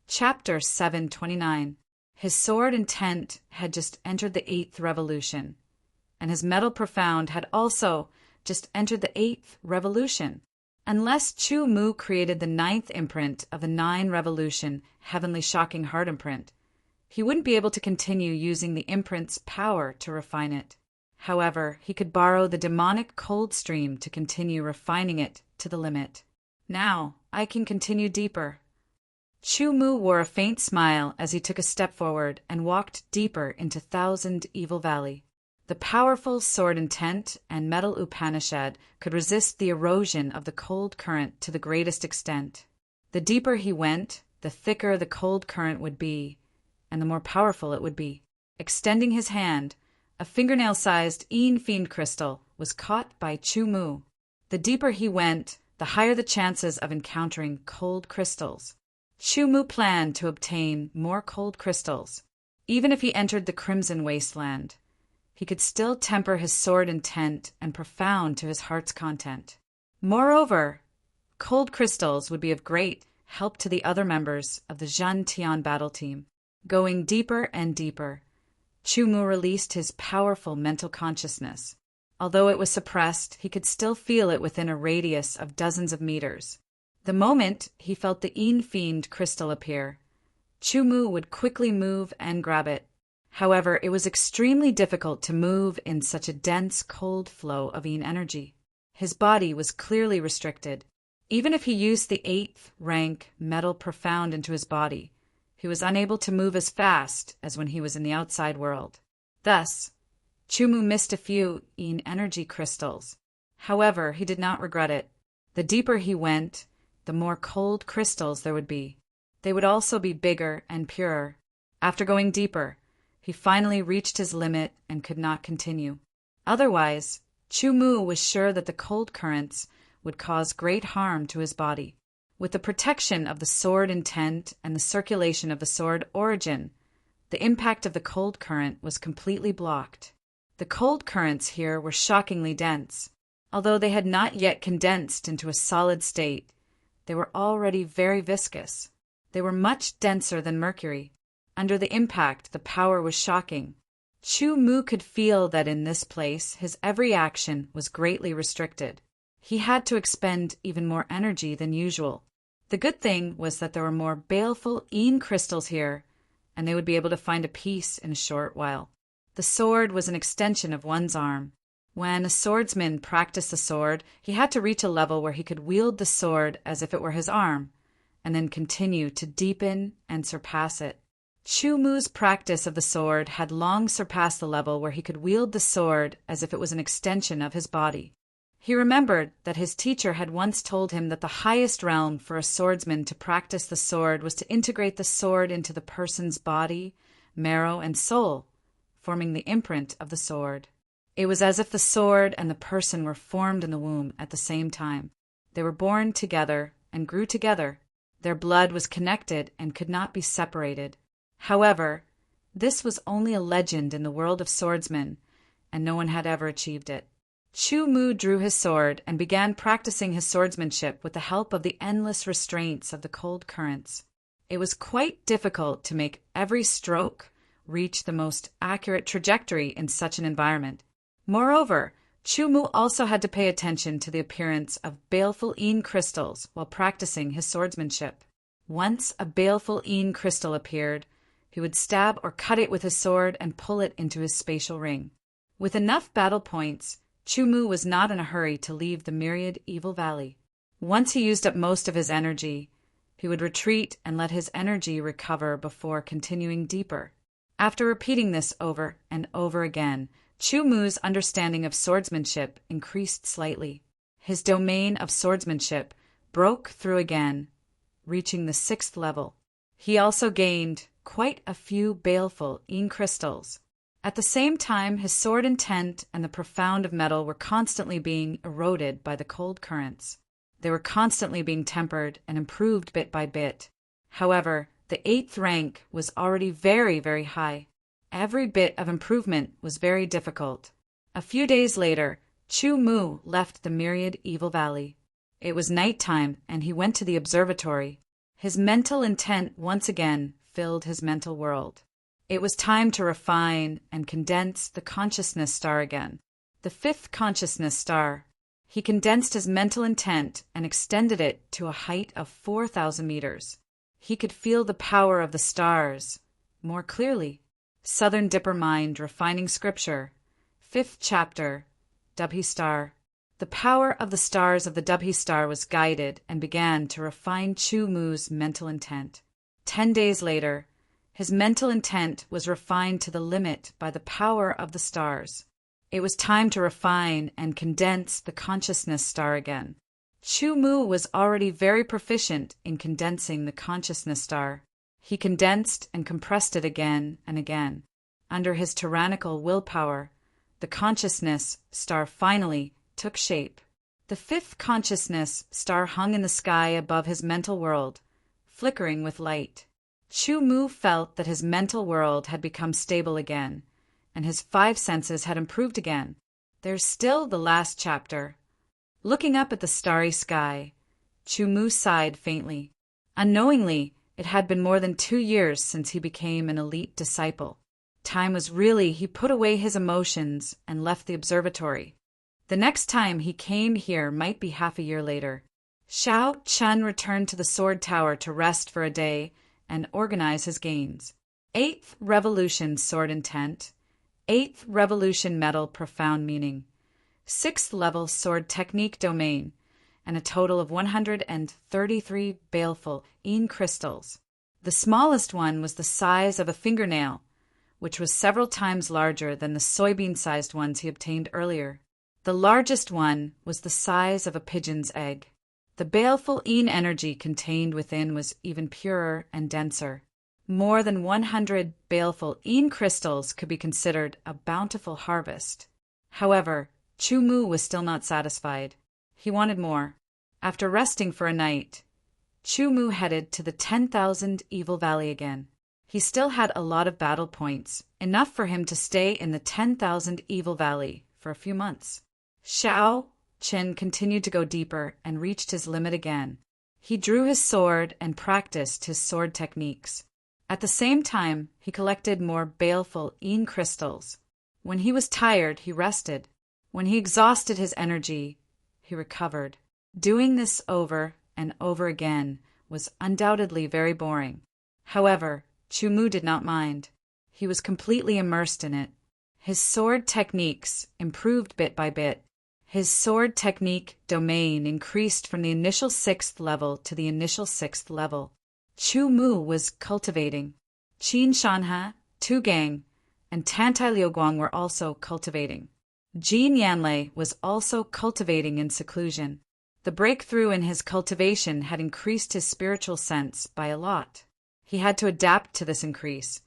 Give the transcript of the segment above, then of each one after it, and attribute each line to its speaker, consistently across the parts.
Speaker 1: Chapter 729. His sword intent had just entered the 8th revolution, and his metal profound had also just entered the 8th revolution. Unless Chu Mu created the 9th imprint of the 9 revolution heavenly shocking heart imprint, he wouldn't be able to continue using the imprint's power to refine it. However, he could borrow the demonic cold stream to continue refining it to the limit. Now, I can continue deeper. Chu Mu wore a faint smile as he took a step forward and walked deeper into Thousand Evil Valley. The powerful sword intent and metal Upanishad could resist the erosion of the cold current to the greatest extent. The deeper he went, the thicker the cold current would be, and the more powerful it would be. Extending his hand, a fingernail-sized Yin Fiend crystal was caught by Chu Mu. The deeper he went, the higher the chances of encountering cold crystals. Chu Mu planned to obtain more cold crystals. Even if he entered the Crimson Wasteland, he could still temper his sword intent and profound to his heart's content. Moreover, cold crystals would be of great help to the other members of the Zhan Tian battle team. Going deeper and deeper, Chu Mu released his powerful mental consciousness. Although it was suppressed, he could still feel it within a radius of dozens of meters. The moment he felt the Yin Fiend crystal appear, Chu Mu would quickly move and grab it. However, it was extremely difficult to move in such a dense, cold flow of Yin energy. His body was clearly restricted. Even if he used the 8th rank metal profound into his body, he was unable to move as fast as when he was in the outside world. Thus, Chu Mu missed a few Yin energy crystals. However, he did not regret it. The deeper he went, the more cold crystals there would be. They would also be bigger and purer. After going deeper, he finally reached his limit and could not continue. Otherwise, Chu Mu was sure that the cold currents would cause great harm to his body. With the protection of the sword intent and the circulation of the sword origin, the impact of the cold current was completely blocked. The cold currents here were shockingly dense. Although they had not yet condensed into a solid state, they were already very viscous. They were much denser than mercury. Under the impact, the power was shocking. Chu Mu could feel that in this place, his every action was greatly restricted. He had to expend even more energy than usual. The good thing was that there were more baleful Yin crystals here, and they would be able to find a peace in a short while. The sword was an extension of one's arm. When a swordsman practiced the sword, he had to reach a level where he could wield the sword as if it were his arm, and then continue to deepen and surpass it. Chu Mu's practice of the sword had long surpassed the level where he could wield the sword as if it was an extension of his body. He remembered that his teacher had once told him that the highest realm for a swordsman to practice the sword was to integrate the sword into the person's body, marrow, and soul, forming the imprint of the sword. It was as if the sword and the person were formed in the womb at the same time. They were born together and grew together. Their blood was connected and could not be separated. However, this was only a legend in the world of swordsmen, and no one had ever achieved it. Chu Mu drew his sword and began practicing his swordsmanship with the help of the endless restraints of the cold currents. It was quite difficult to make every stroke reach the most accurate trajectory in such an environment. Moreover, Chu Mu also had to pay attention to the appearance of baleful Yin crystals while practicing his swordsmanship. Once a baleful Yin crystal appeared, he would stab or cut it with his sword and pull it into his spatial ring. With enough battle points, Chu Mu was not in a hurry to leave the myriad evil valley. Once he used up most of his energy, he would retreat and let his energy recover before continuing deeper. After repeating this over and over again, Chu Mu's understanding of swordsmanship increased slightly. His domain of swordsmanship broke through again, reaching the 6th level. He also gained quite a few baleful Yin crystals. At the same time, his sword intent and the profound of metal were constantly being eroded by the cold currents. They were constantly being tempered and improved bit by bit. However, the 8th rank was already very, very high. Every bit of improvement was very difficult. A few days later, Chu Mu left the myriad evil valley. It was nighttime, and he went to the observatory. His mental intent once again filled his mental world. It was time to refine and condense the consciousness star again. The fifth consciousness star. He condensed his mental intent and extended it to a height of 4,000 meters. He could feel the power of the stars more clearly. Southern Dipper Mind Refining Scripture, 5th chapter, Dubhi Star. The power of the stars of the Dubhi Star was guided and began to refine Chu Mu's mental intent. 10 days later, his mental intent was refined to the limit by the power of the stars. It was time to refine and condense the consciousness star again. Chu Mu was already very proficient in condensing the consciousness star. He condensed and compressed it again and again. Under his tyrannical willpower, the consciousness star finally took shape. The fifth consciousness star hung in the sky above his mental world, flickering with light. Chu Mu felt that his mental world had become stable again, and his 5 senses had improved again. There's still the last chapter. Looking up at the starry sky, Chu Mu sighed faintly. Unknowingly, it had been more than 2 years since he became an elite disciple. Time was really he put away his emotions and left the observatory. The next time he came here might be half a year later. Xiao Chun returned to the sword tower to rest for a day and organize his gains. 8th Revolution Sword Intent, 8th Revolution Metal Profound Meaning, 6th Level Sword Technique Domain, and a total of 133 baleful Yin crystals. The smallest one was the size of a fingernail, which was several times larger than the soybean-sized ones he obtained earlier. The largest one was the size of a pigeon's egg. The baleful Yin energy contained within was even purer and denser. More than 100 baleful Yin crystals could be considered a bountiful harvest. However, Chu Mu was still not satisfied. He wanted more. After resting for a night, Chu Mu headed to the 10,000 Evil Valley again. He still had a lot of battle points, enough for him to stay in the 10,000 Evil Valley for a few months. Xiao Chen continued to go deeper and reached his limit again. He drew his sword and practiced his sword techniques. At the same time, he collected more baleful Yin crystals. When he was tired, he rested. When he exhausted his energy, he recovered. Doing this over and over again was undoubtedly very boring. However, Chu Mu did not mind. He was completely immersed in it. His sword techniques improved bit by bit. His sword technique domain increased from the initial 6th level to the initial 6th level. Chu Mu was cultivating. Qin Shanhe, Tu Gang, and Tantai Liuguang were also cultivating. Jin Yanlei was also cultivating in seclusion. The breakthrough in his cultivation had increased his spiritual sense by a lot. He had to adapt to this increase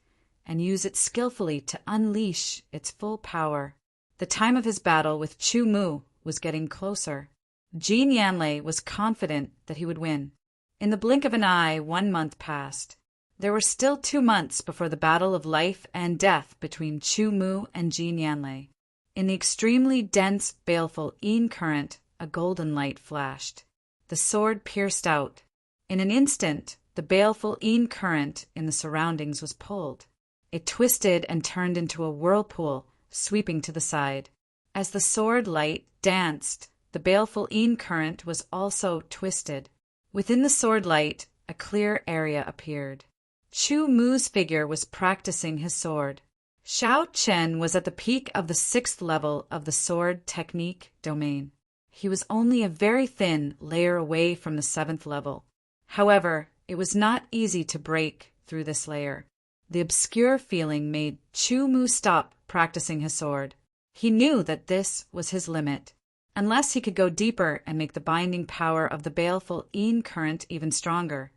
Speaker 1: and use it skillfully to unleash its full power. The time of his battle with Chu Mu was getting closer. Jin Yanlei was confident that he would win. In the blink of an eye, 1 month passed. There were still 2 months before the battle of life and death between Chu Mu and Jin Yanlei. In the extremely dense, baleful Yin current, a golden light flashed. The sword pierced out. In an instant, the baleful Yin current in the surroundings was pulled. It twisted and turned into a whirlpool, sweeping to the side. As the sword light danced, the baleful Yin current was also twisted. Within the sword light, a clear area appeared. Chu Mu's figure was practicing his sword. Xiao Chen was at the peak of the 6th level of the sword technique domain. He was only a very thin layer away from the 7th level. However, it was not easy to break through this layer. The obscure feeling made Chu Mu stop practicing his sword. He knew that this was his limit. Unless he could go deeper and make the binding power of the baleful Yin current even stronger,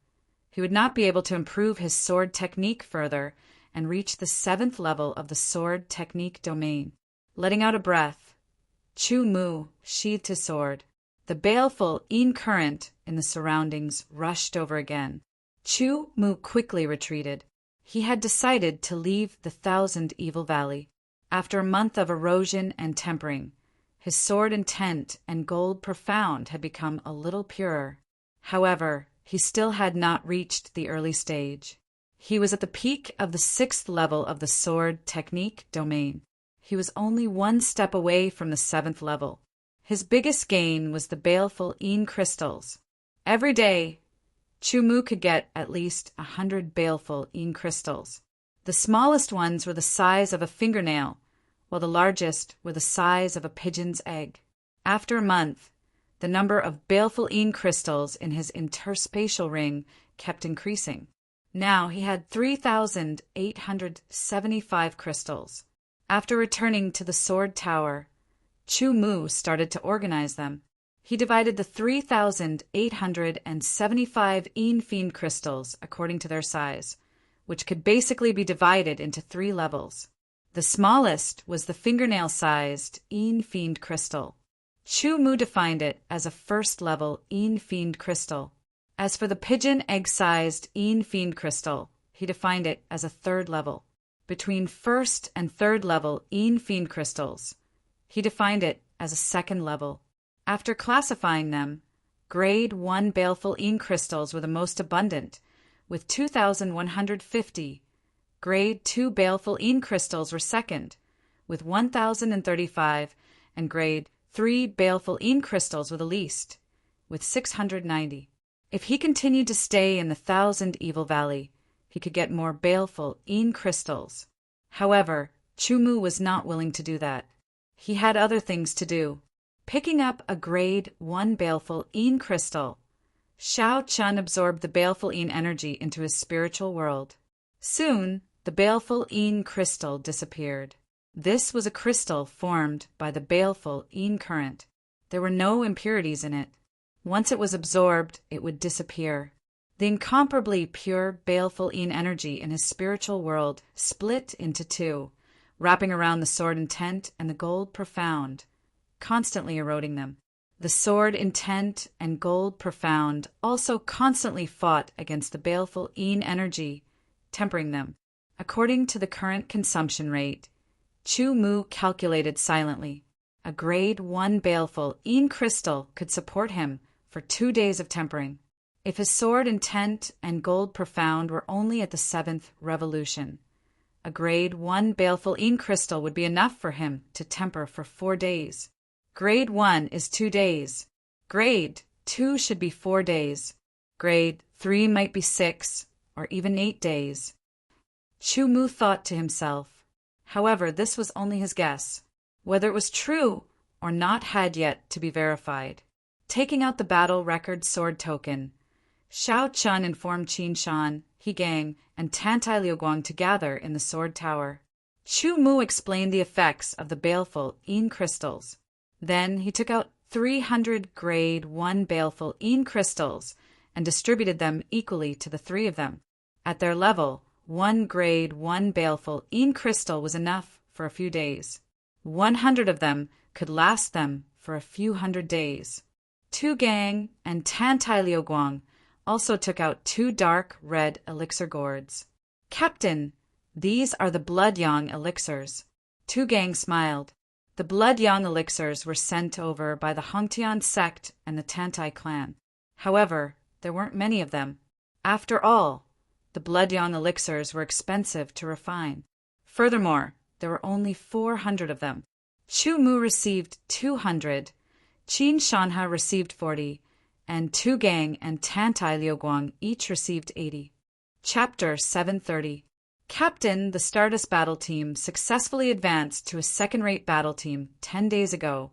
Speaker 1: he would not be able to improve his sword technique further and reach the 7th level of the sword technique domain. Letting out a breath, Chu Mu sheathed his sword. The baleful Yin current in the surroundings rushed over again. Chu Mu quickly retreated. He had decided to leave the 1,000 Evil Valley. After a month of erosion and tempering, his sword intent and gold profound had become a little purer. However, he still had not reached the early stage. He was at the peak of the 6th level of the sword technique domain. He was only one step away from the 7th level. His biggest gain was the baleful Een crystals. Every day, Chu-Mu could get at least 100 baleful Een crystals. The smallest ones were the size of a fingernail, while the largest were the size of a pigeon's egg. After a month, the number of baleful Een crystals in his interspatial ring kept increasing. Now he had 3,875 crystals. After returning to the sword tower, Chu-Mu started to organize them. He divided the 3,875 Een Fiend crystals according to their size, which could basically be divided into 3 levels. The smallest was the fingernail-sized Een Fiend crystal. Chu-Mu defined it as a first-level Een Fiend crystal. As for the pigeon egg-sized Een Fiend crystal, he defined it as a 3rd level. Between 1st and 3rd level Een Fiend crystals, he defined it as a 2nd level. After classifying them, Grade 1 baleful Een crystals were the most abundant, with 2,150. Grade 2 baleful Een crystals were second, with 1,035, and Grade 3 baleful Een crystals were the least, with 690. If he continued to stay in the 1,000 Evil Valley, he could get more baleful Een crystals. However, Chu-Mu was not willing to do that. He had other things to do. Picking up a Grade 1 baleful Een crystal, Shao Chun absorbed the baleful Een energy into his spiritual world. Soon, the baleful Een crystal disappeared. This was a crystal formed by the baleful Een current. There were no impurities in it. Once it was absorbed, it would disappear. The incomparably pure baleful Een energy in his spiritual world split into 2, wrapping around the sword intent and the gold profound, constantly eroding them. The sword intent and gold profound also constantly fought against the baleful Een energy, tempering them. According to the current consumption rate, Chu-Mu calculated silently. A Grade 1 baleful Een crystal could support him for 2 days of tempering. If his sword intent and gold profound were only at the 7th revolution, a Grade 1 baleful Een crystal would be enough for him to temper for 4 days. Grade 1 is 2 days. Grade 2 should be 4 days. Grade 3 might be 6 or even 8 days. Chu-Mu thought to himself. However, this was only his guess. Whether it was true or not had yet to be verified. Taking out the battle record sword token, Shao Chun informed Qin Shan, He-Gang, and Tantai Liuguang to gather in the sword tower. Chu-Mu explained the effects of the baleful Een crystals. Then he took out 300 Grade 1 baleful Een crystals and distributed them equally to the 3 of them. At their level, 1 Grade 1 baleful Een crystal was enough for a few days. 100 of them could last them for a few hundred days. Tu Gang and Tantai Liuguang also took out 2 dark red elixir gourds. Captain, these are the Blood Yang elixirs. Tu Gang smiled. The Blood Yang elixirs were sent over by the Hongtian sect and the Tantai clan. However, there weren't many of them. After all, the Blood Yang elixirs were expensive to refine. Furthermore, there were only 400 of them. Chu-Mu received 200, Qin Shanha received 40, and Tu Gang and Tantai Liuguang each received 80. Chapter 730. Captain, the Stardust battle team successfully advanced to a second-rate battle team 10 days ago.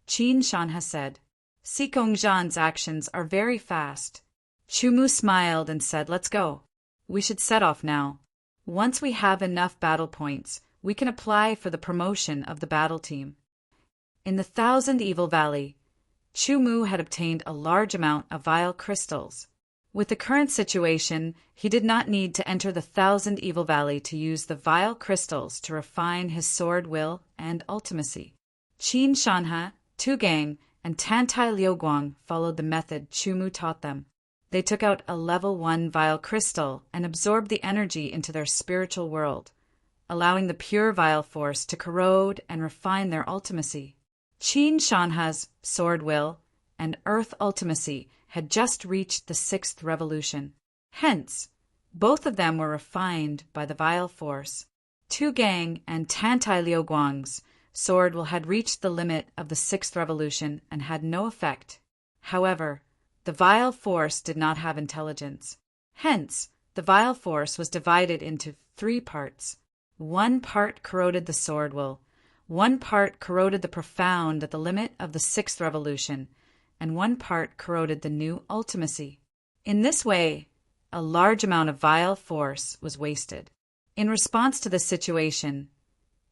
Speaker 1: Qin Shanha said. Sikong Zhan's actions are very fast. Chu-Mu smiled and said, let's go. We should set off now. Once we have enough battle points, we can apply for the promotion of the battle team. In the 1,000 Evil Valley, Chu-Mu had obtained a large amount of vile crystals. With the current situation, he did not need to enter the 1,000 Evil Valley to use the vile crystals to refine his sword will and ultimacy. Qin Shanha, Tu Gang, and Tantai Liuguang followed the method Chu-Mu taught them. They took out a level 1 vile crystal and absorbed the energy into their spiritual world, allowing the pure vile force to corrode and refine their ultimacy. Qin Shanha's sword will and Earth Ultimacy had just reached the 6th revolution. Hence, both of them were refined by the vile force. Tu Gang and Tantai Liuguang's sword had reached the limit of the 6th revolution and had no effect. However, the vile force did not have intelligence. Hence, the vile force was divided into 3 parts. 1 part corroded the sword will, 1 part corroded the profound at the limit of the 6th revolution, and 1 part corroded the new ultimacy. In this way, a large amount of vile force was wasted. In response to this situation,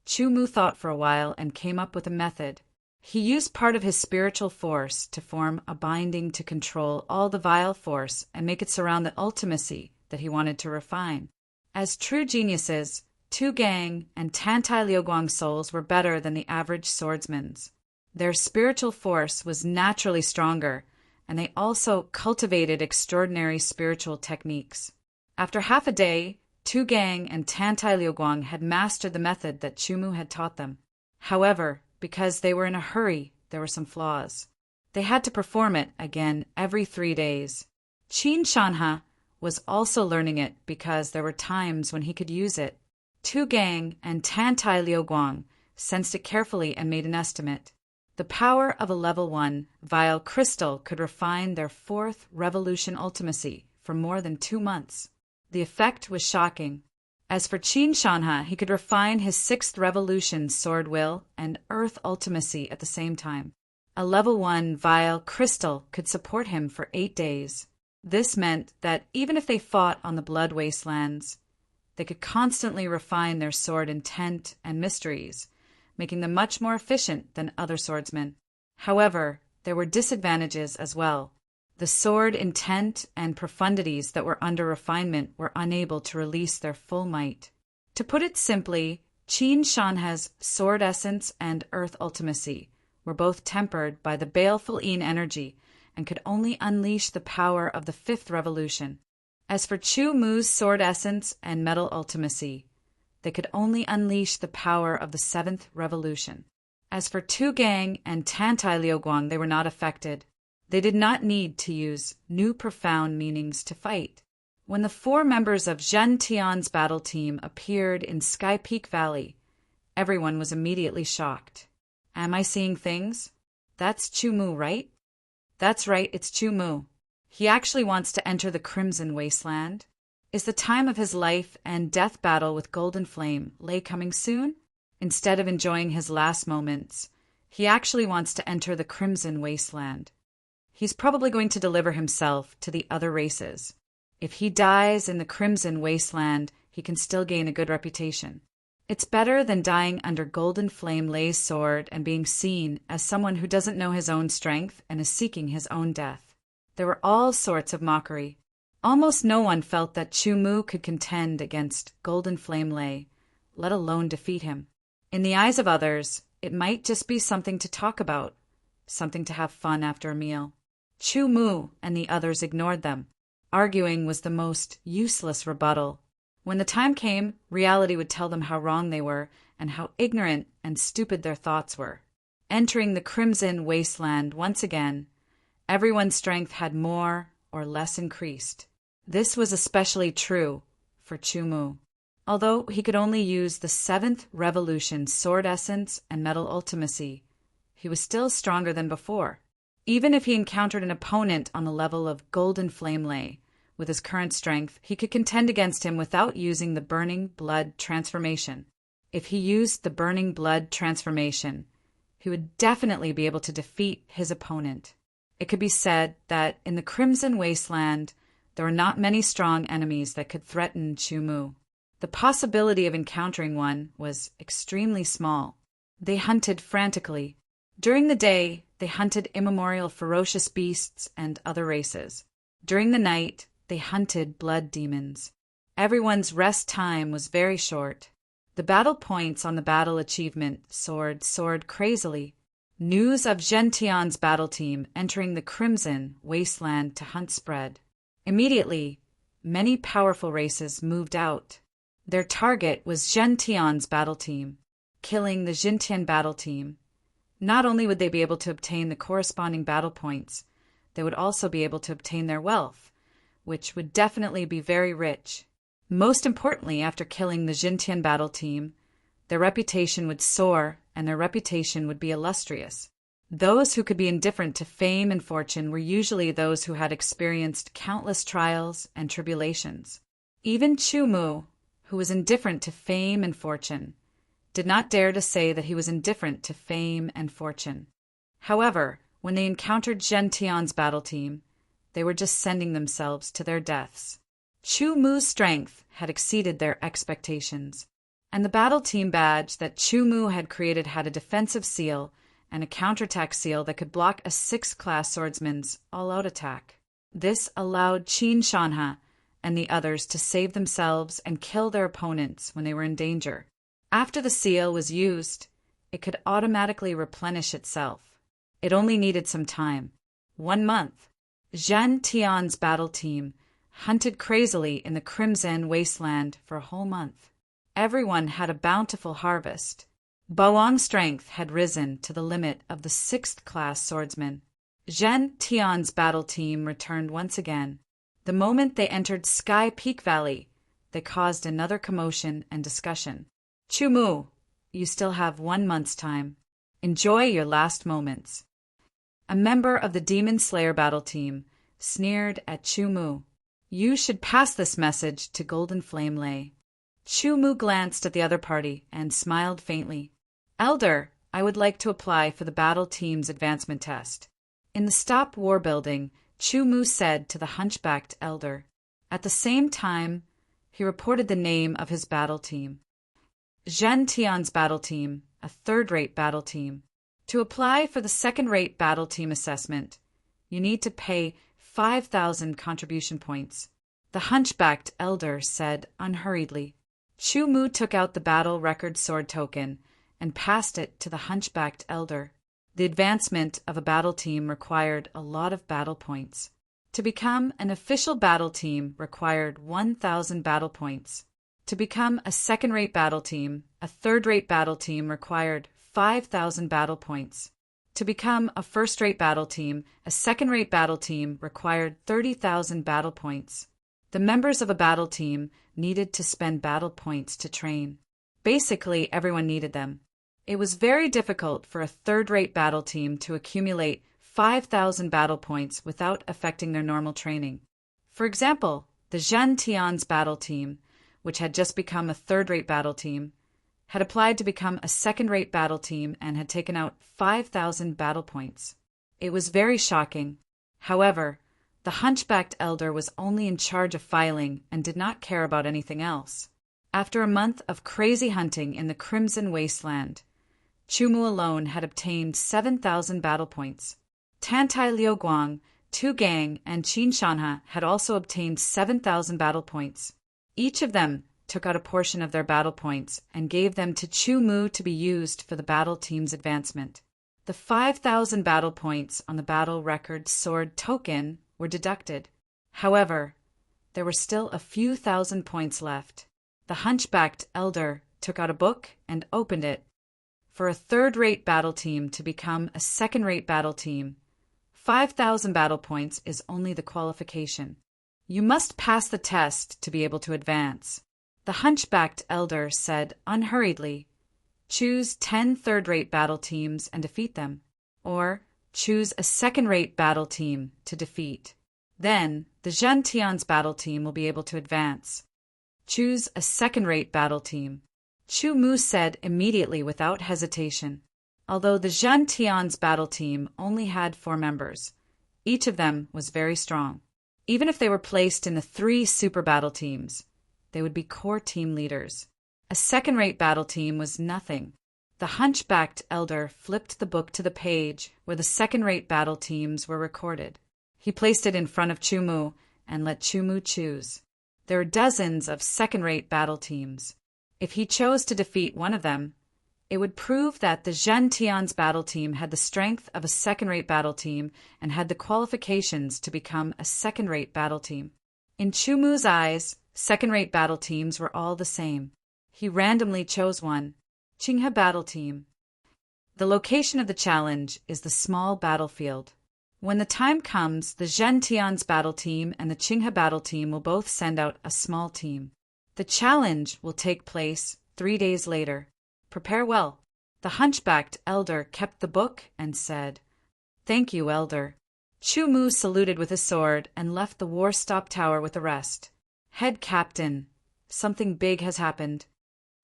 Speaker 1: Chu Mu thought for a while and came up with a method. He used part of his spiritual force to form a binding to control all the vile force and make it surround the ultimacy that he wanted to refine. As true geniuses, Tu Gang and Tantai Liuguang's souls were better than the average swordsman's. Their spiritual force was naturally stronger, and they also cultivated extraordinary spiritual techniques. After half a day, Tu Gang and Tantai Liuguang had mastered the method that Chu Mu had taught them. However, because they were in a hurry, there were some flaws. They had to perform it again every 3 days. Qin Shanha was also learning it because there were times when he could use it. Tu Gang and Tantai Liuguang sensed it carefully and made an estimate. The power of a level 1 vile crystal could refine their 4th revolution ultimacy for more than 2 months. The effect was shocking. As for Qin Shanha, he could refine his 6th revolution sword will and earth ultimacy at the same time. A level 1 vile crystal could support him for 8 days. This meant that even if they fought on the blood wastelands, they could constantly refine their sword intent and mysteries, making them much more efficient than other swordsmen. However, there were disadvantages as well. The sword intent and profundities that were under refinement were unable to release their full might. To put it simply, Qin Shanha's sword essence and earth ultimacy were both tempered by the baleful Yin energy and could only unleash the power of the 5th revolution. As for Chu Mu's sword essence and metal ultimacy, they could only unleash the power of the 7th revolution. As for Tu Gang and Tantai Liuguang, they were not affected. They did not need to use new profound meanings to fight. When the 4 members of Zhen Tian's battle team appeared in Sky Peak Valley, everyone was immediately shocked. Am I seeing things? That's Chu Mu, right? That's right, it's Chu Mu. He actually wants to enter the Crimson Wasteland. Is the time of his life and death battle with Golden Flame Lei coming soon? Instead of enjoying his last moments, he actually wants to enter the Crimson Wasteland. He's probably going to deliver himself to the other races. If he dies in the Crimson Wasteland, he can still gain a good reputation. It's better than dying under Golden Flame Lei's sword and being seen as someone who doesn't know his own strength and is seeking his own death. There were all sorts of mockery. Almost no one felt that Chu Mu could contend against Golden Flame Lei, let alone defeat him. In the eyes of others, it might just be something to talk about, something to have fun after a meal. Chu Mu and the others ignored them. Arguing was the most useless rebuttal. When the time came, reality would tell them how wrong they were and how ignorant and stupid their thoughts were. Entering the Crimson Wasteland once again, everyone's strength had more or less increased. This was especially true for Chu Mu. Although he could only use the 7th revolution sword essence and metal ultimacy, he was still stronger than before. Even if he encountered an opponent on the level of Golden Flame Lei, with his current strength, he could contend against him without using the Burning Blood transformation. If he used the Burning Blood transformation, he would definitely be able to defeat his opponent. It could be said that in the Crimson Wasteland, there were not many strong enemies that could threaten Chu Mu. The possibility of encountering one was extremely small. They hunted frantically. During the day, they hunted immemorial ferocious beasts and other races. During the night, they hunted blood demons. Everyone's rest time was very short. The battle points on the battle achievement soared crazily. News of Zhentian's battle team entering the Crimson Wasteland to hunt spread. Immediately, many powerful races moved out. Their target was Zhentian's battle team. Killing the Xintian battle team Not only would they be able to obtain the corresponding battle points, they would also be able to obtain their wealth, which would definitely be very rich. Most importantly, after killing the Jintian battle team, their reputation would soar and their reputation would be illustrious. Those who could be indifferent to fame and fortune were usually those who had experienced countless trials and tribulations. Even Chu Mu, who was indifferent to fame and fortune, did not dare to say that he was indifferent to fame and fortune. However, when they encountered Zhen Tian's battle team, they were just sending themselves to their deaths. Chu Mu's strength had exceeded their expectations, and the battle team badge that Chu Mu had created had a defensive seal and a counterattack seal that could block a 6th-class swordsman's all-out attack. This allowed Qin Shanhe and the others to save themselves and kill their opponents when they were in danger. After the seal was used, it could automatically replenish itself. It only needed some time. 1 month. Zhen Tian's battle team hunted crazily in the Crimson Wasteland for a whole month. Everyone had a bountiful harvest. Boang's strength had risen to the limit of the 6th-class swordsman. Zhen Tian's battle team returned once again. The moment they entered Sky Peak Valley, they caused another commotion and discussion. Chu Mu, you still have 1 month's time. Enjoy your last moments. A member of the Demon Slayer battle team sneered at Chu Mu. You should pass this message to Golden Flame Lei. Chu Mu glanced at the other party and smiled faintly. Elder, I would like to apply for the battle team's advancement test. In the Stop War building, Chu Mu said to the hunchbacked elder. At the same time, he reported the name of his battle team. Zhen Tian's battle team, a third-rate battle team. To apply for the second-rate battle team assessment, you need to pay 5,000 contribution points. The hunchbacked elder said unhurriedly. Chu Mu took out the battle record sword token and passed it to the hunchbacked elder. The advancement of a battle team required a lot of battle points. To become an official battle team required 1,000 battle points. To become a second-rate battle team, a third-rate battle team required 5,000 battle points. To become a first-rate battle team, a second-rate battle team required 30,000 battle points. The members of a battle team needed to spend battle points to train. Basically, everyone needed them. It was very difficult for a third-rate battle team to accumulate 5,000 battle points without affecting their normal training. For example, the Zhen Tian's battle team, which had just become a third-rate battle team, had applied to become a second-rate battle team and had taken out 5,000 battle points. It was very shocking. However, the hunchbacked elder was only in charge of filing and did not care about anything else. After a month of crazy hunting in the Crimson Wasteland, Chu Mu alone had obtained 7,000 battle points. Tantai Liuguang, Tu Gang, and Qin Shanhe had also obtained 7,000 battle points. Each of them took out a portion of their battle points and gave them to Chu Mu to be used for the battle team's advancement. The 5,000 battle points on the battle record sword token were deducted. However, there were still a few thousand points left. The hunchbacked elder took out a book and opened it. For a third-rate battle team to become a second-rate battle team, 5,000 battle points is only the qualification. You must pass the test to be able to advance. The hunchbacked elder said unhurriedly, choose 10 third-rate battle teams and defeat them, or choose a second-rate battle team to defeat. Then, the Zhen Tian's battle team will be able to advance. Choose a second-rate battle team. Chu Mu said immediately without hesitation. Although the Zhen Tian's battle team only had 4 members, each of them was very strong. Even if they were placed in the 3 super battle teams, they would be core team leaders. A second-rate battle team was nothing. The hunchbacked elder flipped the book to the page where the second-rate battle teams were recorded. He placed it in front of Chu Mu and let Chu Mu choose. There are dozens of second-rate battle teams. If he chose to defeat one of them, it would prove that the Zhen Tian's battle team had the strength of a second-rate battle team and had the qualifications to become a second-rate battle team. In Chu Mu's eyes, second-rate battle teams were all the same. He randomly chose one, Qinghe battle team. The location of the challenge is the small battlefield. When the time comes, the Zhen Tian's battle team and the Qinghe battle team will both send out a small team. The challenge will take place 3 days later. Prepare well. The hunchbacked elder kept the book and said, "Thank you, elder." Chu Mu saluted with his sword and left the war-stop tower with the rest. "Head captain, something big has happened."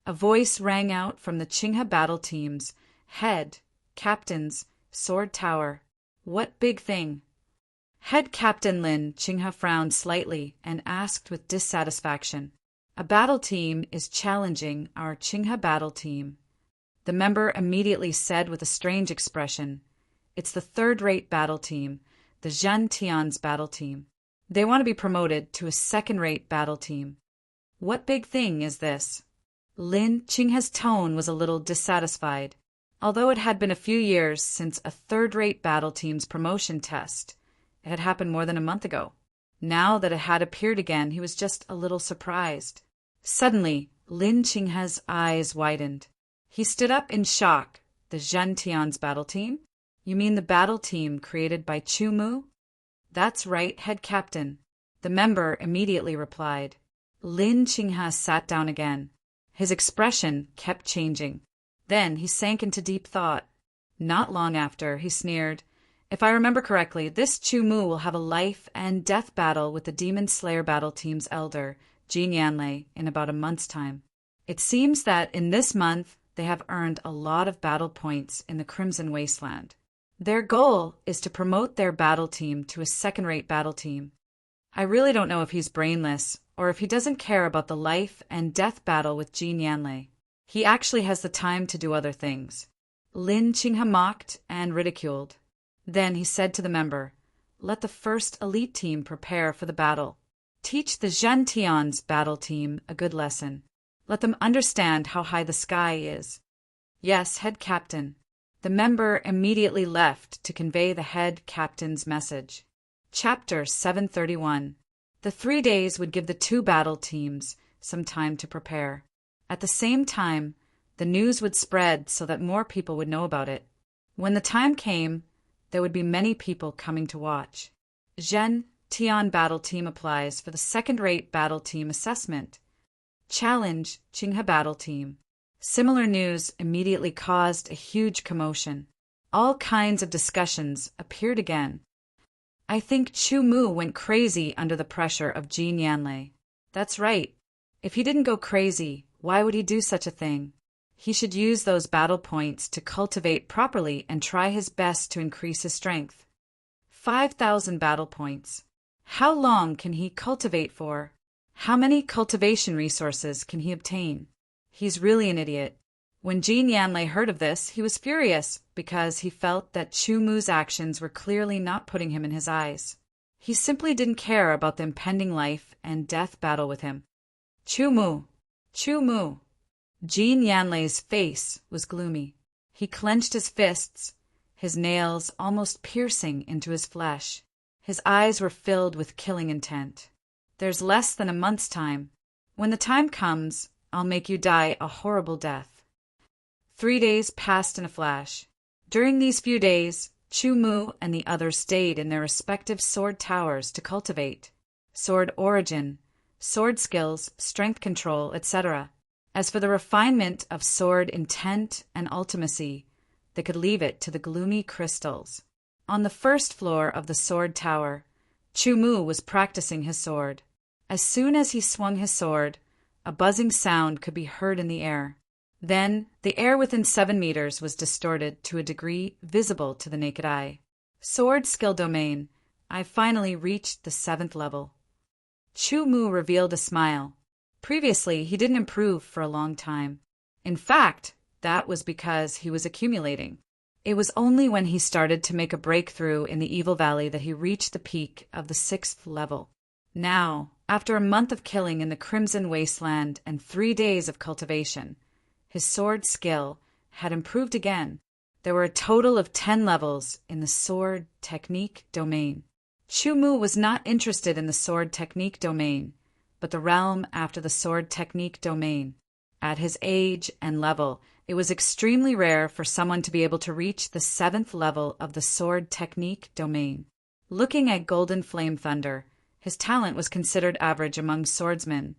Speaker 1: A voice rang out from the Qinghe battle team's head captain's sword tower. "What big thing?" Head Captain Lin Qinghe frowned slightly and asked with dissatisfaction, "A battle team is challenging our Qinghe battle team." The member immediately said with a strange expression, "It's the third-rate battle team, the Zhen Tian's battle team. They want to be promoted to a second-rate battle team." "What big thing is this?" Lin Qinghe's tone was a little dissatisfied. Although it had been a few years since a third-rate battle team's promotion test, it had happened more than a month ago. Now that it had appeared again, he was just a little surprised. Suddenly, Lin Qinghe's eyes widened. He stood up in shock. "The Zhen Tian's battle team? You mean the battle team created by Chu Mu?" "That's right, head captain," the member immediately replied. Lin Qinghe sat down again. His expression kept changing. Then he sank into deep thought. Not long after, he sneered, "If I remember correctly, this Chu Mu will have a life and death battle with the Demon Slayer battle team's elder, Jin Yanlei, in about a month's time. It seems that in this month they have earned a lot of battle points in the Crimson Wasteland. Their goal is to promote their battle team to a second-rate battle team. I really don't know if he's brainless or if he doesn't care about the life and death battle with Jin Yanlei. He actually has the time to do other things." Lin Qinghe mocked and ridiculed. Then he said to the member, "Let the first elite team prepare for the battle. Teach the Zhen Tian's battle team a good lesson. Let them understand how high the sky is." "Yes, head captain." The member immediately left to convey the head captain's message. Chapter 731. The 3 days would give the two battle teams some time to prepare. At the same time, the news would spread so that more people would know about it. When the time came, there would be many people coming to watch. Zhen Tian battle team applies for the second-rate battle team assessment. Challenge Qinghe battle team. Similar news immediately caused a huge commotion. All kinds of discussions appeared again. "I think Chu Mu went crazy under the pressure of Jin Yanlei." "That's right. If he didn't go crazy, why would he do such a thing? He should use those battle points to cultivate properly and try his best to increase his strength." 5,000 battle points. How long can he cultivate for? How many cultivation resources can he obtain? He's really an idiot. When Jin Yanlei heard of this, he was furious because he felt that Chu Mu's actions were clearly not putting him in his eyes. He simply didn't care about the impending life and death battle with him. "Chu Mu! Chu Mu!" Jin Yanlei's face was gloomy. He clenched his fists, his nails almost piercing into his flesh. His eyes were filled with killing intent. "There's less than a month's time. When the time comes, I'll make you die a horrible death." 3 days passed in a flash. During these few days, Chu Mu and the others stayed in their respective sword towers to cultivate sword origin, sword skills, strength control, etc. As for the refinement of sword intent and ultimacy, they could leave it to the gloomy crystals. On the first floor of the sword tower, Chu Mu was practicing his sword. As soon as he swung his sword, a buzzing sound could be heard in the air. Then, the air within 7 meters was distorted to a degree visible to the naked eye. Sword skill domain. I've finally reached the 7th level. Chu Mu revealed a smile. Previously, he didn't improve for a long time. In fact, that was because he was accumulating. It was only when he started to make a breakthrough in the Evil Valley that he reached the peak of the 6th level. Now, after a month of killing in the Crimson Wasteland and 3 days of cultivation, his sword skill had improved again. There were a total of 10 levels in the sword technique domain. Chu Mu was not interested in the sword technique domain, but the realm after the sword technique domain. At his age and level, It was extremely rare for someone to be able to reach the 7th level of the sword technique domain. Looking at Golden Flame Thunder, his talent was considered average among swordsmen,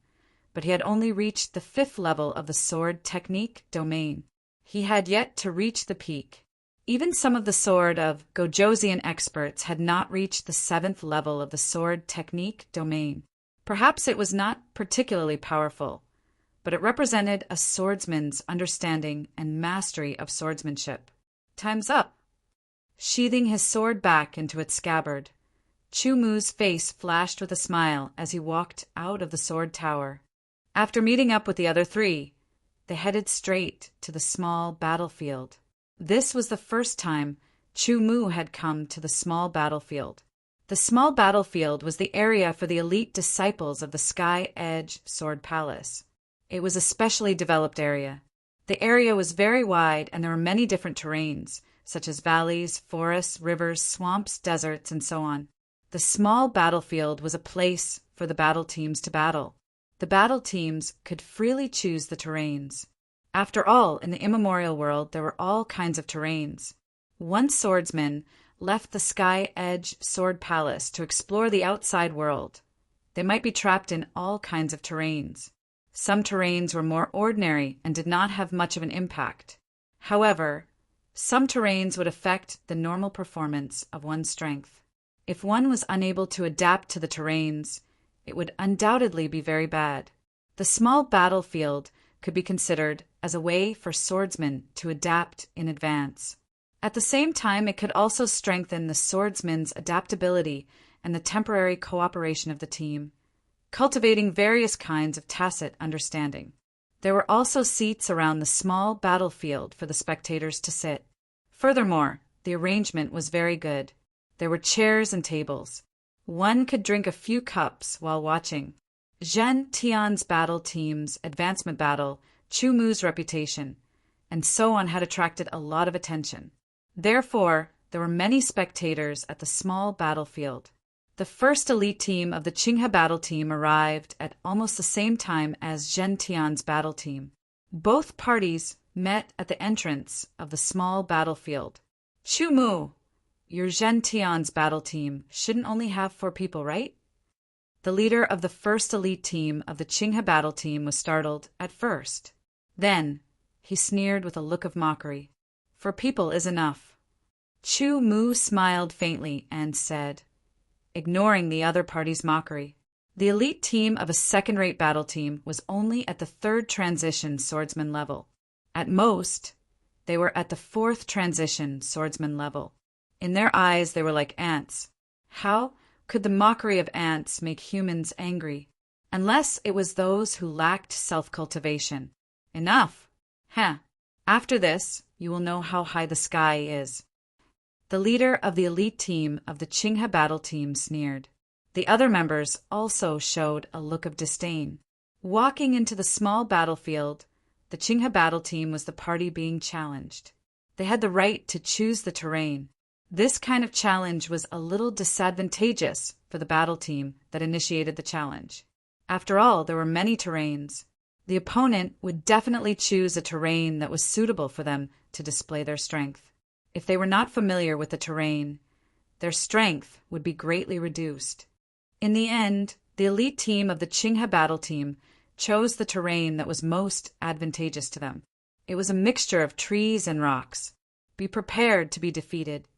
Speaker 1: but he had only reached the 5th level of the sword technique domain. He had yet to reach the peak. Even some of the sword of Gojosian experts had not reached the 7th level of the sword technique domain. Perhaps it was not particularly powerful, but it represented a swordsman's understanding and mastery of swordsmanship. Time's up. Sheathing his sword back into its scabbard, Chu Mu's face flashed with a smile as he walked out of the sword tower. After meeting up with the other three, they headed straight to the small battlefield. This was the first time Chu Mu had come to the small battlefield. The small battlefield was the area for the elite disciples of the Sky Edge Sword Palace. It was a specially developed area. The area was very wide and there were many different terrains, such as valleys, forests, rivers, swamps, deserts, and so on. The small battlefield was a place for the battle teams to battle. The battle teams could freely choose the terrains. After all, in the immemorial world, there were all kinds of terrains. One swordsman left the Sky Edge Sword Palace to explore the outside world. They might be trapped in all kinds of terrains. Some terrains were more ordinary and did not have much of an impact. However, some terrains would affect the normal performance of one's strength. If one was unable to adapt to the terrains, it would undoubtedly be very bad. The small battlefield could be considered as a way for swordsmen to adapt in advance. At the same time, it could also strengthen the swordsman's adaptability and the temporary cooperation of the team, cultivating various kinds of tacit understanding. There were also seats around the small battlefield for the spectators to sit. Furthermore, the arrangement was very good. There were chairs and tables. One could drink a few cups while watching. Zhen Tian's battle team's advancement battle, Chu Mu's reputation, and so on had attracted a lot of attention. Therefore, there were many spectators at the small battlefield. The first elite team of the Qinghe battle team arrived at almost the same time as Zhen Tian's battle team. Both parties met at the entrance of the small battlefield. Chu Mu, your Zhen Tian's battle team shouldn't only have 4 people, right? The leader of the first elite team of the Qinghe battle team was startled at first. Then, he sneered with a look of mockery. 4 people is enough. Chu Mu smiled faintly and said, ignoring the other party's mockery, the elite team of a second-rate battle team was only at the 3rd transition swordsman level. At most, they were at the 4th transition swordsman level. In their eyes, they were like ants. How could the mockery of ants make humans angry? Unless it was those who lacked self-cultivation. Enough! After this, you will know how high the sky is. The leader of the elite team of the Qinghe battle team sneered. The other members also showed a look of disdain. Walking into the small battlefield, the Qinghe battle team was the party being challenged. They had the right to choose the terrain. This kind of challenge was a little disadvantageous for the battle team that initiated the challenge. After all, there were many terrains. The opponent would definitely choose a terrain that was suitable for them to display their strength. If they were not familiar with the terrain, their strength would be greatly reduced. In the end, the elite team of the Qinghe battle team chose the terrain that was most advantageous to them. It was a mixture of trees and rocks. Be prepared to be defeated.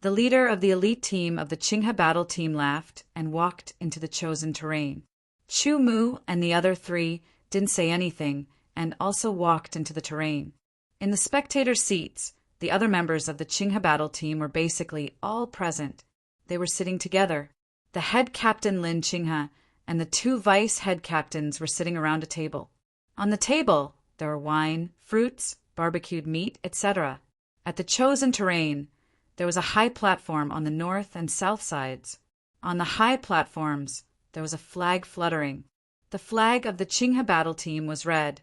Speaker 1: The leader of the elite team of the Qinghe battle team laughed and walked into the chosen terrain. Chu Mu and the other 3 didn't say anything and also walked into the terrain. In the spectator seats, the other members of the Qinghe battle team were basically all present. They were sitting together. The head captain Lin Qinghe and the 2 vice head captains were sitting around a table. On the table, there were wine, fruits, barbecued meat, etc. At the chosen terrain, there was a high platform on the north and south sides. On the high platforms, there was a flag fluttering. The flag of the Qinghe battle team was red,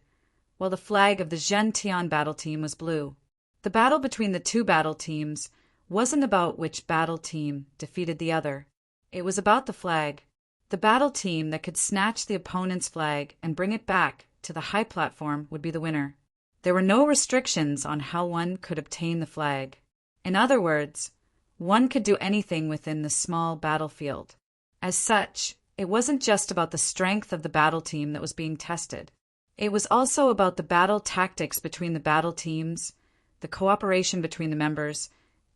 Speaker 1: while the flag of the Zhen Tian battle team was blue. The battle between the 2 battle teams wasn't about which battle team defeated the other. It was about the flag. The battle team that could snatch the opponent's flag and bring it back to the high platform would be the winner. There were no restrictions on how one could obtain the flag. In other words, one could do anything within the small battlefield. As such, it wasn't just about the strength of the battle team that was being tested. It was also about the battle tactics between the battle teams, the cooperation between the members,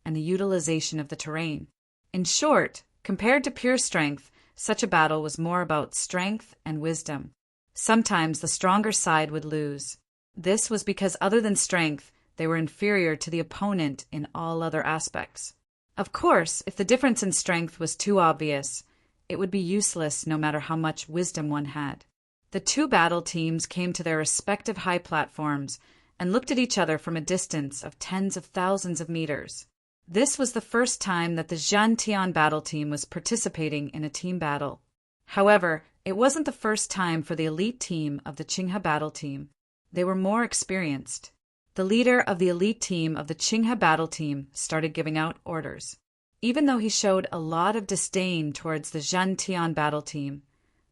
Speaker 1: and the utilization of the terrain. In short, compared to pure strength, such a battle was more about strength and wisdom. Sometimes the stronger side would lose. This was because other than strength, they were inferior to the opponent in all other aspects. Of course, if the difference in strength was too obvious, it would be useless no matter how much wisdom one had. The two battle teams came to their respective high platforms and looked at each other from a distance of tens of thousands of meters. This was the first time that the Zhantian battle team was participating in a team battle. However, it wasn't the first time for the elite team of the Qinghe battle team. They were more experienced. The leader of the elite team of the Qinghe battle team started giving out orders. Even though he showed a lot of disdain towards the Zhantian battle team,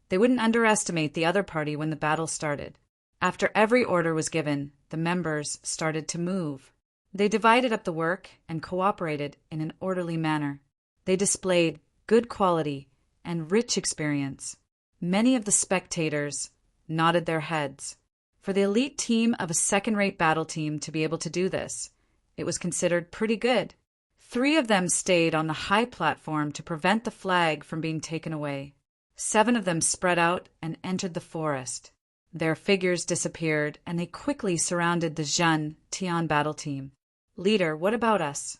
Speaker 1: they wouldn't underestimate the other party when the battle started. After every order was given, the members started to move. They divided up the work and cooperated in an orderly manner. They displayed good quality and rich experience. Many of the spectators nodded their heads. For the elite team of a second-rate battle team to be able to do this, it was considered pretty good. 3 of them stayed on the high platform to prevent the flag from being taken away. 7 of them spread out and entered the forest. Their figures disappeared, and they quickly surrounded the Zhantian battle team. "Leader, what about us?"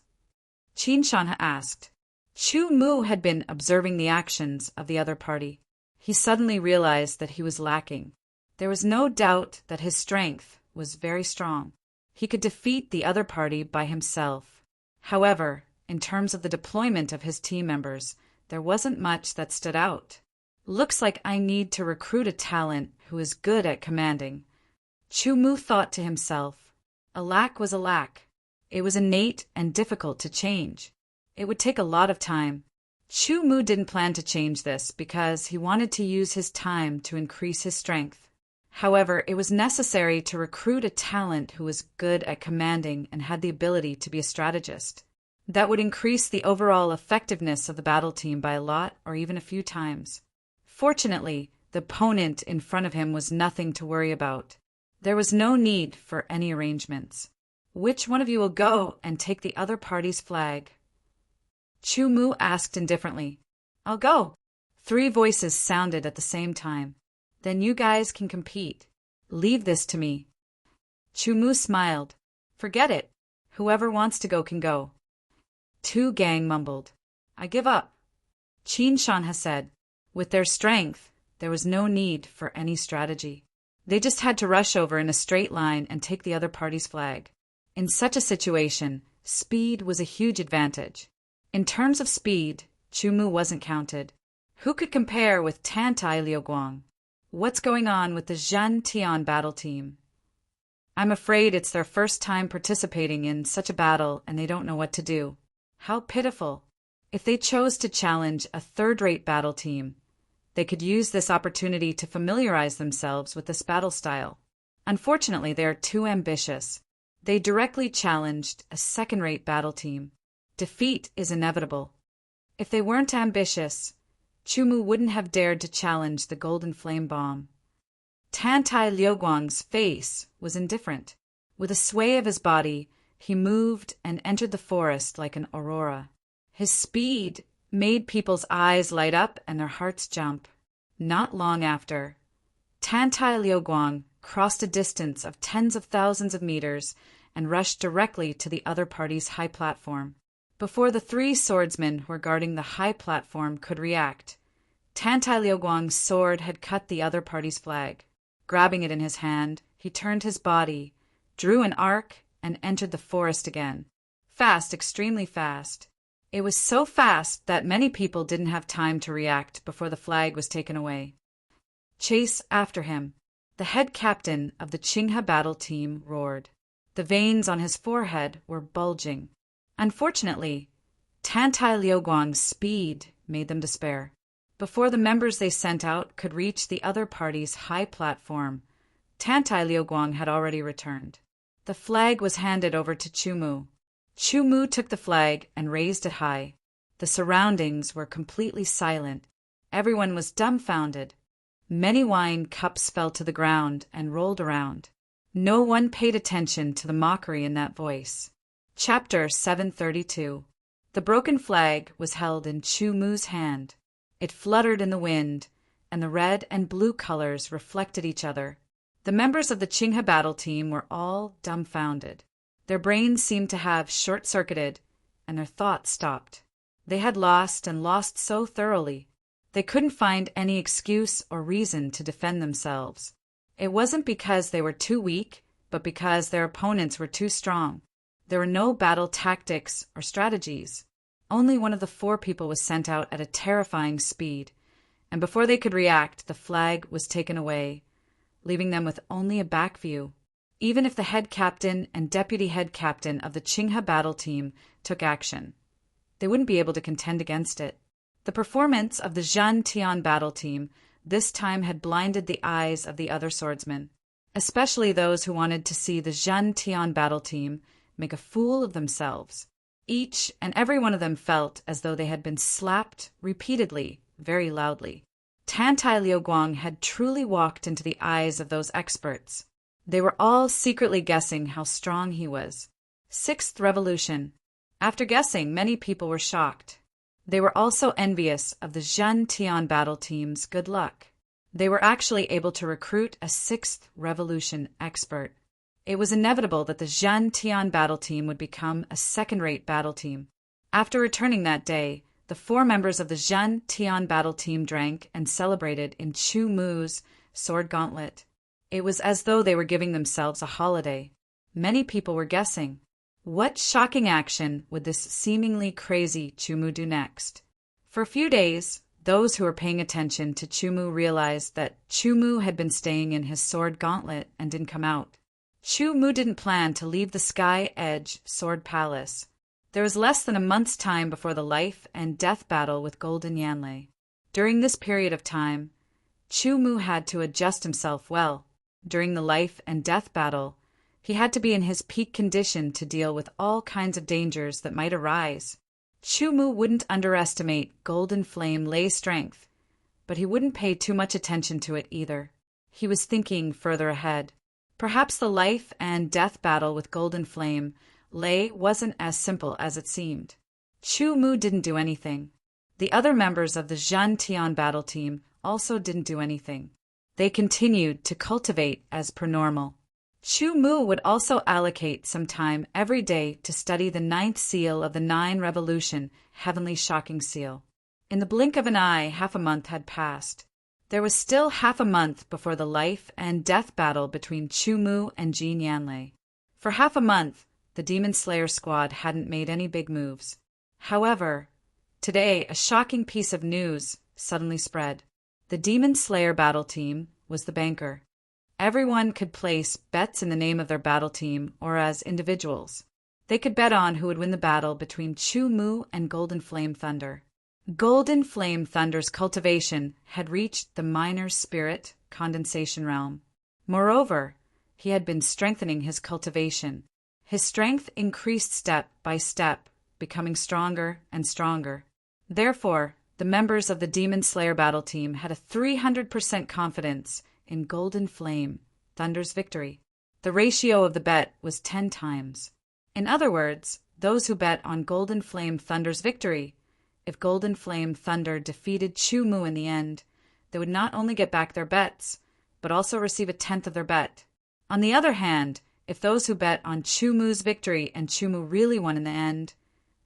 Speaker 1: Qin Shan asked. Chu Mu had been observing the actions of the other party. He suddenly realized that he was lacking. There was no doubt that his strength was very strong. He could defeat the other party by himself. However, in terms of the deployment of his team members, there wasn't much that stood out. "Looks like I need to recruit a talent who is good at commanding." Chu Mu thought to himself. A lack was a lack. It was innate and difficult to change. It would take a lot of time. Chu Mu didn't plan to change this because he wanted to use his time to increase his strength. However, it was necessary to recruit a talent who was good at commanding and had the ability to be a strategist. That would increase the overall effectiveness of the battle team by a lot or even a few times. Fortunately, the opponent in front of him was nothing to worry about. There was no need for any arrangements. "Which one of you will go and take the other party's flag?" Chu Mu asked indifferently. "I'll go." 3 voices sounded at the same time. "Then you guys can compete. Leave this to me." Chu Mu smiled. "Forget it. Whoever wants to go can go." 2 gang mumbled. "I give up." Qin Shan said. With their strength, there was no need for any strategy. They just had to rush over in a straight line and take the other party's flag. In such a situation, speed was a huge advantage. In terms of speed, Chu Mu wasn't counted. Who could compare with Tantai Liuguang? What's going on with the Zhantian battle team? I'm afraid it's their first time participating in such a battle and they don't know what to do. How pitiful. If they chose to challenge a third-rate battle team, they could use this opportunity to familiarize themselves with this battle style. Unfortunately, they are too ambitious. They directly challenged a second-rate battle team. Defeat is inevitable. If they weren't ambitious, Chu Mu wouldn't have dared to challenge the golden flame bomb. Tantai Liuguang's face was indifferent. With a sway of his body, he moved and entered the forest like an aurora. His speed made people's eyes light up and their hearts jump. Not long after, Tantai Liuguang crossed a distance of tens of thousands of meters and rushed directly to the other party's high platform. Before the 3 swordsmen who were guarding the high platform could react, Tantai Liuguang's sword had cut the other party's flag. Grabbing it in his hand, he turned his body, drew an arc, and entered the forest again. Fast, extremely fast. It was so fast that many people didn't have time to react before the flag was taken away. Chase after him. The head captain of the Qinghe battle team roared. The veins on his forehead were bulging. Unfortunately, Tantai Liuguang's speed made them despair. Before the members they sent out could reach the other party's high platform, Tantai Liuguang had already returned. the flag was handed over to Chu-mu. Chu-mu took the flag and raised it high. The surroundings were completely silent. Everyone was dumbfounded. Many wine cups fell to the ground and rolled around. No one paid attention to the mockery in that voice. Chapter 732. The broken flag was held in Chu-mu's hand. It fluttered in the wind, and the red and blue colors reflected each other. The members of the Chingha battle team were all dumbfounded. Their brains seemed to have short-circuited, and their thoughts stopped. They had lost and lost so thoroughly. They couldn't find any excuse or reason to defend themselves. It wasn't because they were too weak, but because their opponents were too strong. There were no battle tactics or strategies. Only one of the 4 people was sent out at a terrifying speed, and before they could react, the flag was taken away, leaving them with only a back view. Even if the head captain and deputy head captain of the Chingha battle team took action, they wouldn't be able to contend against it. The performance of the Zhan Tian battle team this time had blinded the eyes of the other swordsmen, especially those who wanted to see the Zhan Tian battle team make a fool of themselves. Each and every one of them felt as though they had been slapped repeatedly, very loudly. Tantai Liuguang had truly walked into the eyes of those experts. They were all secretly guessing how strong he was. 6th Revolution. After guessing, many people were shocked. They were also envious of the Zhan Tian battle team's good luck. They were actually able to recruit a 6th Revolution expert. It was inevitable that the Zhan Tian battle team would become a second-rate battle team. After returning that day, the 4 members of the Zhan Tian battle team drank and celebrated in Chu-mu's sword gauntlet. It was as though they were giving themselves a holiday. Many people were guessing. What shocking action would this seemingly crazy Chu-mu do next? For a few days, those who were paying attention to Chu-mu realized that Chu-mu had been staying in his sword gauntlet and didn't come out. Chu-mu didn't plan to leave the Sky Edge Sword Palace. There was less than a month's time before the life and death battle with Golden Yanlei. During this period of time, Chu-mu had to adjust himself well. During the life and death battle, he had to be in his peak condition to deal with all kinds of dangers that might arise. Chu-mu wouldn't underestimate Golden Flame Lei's strength, but he wouldn't pay too much attention to it either. He was thinking further ahead. Perhaps the life and death battle with Golden Flame Lei wasn't as simple as it seemed. Chu-mu didn't do anything. The other members of the Zhan Tian battle team also didn't do anything. They continued to cultivate as per normal. Chu-mu would also allocate some time every day to study the 9th seal of the 9 Revolution, Heavenly Shocking Seal. In the blink of an eye, half a month had passed. There was still half a month before the life and death battle between Chu-mu and Jean Yanlei. For half a month, the Demon Slayer squad hadn't made any big moves. However, today a shocking piece of news suddenly spread. The Demon Slayer battle team was the banker. Everyone could place bets in the name of their battle team or as individuals. They could bet on who would win the battle between Chu-mu and Golden Flame Thunder. Golden Flame Thunder's cultivation had reached the minor spirit condensation realm. Moreover, he had been strengthening his cultivation. His strength increased step by step, becoming stronger and stronger. Therefore, the members of the Demon Slayer battle team had a 300% confidence in Golden Flame Thunder's victory. The ratio of the bet was 10 times. In other words, those who bet on Golden Flame Thunder's victory, if Golden Flame Thunder defeated Chu-mu in the end, they would not only get back their bets, but also receive a tenth of their bet. On the other hand, if those who bet on Chu-mu's victory and Chu-mu really won in the end,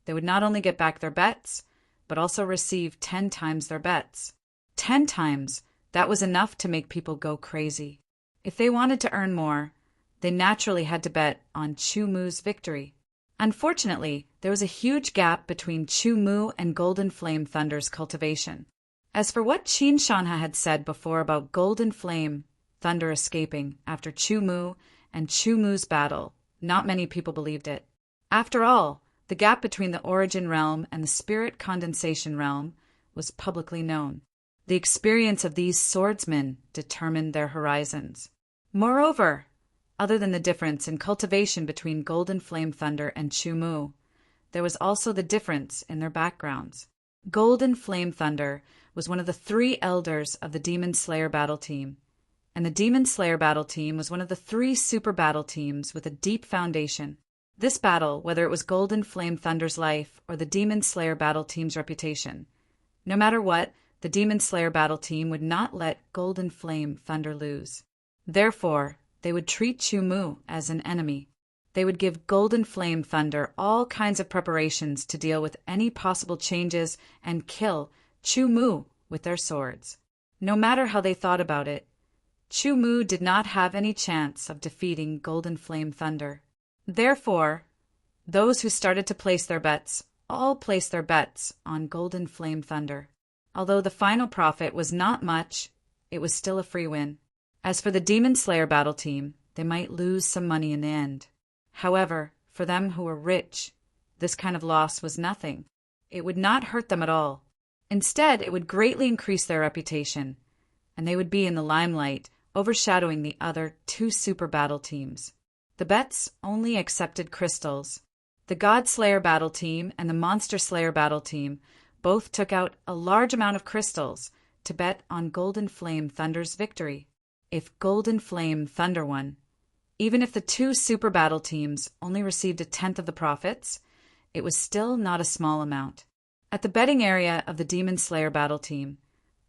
Speaker 1: they would not only get back their bets, but also receive 10 times their bets. 10 times, that was enough to make people go crazy. If they wanted to earn more, they naturally had to bet on Chu-mu's victory. Unfortunately, there was a huge gap between Chu-mu and Golden Flame Thunder's cultivation. As for what Qin Shanha had said before about Golden Flame Thunder escaping after Chu-mu and Chu-mu's battle, not many people believed it. After all, the gap between the origin realm and the spirit condensation realm was publicly known. The experience of these swordsmen determined their horizons. Moreover, Other than the difference in cultivation between Golden Flame Thunder and Chu Mu, there was also the difference in their backgrounds. Golden Flame Thunder was one of the 3 elders of the Demon Slayer battle team, and the Demon Slayer battle team was one of the 3 super battle teams with a deep foundation. This battle, whether it was Golden Flame Thunder's life or the Demon Slayer battle team's reputation, no matter what, the Demon Slayer battle team would not let Golden Flame Thunder lose. Therefore, they would treat Chu Mu as an enemy. They would give Golden Flame Thunder all kinds of preparations to deal with any possible changes and kill Chu Mu with their swords. No matter how they thought about it, Chu Mu did not have any chance of defeating Golden Flame Thunder. Therefore, those who started to place their bets all placed their bets on Golden Flame Thunder. Although the final profit was not much, it was still a free win. As for the Demon Slayer battle team, they might lose some money in the end. However, for them who were rich, this kind of loss was nothing. It would not hurt them at all. Instead, it would greatly increase their reputation, and they would be in the limelight, overshadowing the other 2 super battle teams. The bets only accepted crystals. The God Slayer battle team and the Monster Slayer battle team both took out a large amount of crystals to bet on Golden Flame Thunder's victory. If Golden Flame Thunder won, even if the 2 super battle teams only received a tenth of the profits, it was still not a small amount. At the betting area of the Demon Slayer battle team,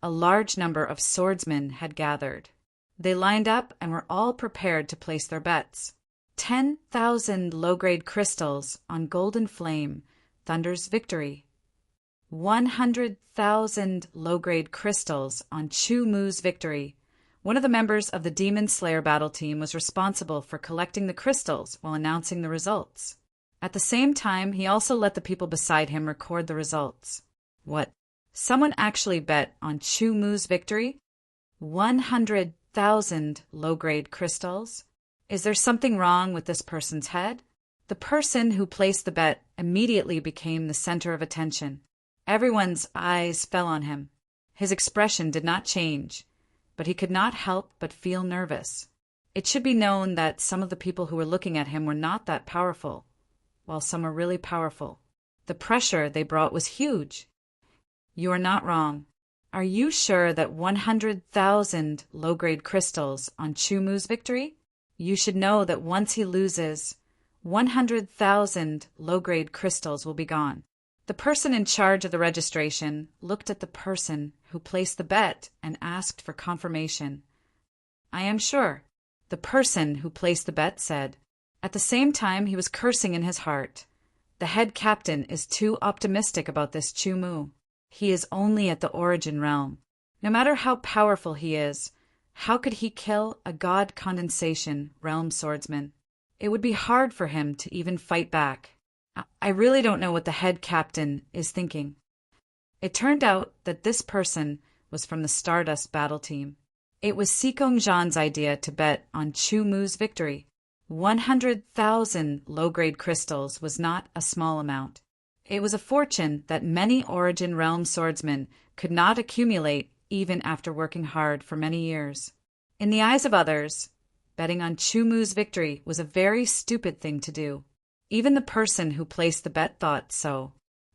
Speaker 1: a large number of swordsmen had gathered. They lined up and were all prepared to place their bets. 10,000 low-grade crystals on Golden Flame Thunder's victory. 100,000 low-grade crystals on Chu Mu's victory. One of the members of the Demon Slayer battle team was responsible for collecting the crystals while announcing the results. At the same time, he also let the people beside him record the results. What? Someone actually bet on Chu Mu's victory? 100,000 low-grade crystals? Is there something wrong with this person's head? The person who placed the bet immediately became the center of attention. Everyone's eyes fell on him. His expression did not change, but he could not help but feel nervous. It should be known that some of the people who were looking at him were not that powerful, while some were really powerful. The pressure they brought was huge. You are not wrong. Are you sure that 100,000 low-grade crystals on Chu Mu's victory? You should know that once he loses, 100,000 low-grade crystals will be gone. The person in charge of the registration looked at the person who placed the bet and asked for confirmation. I am sure. The person who placed the bet said. At the same time, he was cursing in his heart. The head captain is too optimistic about this Chu Mu. He is only at the origin realm. No matter how powerful he is, how could he kill a god condensation realm swordsman? It would be hard for him to even fight back. I really don't know what the head captain is thinking. It turned out that this person was from the Stardust battle team. It was Sikong Zhan's idea to bet on Chu Mu's victory. 100,000 low-grade crystals was not a small amount. It was a fortune that many Origin Realm swordsmen could not accumulate even after working hard for many years. In the eyes of others, betting on Chu Mu's victory was a very stupid thing to do. Even the person who placed the bet thought so.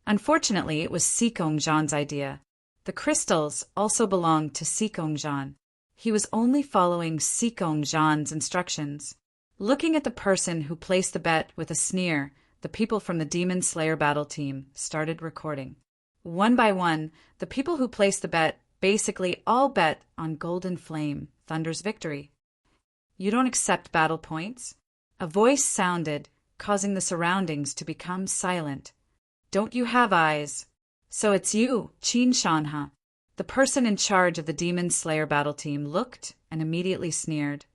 Speaker 1: Unfortunately, it was Sikong Zhan's idea. The crystals also belonged to Sikong Zhan. He was only following Sikong Zhan's instructions. Looking at the person who placed the bet with a sneer, the people from the Demon Slayer battle team started recording. One by one, the people who placed the bet basically all bet on Golden Flame Thunder's victory. You don't accept battle points? A voice sounded, causing the surroundings to become silent. Don't you have eyes? So it's you, Qin Shanha. The person in charge of the Demon Slayer battle team looked and immediately sneered.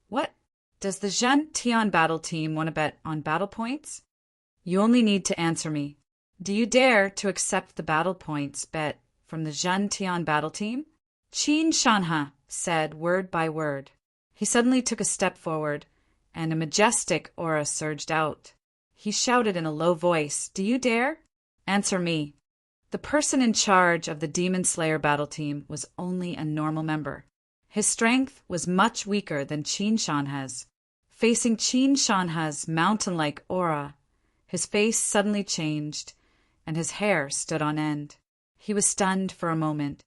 Speaker 1: What? Does the Zhen Tian battle team want to bet on battle points? You only need to answer me. Do you dare to accept the battle points bet from the Zhen Tian battle team? Qin Shanha said word by word. He suddenly took a step forward, and a majestic aura surged out. He shouted in a low voice, "Do you dare? Answer me." The person in charge of the Demon Slayer battle team was only a normal member. His strength was much weaker than Qin Shanha's. Facing Qin Shanha's mountain-like aura, his face suddenly changed, and his hair stood on end. He was stunned for a moment.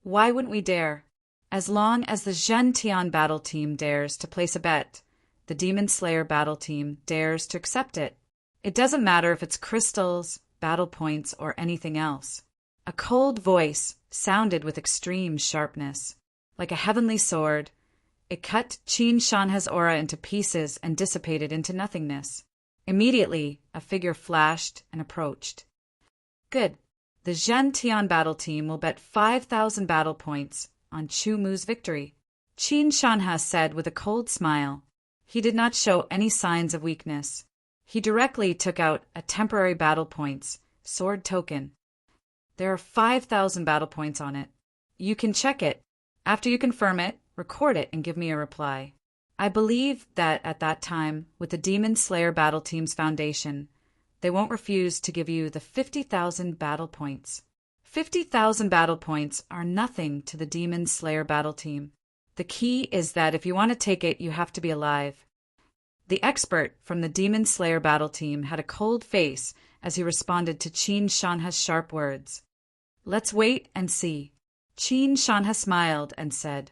Speaker 1: Why wouldn't we dare? As long as the Zhentian battle team dares to place a bet, the Demon Slayer battle team dares to accept it. It doesn't matter if it's crystals, battle points, or anything else. A cold voice sounded with extreme sharpness. Like a heavenly sword, it cut Qin Shanha's aura into pieces and dissipated into nothingness. Immediately, a figure flashed and approached. Good. The Zhentian battle team will bet 5,000 battle points on Chu Mu's victory, Qin Shanha said with a cold smile. He did not show any signs of weakness. He directly took out a temporary battle points sword token. There are 5,000 battle points on it. You can check it. After you confirm it, record it and give me a reply. I believe that at that time, with the Demon Slayer battle team's foundation, they won't refuse to give you the 50,000 battle points. 50,000 battle points are nothing to the Demon Slayer battle team. The key is that if you want to take it, you have to be alive. The expert from the Demon Slayer battle team had a cold face as he responded to Qin Shanha's sharp words. Let's wait and see. Qin Shanha smiled and said,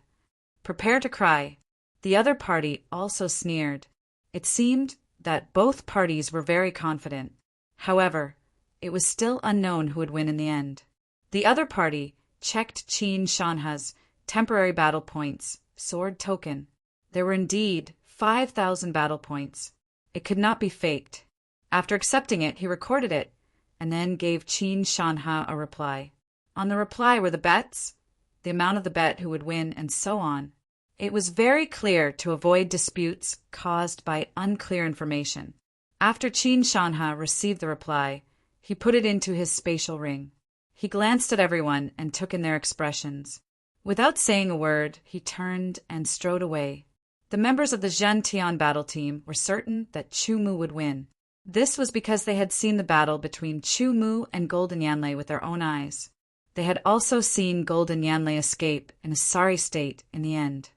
Speaker 1: Prepare to cry. The other party also sneered. It seemed that both parties were very confident. However, it was still unknown who would win in the end. The other party checked Qin Shanha's temporary battle points sword token. There were indeed 5,000 battle points. It could not be faked. After accepting it, he recorded it and then gave Qin Shanha a reply. On the reply were the bets, the amount of the bet who would win, and so on. It was very clear to avoid disputes caused by unclear information. After Qin Shanha received the reply, he put it into his spatial ring. He glanced at everyone and took in their expressions. Without saying a word, he turned and strode away. The members of the Zhentian battle team were certain that Chu Mu would win. This was because they had seen the battle between Chu Mu and Golden Yanlei with their own eyes. They had also seen Golden Yanlei escape in a sorry state in the end.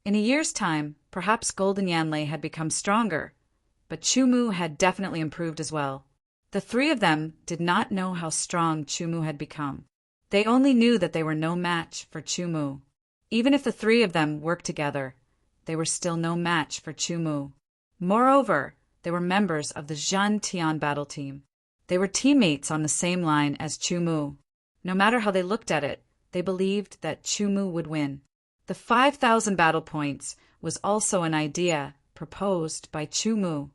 Speaker 1: In a year's time, perhaps Golden Yanlei had become stronger, but Chu Mu had definitely improved as well. The three of them did not know how strong Chu Mu had become. They only knew that they were no match for Chu Mu. Even if the three of them worked together, they were still no match for Chu Mu. Moreover, they were members of the Zhentian battle team. They were teammates on the same line as Chu Mu. No matter how they looked at it, they believed that Chu Mu would win. The 5,000 battle points was also an idea proposed by Chu Mu.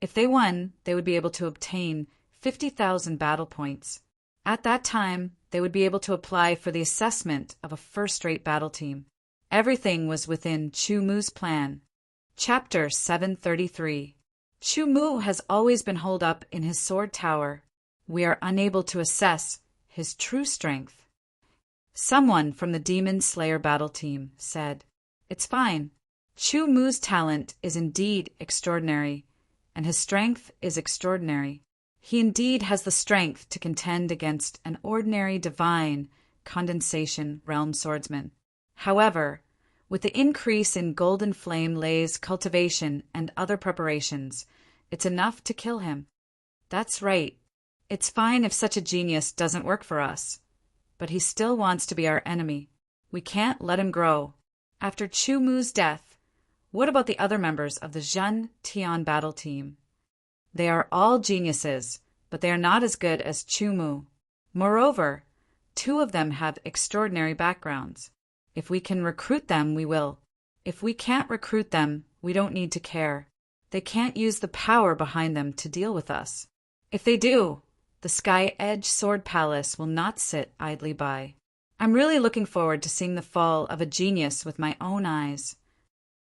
Speaker 1: If they won, they would be able to obtain 50,000 battle points. At that time, they would be able to apply for the assessment of a first-rate battle team. Everything was within Chu Mu's plan. Chapter 733. Chu Mu has always been holed up in his sword tower. We are unable to assess his true strength. Someone from the Demon Slayer battle team said, It's fine. Chu Mu's talent is indeed extraordinary, and his strength is extraordinary. He indeed has the strength to contend against an ordinary divine condensation realm swordsman. However, with the increase in Golden Flame Lei's cultivation and other preparations, it's enough to kill him. That's right. It's fine if such a genius doesn't work for us, but he still wants to be our enemy. We can't let him grow. After Chu Mu's death, what about the other members of the Zhentian battle team? They are all geniuses, but they are not as good as Chu Mu. Moreover, 2 of them have extraordinary backgrounds. If we can recruit them, we will. If we can't recruit them, we don't need to care. They can't use the power behind them to deal with us. If they do, the Sky Edge Sword Palace will not sit idly by. I'm really looking forward to seeing the fall of a genius with my own eyes.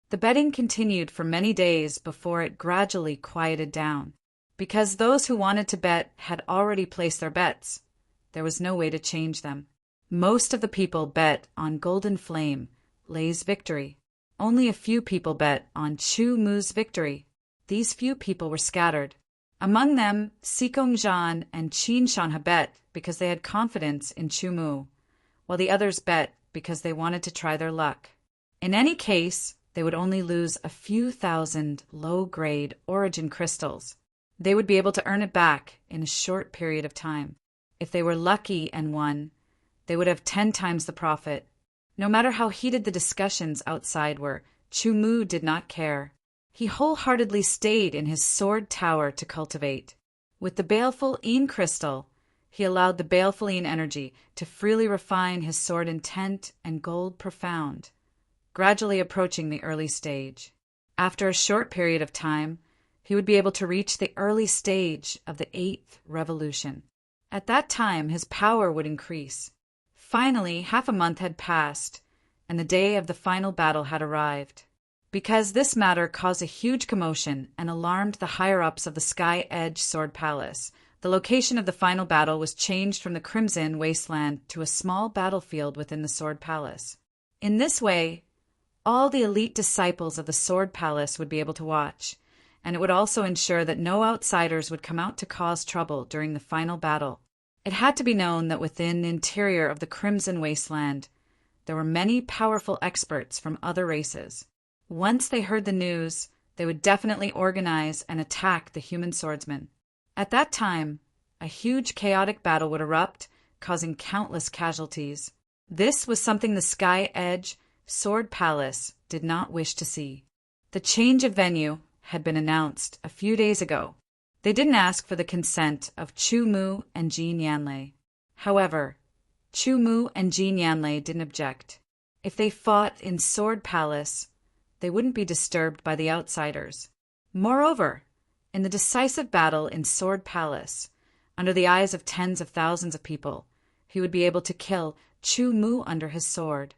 Speaker 1: The betting continued for many days before it gradually quieted down. Because those who wanted to bet had already placed their bets, there was no way to change them. Most of the people bet on Golden Flame Lei's victory. Only a few people bet on Chu Mu's victory. These few people were scattered. Among them, Sikong Zhan and Qin Shanha bet because they had confidence in Chu Mu, while the others bet because they wanted to try their luck. In any case, they would only lose a few thousand low-grade origin crystals. They would be able to earn it back in a short period of time. If they were lucky and won, they would have 10 times the profit. No matter how heated the discussions outside were, Chu Mu did not care. He wholeheartedly stayed in his sword tower to cultivate. With the baleful Yin crystal, he allowed the baleful Yin energy to freely refine his sword intent and gold profound, gradually approaching the early stage. After a short period of time, he would be able to reach the early stage of the 8th revolution. At that time, his power would increase. Finally, half a month had passed, and the day of the final battle had arrived. Because this matter caused a huge commotion and alarmed the higher-ups of the Sky Edge Sword Palace, the location of the final battle was changed from the Crimson Wasteland to a small battlefield within the Sword Palace. In this way, all the elite disciples of the Sword Palace would be able to watch, and it would also ensure that no outsiders would come out to cause trouble during the final battle. It had to be known that within the interior of the Crimson Wasteland, there were many powerful experts from other races. Once they heard the news, they would definitely organize and attack the human swordsmen. At that time, a huge chaotic battle would erupt, causing countless casualties. This was something the Sky Edge Sword Palace did not wish to see. The change of venue had been announced a few days ago. They didn't ask for the consent of Chu Mu and Jin Yanlei. However, Chu Mu and Jin Yanlei didn't object. If they fought in Sword Palace, they wouldn't be disturbed by the outsiders. Moreover, in the decisive battle in Sword Palace, under the eyes of tens of thousands of people, he would be able to kill Chu Mu under his sword.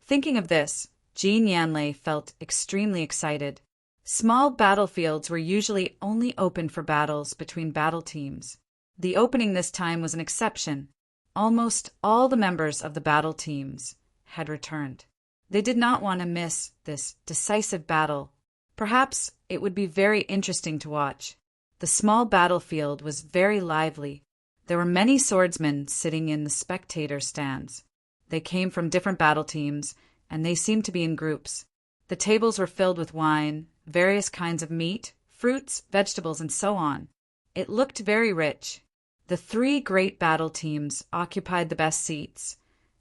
Speaker 1: Thinking of this, Jin Yanlei felt extremely excited. Small battlefields were usually only open for battles between battle teams. The opening this time was an exception. Almost all the members of the battle teams had returned. They did not want to miss this decisive battle. Perhaps it would be very interesting to watch. The small battlefield was very lively. There were many swordsmen sitting in the spectator stands. They came from different battle teams, and they seemed to be in groups. The tables were filled with wine, various kinds of meat, fruits, vegetables, and so on. It looked very rich. The 3 great battle teams occupied the best seats,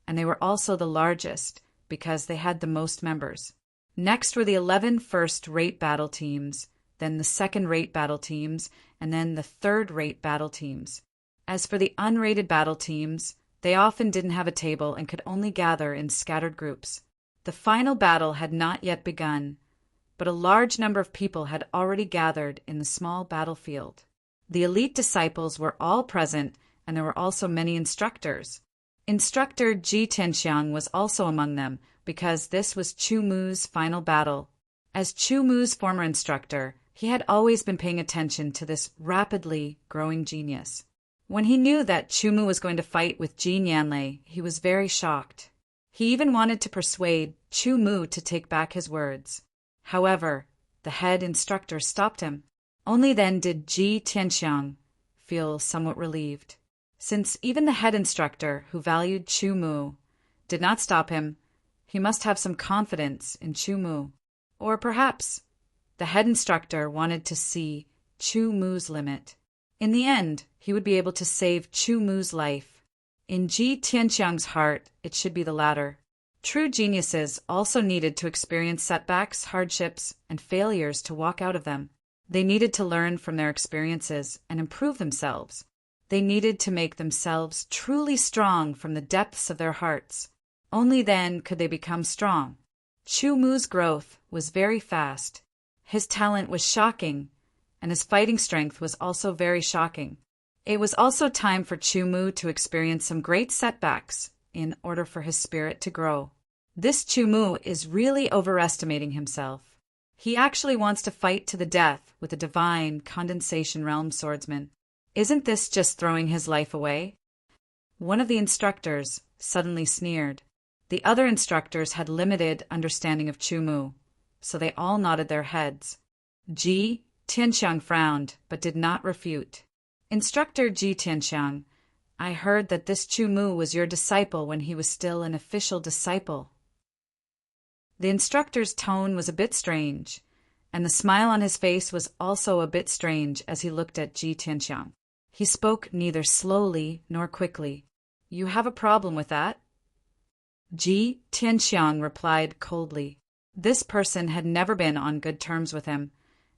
Speaker 1: and they were also the largest because they had the most members. Next were the 11 first-rate battle teams, then the second-rate battle teams, and then the third-rate battle teams. As for the unrated battle teams, they often didn't have a table and could only gather in scattered groups. The final battle had not yet begun, but a large number of people had already gathered in the small battlefield. The elite disciples were all present, and there were also many instructors. Instructor Ji Tianxiang was also among them, because this was Chu Mu's final battle. As Chu Mu's former instructor, he had always been paying attention to this rapidly growing genius. When he knew that Chu Mu was going to fight with Jin Yanlei, he was very shocked. He even wanted to persuade Chu Mu to take back his words. However, the head instructor stopped him. Only then did Ji Tianxiang feel somewhat relieved. Since even the head instructor, who valued Chu Mu, did not stop him, he must have some confidence in Chu Mu. Or perhaps the head instructor wanted to see Chu Mu's limit. In the end, he would be able to save Chu Mu's life. In Ji Tianxiang's heart, it should be the latter. True geniuses also needed to experience setbacks, hardships, and failures to walk out of them. They needed to learn from their experiences and improve themselves. They needed to make themselves truly strong from the depths of their hearts. Only then could they become strong. Chu Mu's growth was very fast. His talent was shocking, and his fighting strength was also very shocking. It was also time for Chu Mu to experience some great setbacks in order for his spirit to grow. This Chu Mu is really overestimating himself. He actually wants to fight to the death with a divine condensation realm swordsman. Isn't this just throwing his life away? One of the instructors suddenly sneered. The other instructors had limited understanding of Chu Mu, so they all nodded their heads. Ji Tianxiang frowned, but did not refute. Instructor Ji Tianxiang, I heard that this Chu Mu was your disciple when he was still an official disciple. The instructor's tone was a bit strange, and the smile on his face was also a bit strange as he looked at Ji Tianxiang. He spoke neither slowly nor quickly. "You have a problem with that?" Ji Tianxiang replied coldly. This person had never been on good terms with him,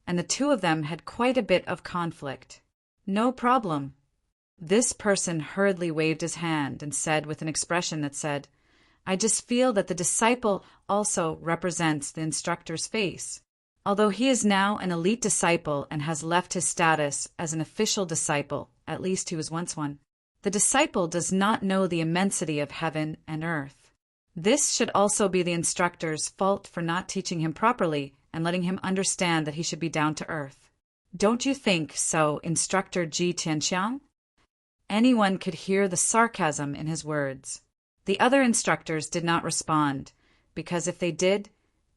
Speaker 1: and the two of them had quite a bit of conflict. "No problem." This person hurriedly waved his hand and said with an expression that said, "I just feel that the disciple also represents the instructor's face. Although he is now an elite disciple and has left his status as an official disciple, at least he was once one, the disciple does not know the immensity of heaven and earth. This should also be the instructor's fault for not teaching him properly and letting him understand that he should be down to earth. Don't you think so, Instructor Ji Tianxiang?" Anyone could hear the sarcasm in his words. The other instructors did not respond, because if they did,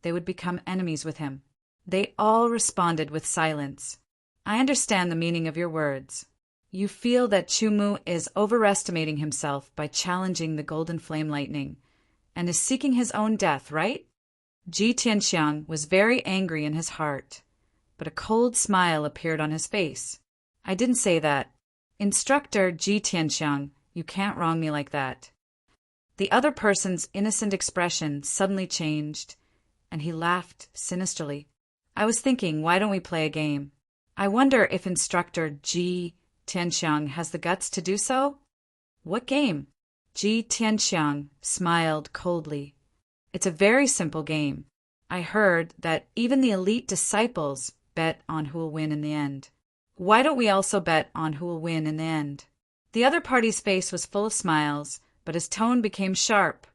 Speaker 1: they would become enemies with him. They all responded with silence. "I understand the meaning of your words. You feel that Chumu is overestimating himself by challenging the golden flame lightning, and is seeking his own death, right?" Ji Tianxiang was very angry in his heart, but a cold smile appeared on his face. "I didn't say that. Instructor Ji Tianxiang, you can't wrong me like that." The other person's innocent expression suddenly changed, and he laughed sinisterly. "I was thinking, why don't we play a game? I wonder if Instructor Ji Tianxiang has the guts to do so?" "What game?" Ji Tianxiang smiled coldly. "It's a very simple game. I heard that even the elite disciples bet on who will win in the end. Why don't we also bet on who will win in the end?" The other party's face was full of smiles, but his tone became sharp.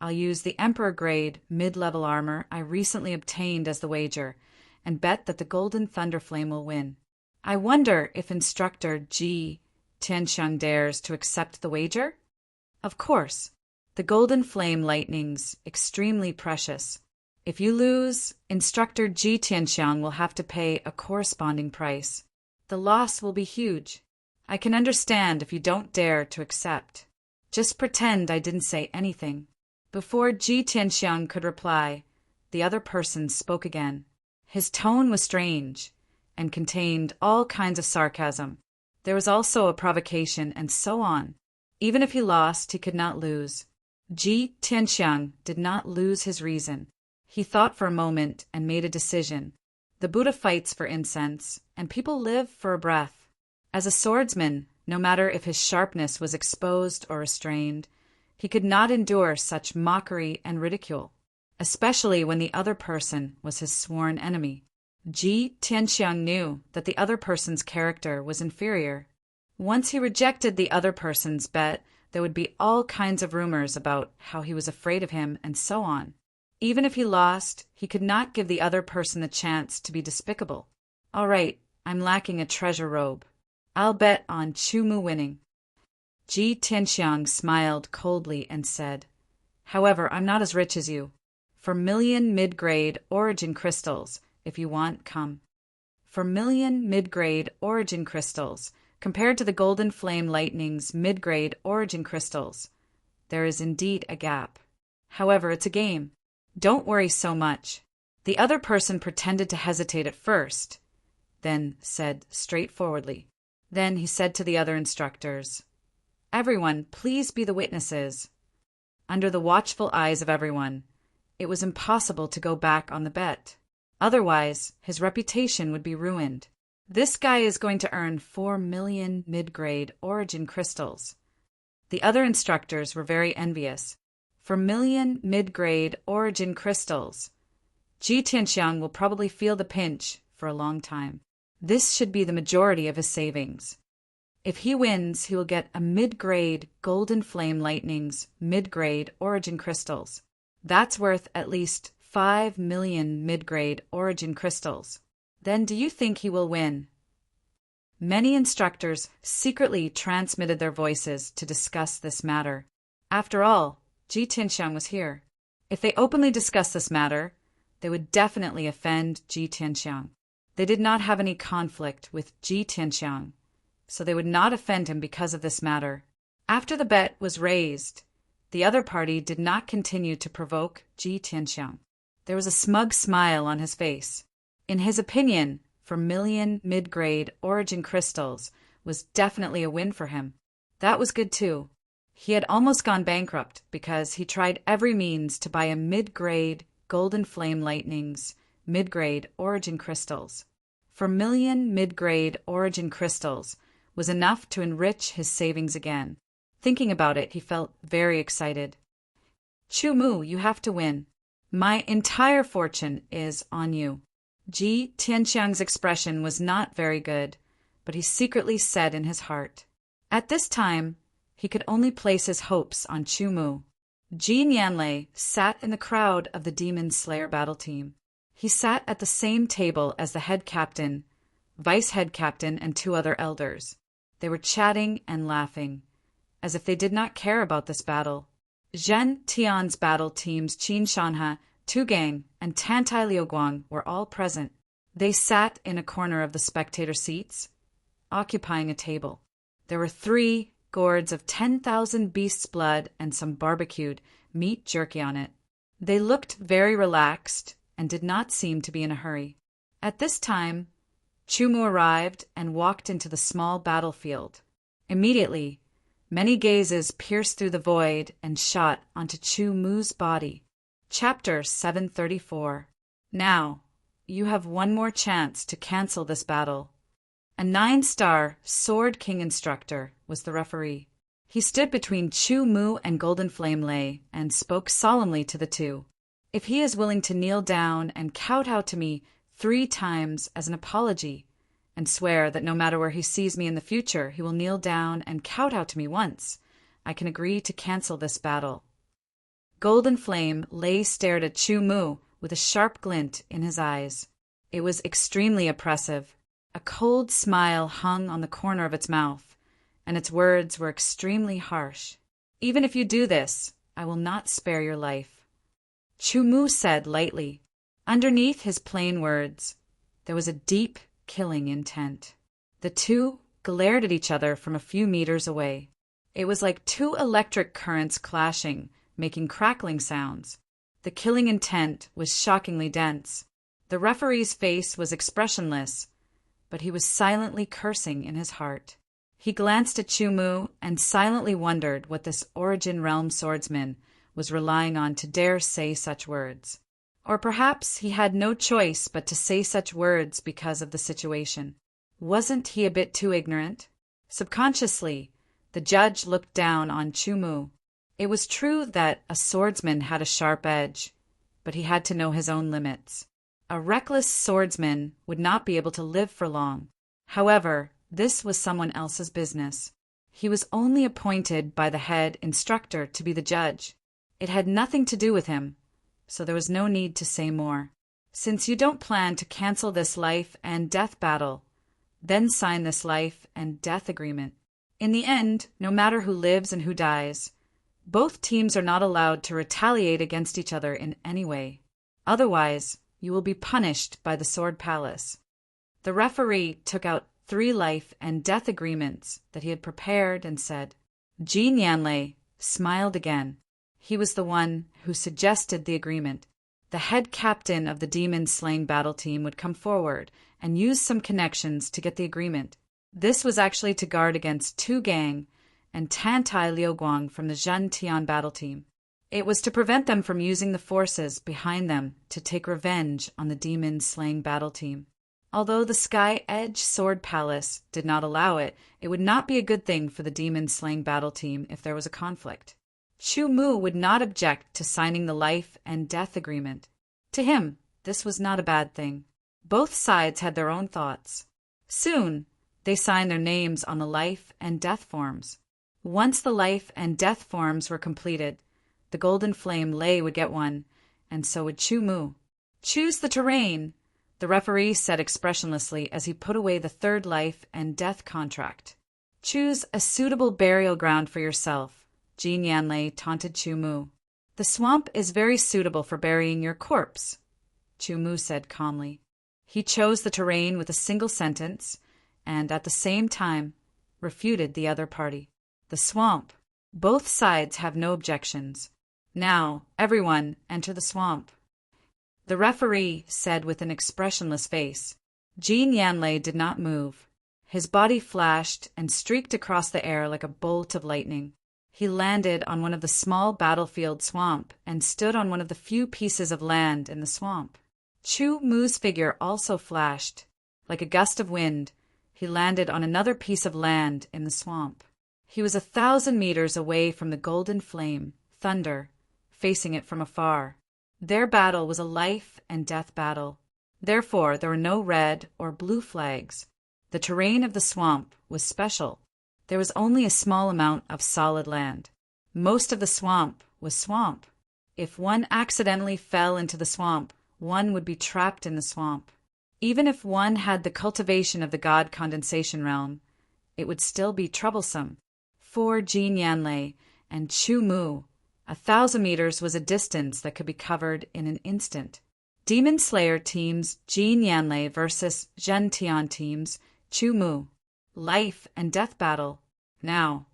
Speaker 1: "I'll use the Emperor grade mid-level armor I recently obtained as the wager, and bet that the Golden Thunder Flame will win. I wonder if Instructor Ji Tianxiang dares to accept the wager? Of course, the Golden Flame lightning's extremely precious. If you lose, Instructor Ji Tianxiang will have to pay a corresponding price. The loss will be huge. I can understand if you don't dare to accept. Just pretend I didn't say anything." Before Ji Tianxiang could reply, the other person spoke again. His tone was strange, and contained all kinds of sarcasm. There was also a provocation, and so on. Even if he lost, he could not lose. Ji Tianxiang did not lose his reason. He thought for a moment and made a decision. The Buddha fights for incense, and people live for a breath. As a swordsman, no matter if his sharpness was exposed or restrained, he could not endure such mockery and ridicule, especially when the other person was his sworn enemy. Ji Tianxiang knew that the other person's character was inferior. Once he rejected the other person's bet, there would be all kinds of rumors about how he was afraid of him and so on. Even if he lost, he could not give the other person the chance to be despicable. "All right, I'm lacking a treasure robe. I'll bet on Chumu winning." Ji Tianxiang smiled coldly and said, "However, I'm not as rich as you. For million mid-grade origin crystals, if you want, come." For million mid-grade origin crystals, compared to the Golden Flame Lightning's mid-grade origin crystals, there is indeed a gap. However, it's a game. Don't worry so much. The other person pretended to hesitate at first, then said straightforwardly. Then he said to the other instructors, "Everyone, please be the witnesses." Under the watchful eyes of everyone, it was impossible to go back on the bet. Otherwise, his reputation would be ruined. This guy is going to earn 4 million mid-grade origin crystals. The other instructors were very envious. For million mid-grade origin crystals, Ji Tianxiang will probably feel the pinch for a long time. This should be the majority of his savings. If he wins, he will get a mid-grade Golden Flame Lightning's mid-grade origin crystals. That's worth at least 5 million mid-grade origin crystals. Then do you think he will win? Many instructors secretly transmitted their voices to discuss this matter. After all, Ji Tianxiang was here. If they openly discussed this matter, they would definitely offend Ji Tianxiang. They did not have any conflict with Ji Tianxiang, so they would not offend him because of this matter. After the bet was raised, the other party did not continue to provoke Ji Tianxiang. There was a smug smile on his face. In his opinion, Vermilion mid-grade origin crystals was definitely a win for him. That was good too. He had almost gone bankrupt because he tried every means to buy a mid-grade Golden Flame Lightning's mid-grade origin crystals. Vermilion mid-grade origin crystals was enough to enrich his savings again. Thinking about it, he felt very excited. Chu Mu, you have to win. My entire fortune is on you. Ji Tianxiang's expression was not very good, but he secretly said in his heart. At this time, he could only place his hopes on Chu Mu. Ji Nianlei sat in the crowd of the Demon Slayer battle team. He sat at the same table as the head captain, vice head captain, and 2 other elders. They were chatting and laughing, as if they did not care about this battle. Zhen Tian's battle teams Qin Shanhe, Tu Gang, and Tantai Liuguang were all present. They sat in a corner of the spectator seats, occupying a table. There were 3 gourds of 10,000 beasts' blood and some barbecued meat jerky on it. They looked very relaxed and did not seem to be in a hurry. At this time, Chu Mu arrived and walked into the small battlefield. Immediately, many gazes pierced through the void and shot onto Chu Mu's body. Chapter 734. Now, you have one more chance to cancel this battle. A 9-star Sword King instructor was the referee. He stood between Chu Mu and Golden Flame Lei and spoke solemnly to the 2. If he is willing to kneel down and kowtow to me 3 times as an apology, and swear that no matter where he sees me in the future, he will kneel down and kowtow to me once, I can agree to cancel this battle. Golden Flame Lei stared at Chu Mu with a sharp glint in his eyes. It was extremely oppressive. A cold smile hung on the corner of its mouth, and its words were extremely harsh. Even if you do this, I will not spare your life. Chu Mu said lightly. Underneath his plain words, there was a deep, killing intent. The 2 glared at each other from a few meters away. It was like 2 electric currents clashing, making crackling sounds. The killing intent was shockingly dense. The referee's face was expressionless, but he was silently cursing in his heart. He glanced at Chu Mu and silently wondered what this Origin Realm swordsman was relying on to dare say such words. Or perhaps he had no choice but to say such words because of the situation. Wasn't he a bit too ignorant? Subconsciously, the judge looked down on Chu Mu. It was true that a swordsman had a sharp edge, but he had to know his own limits. A reckless swordsman would not be able to live for long. However, this was someone else's business. He was only appointed by the head instructor to be the judge. It had nothing to do with him, so there was no need to say more. Since you don't plan to cancel this life and death battle, then sign this life and death agreement. In the end, no matter who lives and who dies, both teams are not allowed to retaliate against each other in any way. Otherwise, you will be punished by the Sword Palace. The referee took out 3 life and death agreements that he had prepared and said. Ji Nianlei smiled again. He was the one who suggested the agreement. The head captain of the demon-slaying battle team would come forward and use some connections to get the agreement. This was actually to guard against Tu Gang and Tantai Liuguang from the Zhen Tian battle team. It was to prevent them from using the forces behind them to take revenge on the demon-slaying battle team. Although the Sky Edge Sword Palace did not allow it, it would not be a good thing for the demon-slaying battle team if there was a conflict. Chu Mu would not object to signing the life and death agreement. To him, this was not a bad thing. Both sides had their own thoughts. Soon, they signed their names on the life and death forms. Once the life and death forms were completed, the Golden Flame Lei would get one, and so would Chu Mu. Choose the terrain, the referee said expressionlessly as he put away the 3rd life and death contract. Choose a suitable burial ground for yourself, Ji Nianlei taunted Chu Mu. The swamp is very suitable for burying your corpse, Chu Mu said calmly. He chose the terrain with a single sentence, and at the same time refuted the other party. The swamp. Both sides have no objections. Now, everyone, enter the swamp. The referee said with an expressionless face. Jean Yanlei did not move. His body flashed and streaked across the air like a bolt of lightning. He landed on one of the small battlefield swamp and stood on one of the few pieces of land in the swamp. Chu Mu's figure also flashed. Like a gust of wind, he landed on another piece of land in the swamp. He was 1,000 meters away from the golden flame, thunder, facing it from afar. Their battle was a life and death battle. Therefore, there were no red or blue flags. The terrain of the swamp was special. There was only a small amount of solid land. Most of the swamp was swamp. If one accidentally fell into the swamp, one would be trapped in the swamp. Even if one had the cultivation of the god condensation realm, it would still be troublesome. For Jean Yanlei and Chu Mu, 1,000 meters was a distance that could be covered in an instant. Demon Slayer teams Jean Yanlei versus Zhen Tian teams Chu Mu. Life and death battle. Now.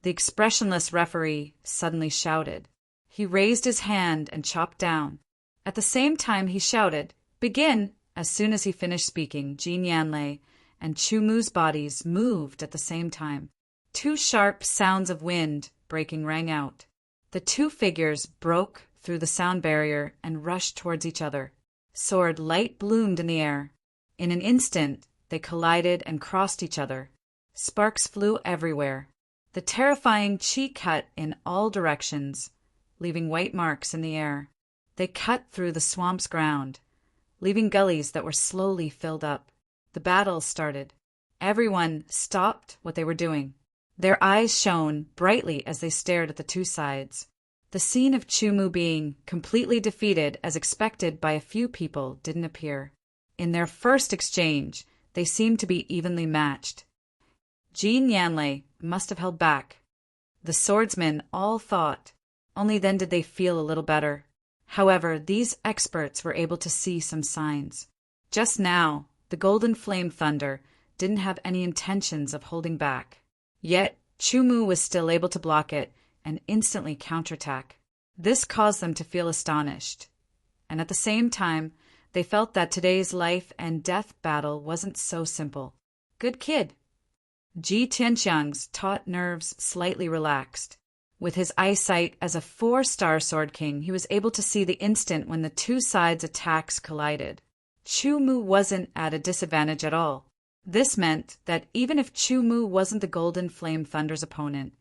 Speaker 1: The expressionless referee suddenly shouted. He raised his hand and chopped down. At the same time he shouted, "Begin!" As soon as he finished speaking, Jean Yanlei and Chu Mu's bodies moved at the same time. Two sharp sounds of wind breaking rang out. The two figures broke through the sound barrier and rushed towards each other. Sword light bloomed in the air. In an instant, they collided and crossed each other. Sparks flew everywhere. The terrifying chi cut in all directions, leaving white marks in the air. They cut through the swamp's ground, leaving gullies that were slowly filled up. The battle started. Everyone stopped what they were doing. Their eyes shone brightly as they stared at the two sides. The scene of Chu Mu being completely defeated as expected by a few people didn't appear. In their first exchange, they seemed to be evenly matched. Jean Yanlei must have held back. The swordsmen all thought. Only then did they feel a little better. However, these experts were able to see some signs. Just now, the golden flame thunder didn't have any intentions of holding back. Yet, Chu Mu was still able to block it and instantly counterattack. This caused them to feel astonished. And at the same time, they felt that today's life and death battle wasn't so simple. Good kid. Ji Tianxiang's taut nerves slightly relaxed. With his eyesight as a 4-star Sword King, he was able to see the instant when the two sides' attacks collided. Chu Mu wasn't at a disadvantage at all. This meant that even if Chu Mu wasn't the Golden Flame Thunder's opponent,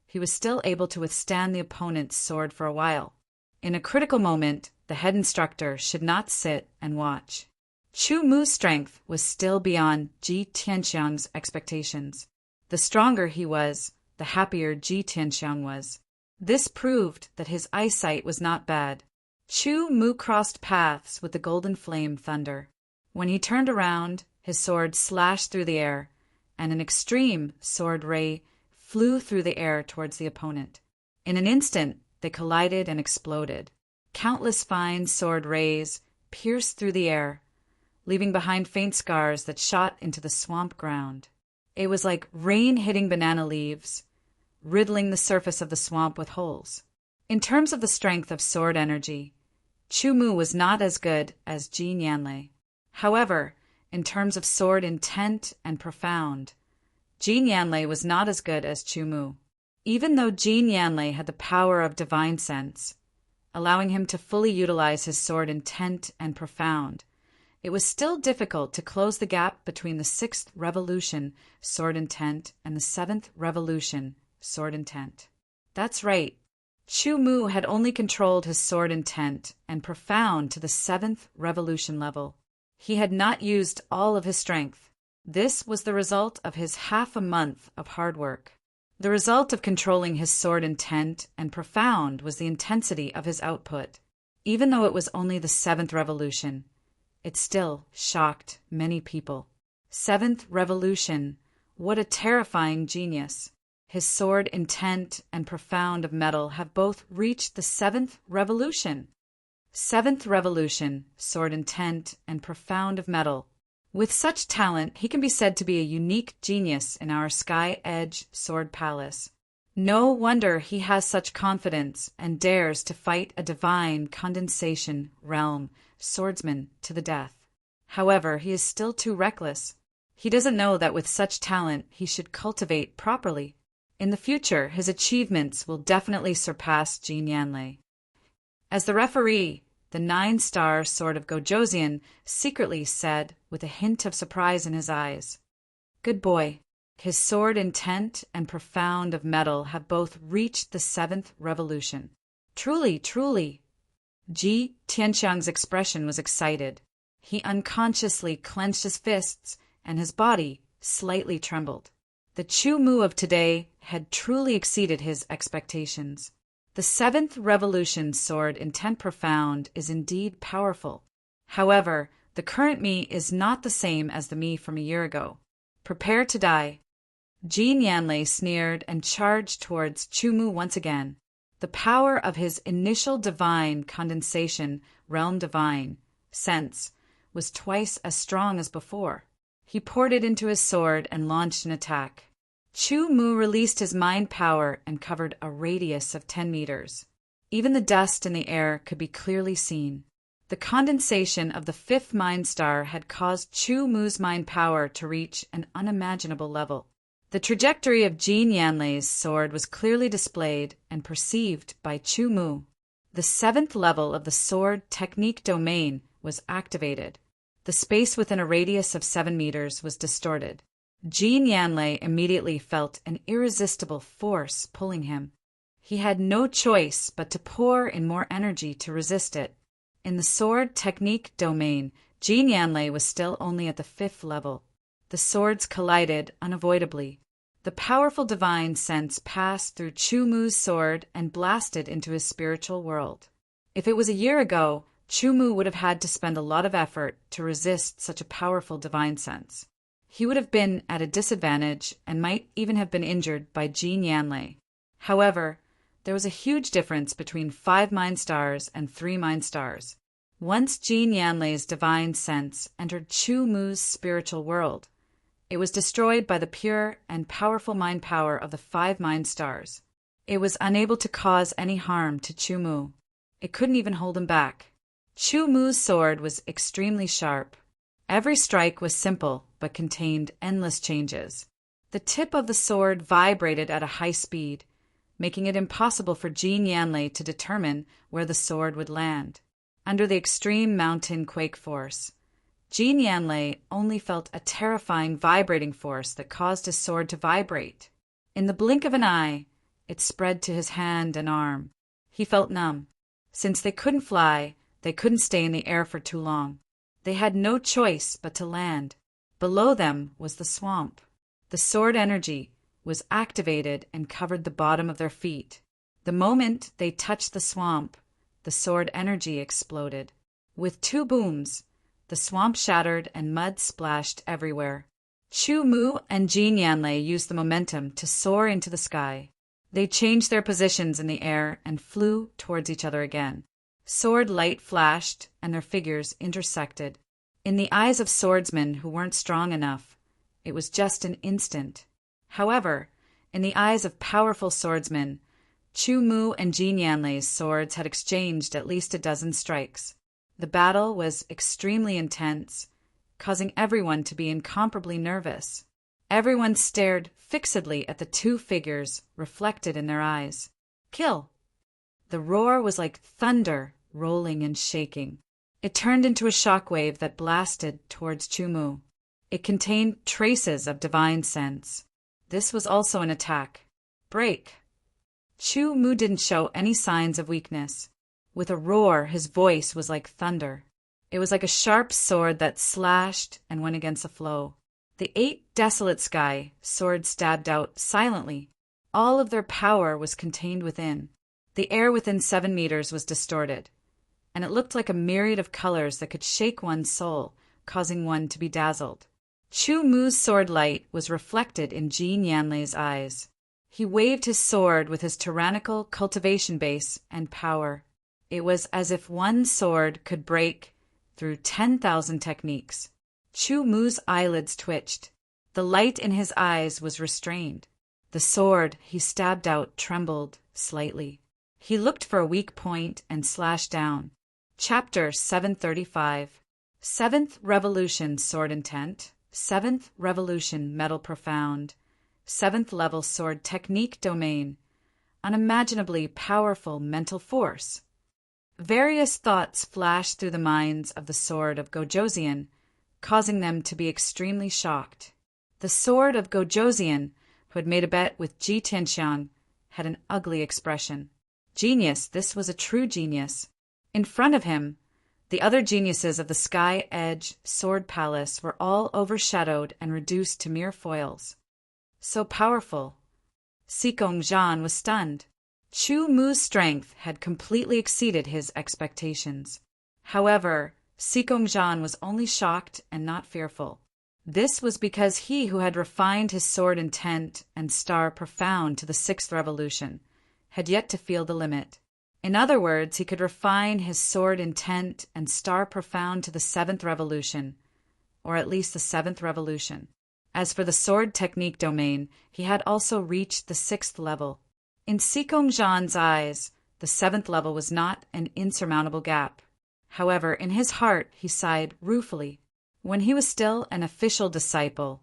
Speaker 1: he was still able to withstand the opponent's sword for a while. In a critical moment, the head instructor should not sit and watch. Chu Mu's strength was still beyond Ji Tianxiang's expectations. The stronger he was, the happier Ji Tianxiang was. This proved that his eyesight was not bad. Chu Mu crossed paths with the Golden Flame Thunder. When he turned around, his sword slashed through the air, and an extreme sword ray flew through the air towards the opponent. In an instant, they collided and exploded. Countless fine sword rays pierced through the air, leaving behind faint scars that shot into the swamp ground. It was like rain hitting banana leaves, riddling the surface of the swamp with holes. In terms of the strength of sword energy, Chu Mu was not as good as Jean Yanlei. However, in terms of sword intent and profound, Jean Yanlei was not as good as Chu Mu. Even though Jean Yanlei had the power of divine sense, allowing him to fully utilize his sword intent and profound, it was still difficult to close the gap between the 6th Revolution sword intent and the 7th Revolution sword intent. That's right. Chu Mu had only controlled his sword intent and profound to the 7th Revolution level. He had not used all of his strength. This was the result of his half a month of hard work. The result of controlling his sword intent and profound was the intensity of his output. Even though it was only the 7th Revolution, it still shocked many people. 7th Revolution, what a terrifying genius. His sword intent and profound of metal have both reached the 7th Revolution. 7th Revolution, sword intent and profound of metal. With such talent, he can be said to be a unique genius in our Sky Edge Sword Palace. No wonder he has such confidence and dares to fight a divine condensation realm swordsman to the death. However, he is still too reckless. He doesn't know that with such talent he should cultivate properly. In the future, his achievements will definitely surpass Jin Yanlei. As the referee, the 9-star sword of Gojoseon secretly said with a hint of surprise in his eyes, "Good boy." His sword intent and profound of metal have both reached the 7th revolution. Truly, truly. Ji Tianxiang's expression was excited. He unconsciously clenched his fists, and his body slightly trembled. The Chu Mu of today had truly exceeded his expectations. The 7th revolution sword intent profound is indeed powerful. However, the current me is not the same as the me from a year ago. Prepare to die. Jin Yanlei sneered and charged towards Chu Mu once again. The power of his initial divine condensation, realm divine, sense, was twice as strong as before. He poured it into his sword and launched an attack. Chu Mu released his mind power and covered a radius of 10 meters. Even the dust in the air could be clearly seen. The condensation of the 5th mind star had caused Chu Mu's mind power to reach an unimaginable level. The trajectory of Jin Yanlei's sword was clearly displayed and perceived by Chu Mu. The 7th level of the sword technique domain was activated. The space within a radius of 7 meters was distorted. Jin Yanlei immediately felt an irresistible force pulling him. He had no choice but to pour in more energy to resist it. In the sword technique domain, Jin Yanlei was still only at the 5th level. The swords collided unavoidably. The powerful divine sense passed through Chu Mu's sword and blasted into his spiritual world. If it was a year ago, Chu Mu would have had to spend a lot of effort to resist such a powerful divine sense. He would have been at a disadvantage and might even have been injured by Jin Yanlei. However, there was a huge difference between 5 mind stars and 3 mind stars. Once Jin Yanlei's divine sense entered Chu Mu's spiritual world, it was destroyed by the pure and powerful mind power of the 5 mind stars. It was unable to cause any harm to Chu Mu. It couldn't even hold him back. Chu Mu's sword was extremely sharp. Every strike was simple but contained endless changes. The tip of the sword vibrated at a high speed, making it impossible for Jin Yanlei to determine where the sword would land. Under the extreme mountain quake force, Jin Yanlei only felt a terrifying vibrating force that caused his sword to vibrate. In the blink of an eye, it spread to his hand and arm. He felt numb. Since they couldn't fly, they couldn't stay in the air for too long. They had no choice but to land. Below them was the swamp. The sword energy was activated and covered the bottom of their feet. The moment they touched the swamp, the sword energy exploded. With 2 booms, the swamp shattered and mud splashed everywhere. Chu Mu and Jin Yanlei used the momentum to soar into the sky. They changed their positions in the air and flew towards each other again. Sword light flashed and their figures intersected. In the eyes of swordsmen who weren't strong enough, it was just an instant. However, in the eyes of powerful swordsmen, Chu Mu and Jin Yanlei's swords had exchanged at least a dozen strikes. The battle was extremely intense, causing everyone to be incomparably nervous. Everyone stared fixedly at the 2 figures reflected in their eyes. Kill! The roar was like thunder rolling and shaking. It turned into a shockwave that blasted towards Chu Mu. It contained traces of divine sense. This was also an attack. Break! Chu Mu didn't show any signs of weakness. With a roar, his voice was like thunder. It was like a sharp sword that slashed and went against the flow. The 8 desolate sky swords stabbed out silently. All of their power was contained within. The air within 7 meters was distorted, and it looked like a myriad of colors that could shake one's soul, causing one to be dazzled. Chu Mu's sword light was reflected in Jin Yanlei's eyes. He waved his sword with his tyrannical cultivation base and power. It was as if one sword could break through 10,000 techniques. Chu Mu's eyelids twitched. The light in his eyes was restrained. The sword he stabbed out trembled slightly. He looked for a weak point and slashed down. Chapter 735. Seventh Revolution Sword Intent. Seventh Revolution Metal Profound. Seventh Level Sword Technique Domain. Unimaginably powerful mental force. Various thoughts flashed through the minds of the Sword of Gojoseon, causing them to be extremely shocked. The Sword of Gojoseon, who had made a bet with Ji Tianxiang, had an ugly expression. Genius, this was a true genius. In front of him, the other geniuses of the Sky Edge Sword Palace were all overshadowed and reduced to mere foils. So powerful. Sikong Zhan was stunned. Chu Mu's strength had completely exceeded his expectations. However, Sikong Zhan was only shocked and not fearful. This was because he who had refined his sword intent and star profound to the sixth revolution had yet to feel the limit. In other words, he could refine his sword intent and star profound to the seventh revolution, or at least the seventh revolution. As for the sword technique domain, he had also reached the sixth level. In Sikong Zhan's eyes, the seventh level was not an insurmountable gap. However, in his heart, he sighed ruefully. When he was still an official disciple,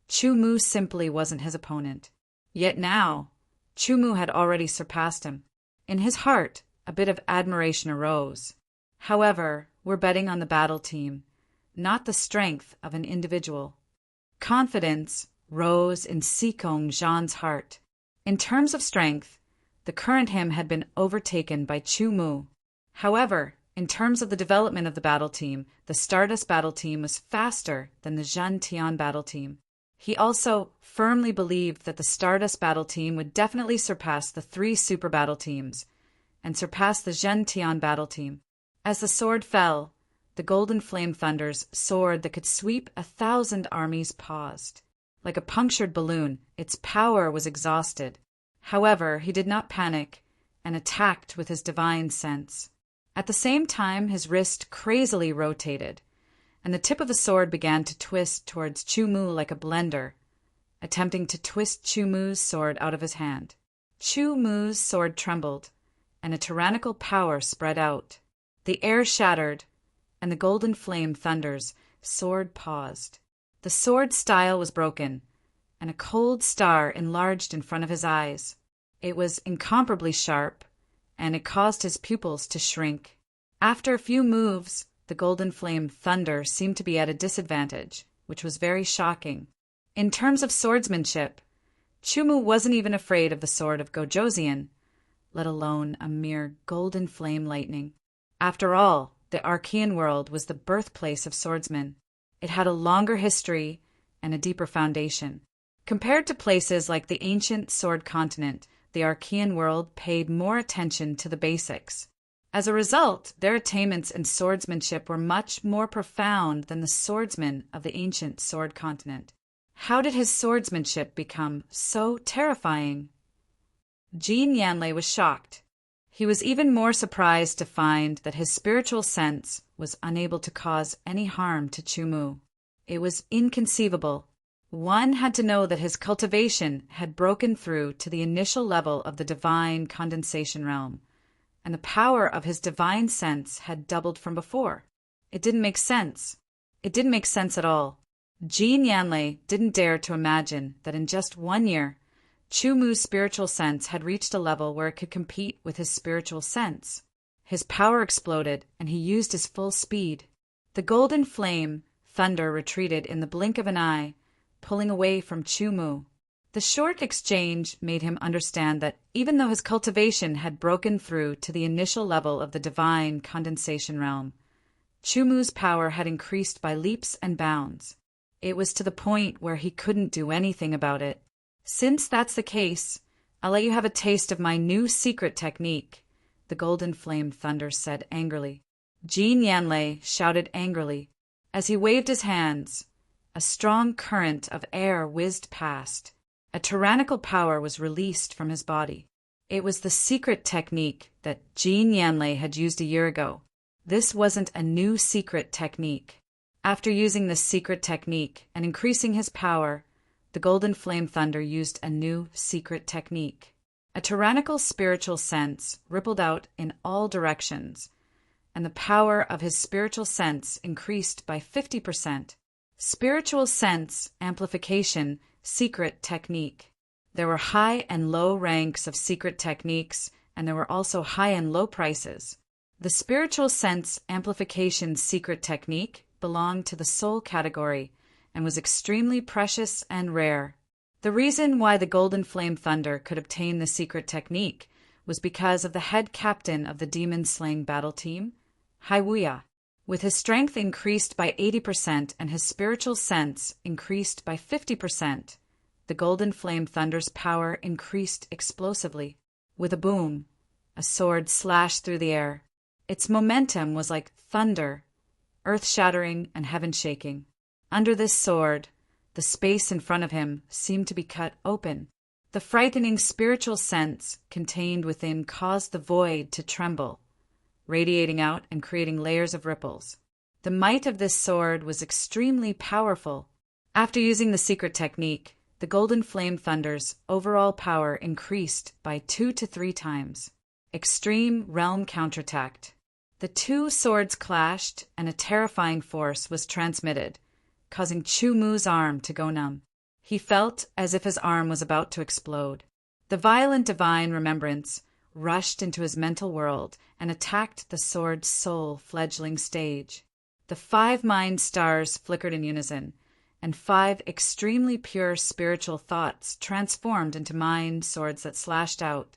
Speaker 1: Chu Mu simply wasn't his opponent. Yet now, Chu Mu had already surpassed him. In his heart, a bit of admiration arose. However, we're betting on the battle team, not the strength of an individual. Confidence rose in Sikong Zhan's heart. In terms of strength, the current him had been overtaken by Chu Mu. However, in terms of the development of the battle team, the Stardust battle team was faster than the Zhen Tian battle team. He also firmly believed that the Stardust battle team would definitely surpass the three super battle teams and surpass the Zhen Tian battle team. As the sword fell, the golden flame thunder's sword that could sweep 1,000 armies paused. Like a punctured balloon, its power was exhausted. However, he did not panic and attacked with his divine sense. At the same time, his wrist crazily rotated, and the tip of the sword began to twist towards Chu Mu like a blender, attempting to twist Chu Mu's sword out of his hand. Chu Mu's sword trembled, and a tyrannical power spread out. The air shattered, and the golden flame thunder's sword paused. The sword style was broken, and a cold star enlarged in front of his eyes. It was incomparably sharp, and it caused his pupils to shrink. After a few moves, the golden flame thunder seemed to be at a disadvantage, which was very shocking. In terms of swordsmanship, Chu Mu wasn't even afraid of the sword of Gojoseon, let alone a mere golden flame lightning. After all, the Archean world was the birthplace of swordsmen. It had a longer history and a deeper foundation. Compared to places like the ancient sword continent, the Archean world paid more attention to the basics. As a result, their attainments in swordsmanship were much more profound than the swordsmen of the ancient sword continent. How did his swordsmanship become so terrifying? Jean Yanlei was shocked. He was even more surprised to find that his spiritual sense was unable to cause any harm to Chu Mu. It was inconceivable. One had to know that his cultivation had broken through to the initial level of the divine condensation realm, and the power of his divine sense had doubled from before. It didn't make sense. It didn't make sense at all. Jean Yanlei didn't dare to imagine that in just 1 year, Chu Mu's spiritual sense had reached a level where it could compete with his spiritual sense. His power exploded, and he used his full speed. The golden flame thunder retreated in the blink of an eye, pulling away from Chu Mu. The short exchange made him understand that even though his cultivation had broken through to the initial level of the divine condensation realm, Chu Mu's power had increased by leaps and bounds. It was to the point where he couldn't do anything about it. Since that's the case, I'll let you have a taste of my new secret technique, the golden flame thunder said angrily. Jean Yanlei shouted angrily. As he waved his hands, a strong current of air whizzed past. A tyrannical power was released from his body. It was the secret technique that Jean Yanlei had used a year ago. This wasn't a new secret technique. After using this secret technique and increasing his power, the golden flame thunder used a new secret technique. A tyrannical spiritual sense rippled out in all directions, and the power of his spiritual sense increased by 50%. Spiritual sense amplification secret technique. There were high and low ranks of secret techniques, and there were also high and low prices. The spiritual sense amplification secret technique belonged to the soul category and was extremely precious and rare. The reason why the Golden Flame Thunder could obtain the secret technique was because of the head captain of the demon-slaying battle team, Haiwuya. With his strength increased by 80% and his spiritual sense increased by 50%, the Golden Flame Thunder's power increased explosively. With a boom, a sword slashed through the air. Its momentum was like thunder, earth-shattering and heaven-shaking. Under this sword, the space in front of him seemed to be cut open. The frightening spiritual sense contained within caused the void to tremble, radiating out and creating layers of ripples. The might of this sword was extremely powerful. After using the secret technique, the Golden Flame Thunder's overall power increased by 2 to 3 times. Extreme realm counterattack. The two swords clashed, and a terrifying force was transmitted, causing Chu Mu's arm to go numb. He felt as if his arm was about to explode. The violent divine remembrance rushed into his mental world and attacked the sword's soul fledgling stage. The 5 mind stars flickered in unison, and 5 extremely pure spiritual thoughts transformed into mind swords that slashed out.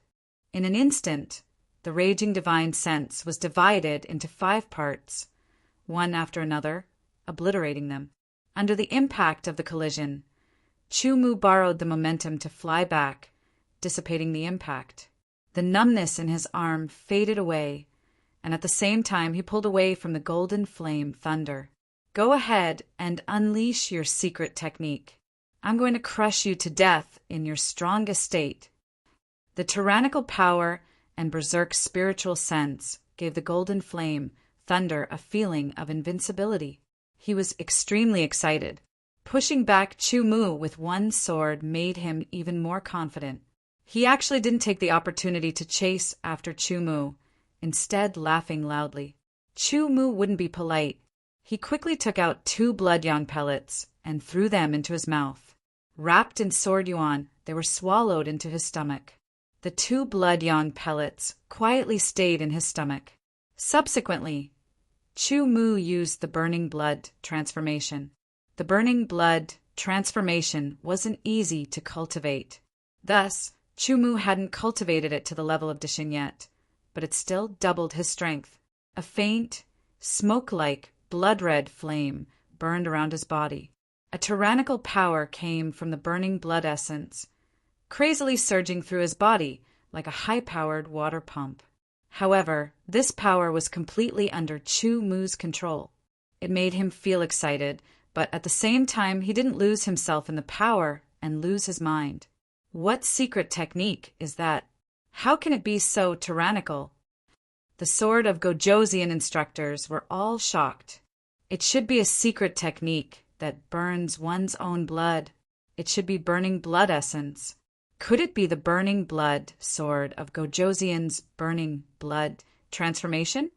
Speaker 1: In an instant, the raging divine sense was divided into 5 parts, one after another, obliterating them. Under the impact of the collision, Chu Mu borrowed the momentum to fly back, dissipating the impact. The numbness in his arm faded away, and at the same time he pulled away from the Golden Flame Thunder. Go ahead and unleash your secret technique. I'm going to crush you to death in your strongest state. The tyrannical power and berserk spiritual sense gave the Golden Flame Thunder a feeling of invincibility. He was extremely excited. Pushing back Chu Mu with one sword made him even more confident. He actually didn't take the opportunity to chase after Chu Mu, instead laughing loudly. Chu Mu wouldn't be polite. He quickly took out 2 blood yang pellets and threw them into his mouth. Wrapped in sword yuan, they were swallowed into his stomach. The 2 blood yang pellets quietly stayed in his stomach. Subsequently, Chu Mu used the burning blood transformation. The burning blood transformation wasn't easy to cultivate. Thus, Chu Mu hadn't cultivated it to the level of Dishin yet, but it still doubled his strength. A faint, smoke-like, blood-red flame burned around his body. A tyrannical power came from the burning blood essence, crazily surging through his body like a high-powered water pump. However, this power was completely under Chu Mu's control. It made him feel excited, but at the same time he didn't lose himself in the power and lose his mind. What secret technique is that? How can it be so tyrannical? The Sword of Gojoseon instructors were all shocked. It should be a secret technique that burns one's own blood. It should be burning blood essence. Could it be the burning blood sword of Gojoseon's burning blood transformation?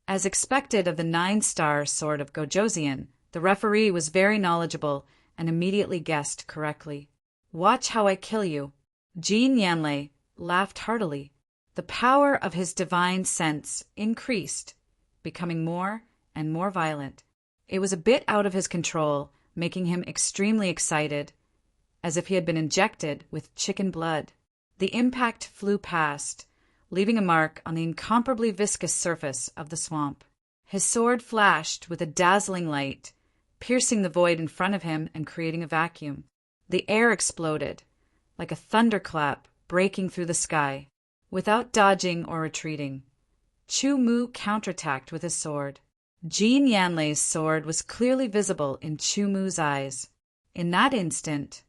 Speaker 1: As expected of the 9-star sword of Gojoseon, the referee was very knowledgeable and immediately guessed correctly. Watch how I kill you. Jin Yanlei laughed heartily. The power of his divine sense increased, becoming more and more violent. It was a bit out of his control, making him extremely excited, as if he had been injected with chicken blood. The impact flew past, leaving a mark on the incomparably viscous surface of the swamp. His sword flashed with a dazzling light, piercing the void in front of him and creating a vacuum. The air exploded, like a thunderclap breaking through the sky. Without dodging or retreating, Chu Mu counterattacked with his sword. Jin Yanlei's sword was clearly visible in Chu Mu's eyes. In that instant,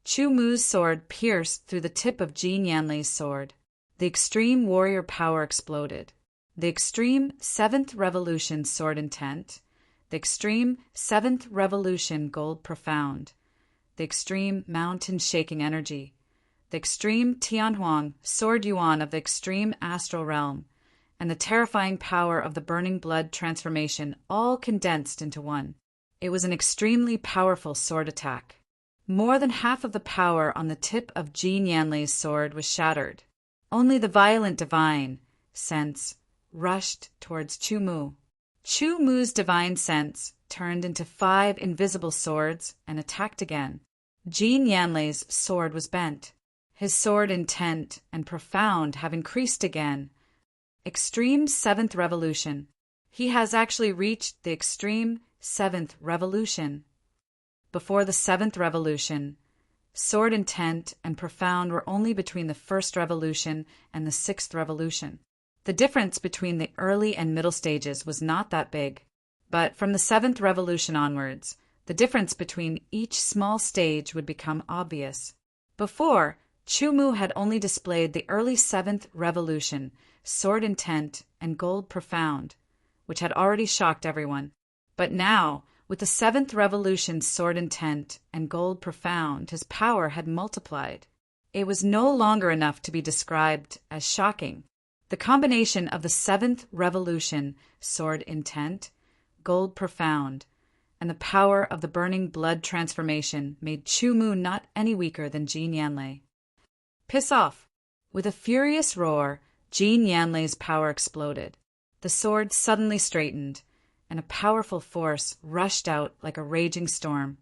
Speaker 1: Chu Mu's sword pierced through the tip of Jin Yanlei's sword. The extreme warrior power exploded. The extreme 7th Revolution sword intent, the extreme 7th Revolution gold profound, the extreme mountain-shaking energy, the extreme Tianhuang sword yuan of the extreme astral realm, and the terrifying power of the burning blood transformation all condensed into one. It was an extremely powerful sword attack. More than half of the power on the tip of Jean Yanlei's sword was shattered. Only the violent divine sense rushed towards Chu Mu. Chu Mu's divine sense turned into 5 invisible swords and attacked again. Jean Yanlei's sword was bent. His sword intent and profound have increased again. Extreme 7th revolution. He has actually reached the extreme 7th revolution. Before the 7th revolution, sword intent and profound were only between the 1st revolution and the 6th revolution. The difference between the early and middle stages was not that big, but from the 7th revolution onwards, the difference between each small stage would become obvious. Before, Chu Mu had only displayed the early 7th revolution, sword intent, and gold profound, which had already shocked everyone. But now, with the 7th revolution sword intent and gold profound, his power had multiplied. It was no longer enough to be described as shocking. The combination of the 7th revolution sword intent, gold profound, and the power of the burning blood transformation made Chu Mu not any weaker than Jean Yanlei. Piss off! With a furious roar, Jean Yanlei's power exploded. The sword suddenly straightened, and a powerful force rushed out like a raging storm,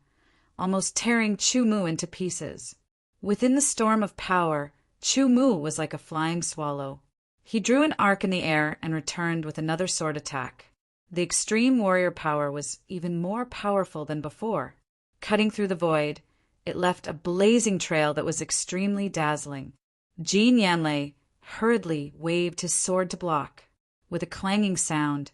Speaker 1: almost tearing Chu Mu into pieces. Within the storm of power, Chu Mu was like a flying swallow. He drew an arc in the air and returned with another sword attack. The extreme warrior power was even more powerful than before. Cutting through the void, it left a blazing trail that was extremely dazzling. Jean Yanlei hurriedly waved his sword to block. With a clanging sound,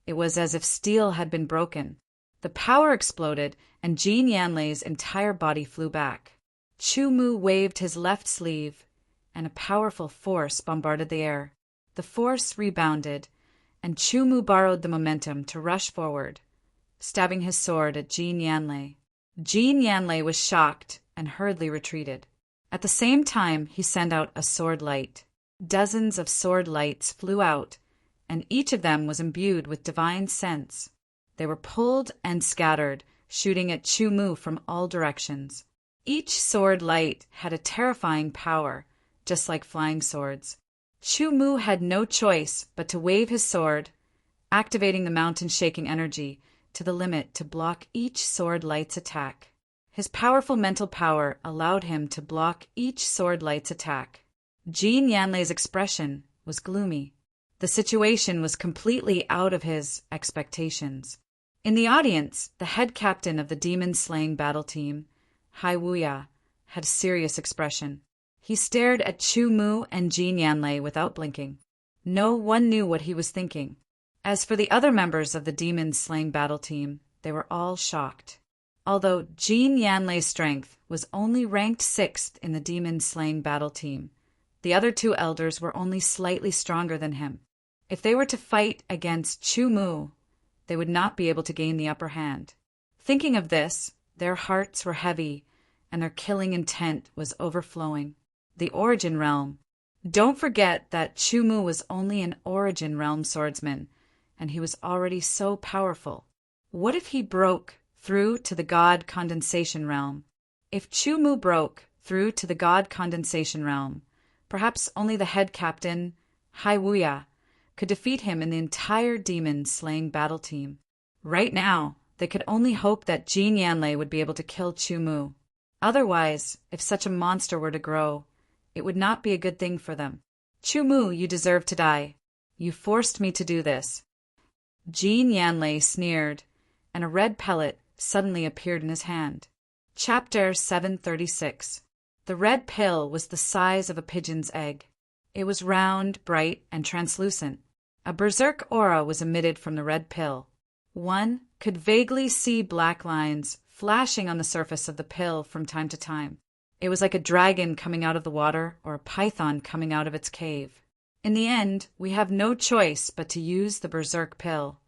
Speaker 1: it was as if steel had been broken. The power exploded, and Jean Yanlei's entire body flew back. Chu Mu waved his left sleeve, and a powerful force bombarded the air. The force rebounded, and Chu Mu borrowed the momentum to rush forward, stabbing his sword at Jean Yanlei. Jean Yanlei was shocked and hurriedly retreated. At the same time, he sent out a sword light. Dozens of sword lights flew out, and each of them was imbued with divine sense. They were pulled and scattered, shooting at Chu Mu from all directions. Each sword light had a terrifying power, just like flying swords. Chu Mu had no choice but to wave his sword, activating the mountain-shaking energy to the limit to block each sword light's attack. His powerful mental power allowed him to block each sword light's attack. Jean Yanlei's expression was gloomy. The situation was completely out of his expectations. In the audience, the head captain of the demon-slaying battle team, Hai Wuya, had a serious expression. He stared at Chu Mu and Jean Yanlei without blinking. No one knew what he was thinking. As for the other members of the demon-slaying battle team, they were all shocked. Although Jean Yanlei's strength was only ranked 6th in the demon-slaying battle team, the other 2 elders were only slightly stronger than him. If they were to fight against Chu Mu, they would not be able to gain the upper hand. Thinking of this, their hearts were heavy, and their killing intent was overflowing. The Origin Realm. Don't forget that Chu Mu was only an Origin Realm swordsman, and he was already so powerful. What if he broke through to the God Condensation Realm? If Chu Mu broke through to the God Condensation Realm, perhaps only the head captain, Hai Wuya, could defeat him in the entire demon-slaying battle team. Right now, they could only hope that Jean Yanlei would be able to kill Chu Mu. Otherwise, if such a monster were to grow, it would not be a good thing for them. Chu Mu, you deserve to die. You forced me to do this. Jean Yanlei sneered, and a red pellet suddenly appeared in his hand. Chapter 736. The red pill was the size of a pigeon's egg. It was round, bright, and translucent. A berserk aura was emitted from the red pill. One could vaguely see black lines flashing on the surface of the pill from time to time. It was like a dragon coming out of the water or a python coming out of its cave. In the end, we have no choice but to use the berserk pill.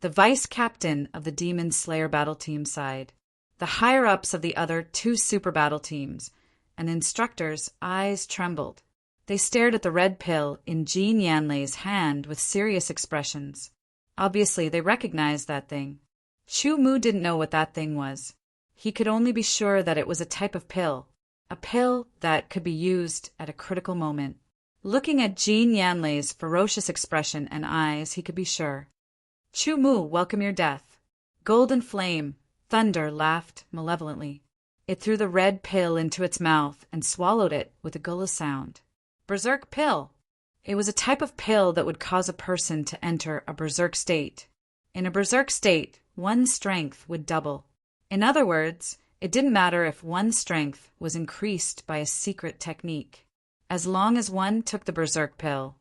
Speaker 1: The vice captain of the Demon Slayer battle team sighed. The higher-ups of the other 2 super battle teams and the instructors' eyes trembled. They stared at the red pill in Jean Yanlei's hand with serious expressions. Obviously, they recognized that thing. Chu Mu didn't know what that thing was. He could only be sure that it was a type of pill, a pill that could be used at a critical moment. Looking at Jean Yanlei's ferocious expression and eyes, he could be sure. Chu Mu, welcome your death. Golden Flame, Thunder laughed malevolently. It threw the red pill into its mouth and swallowed it with a gullah sound. Berserk pill. It was a type of pill that would cause a person to enter a berserk state. In a berserk state, one's strength would double. In other words, it didn't matter if one's strength was increased by a secret technique. As long as one took the berserk pill,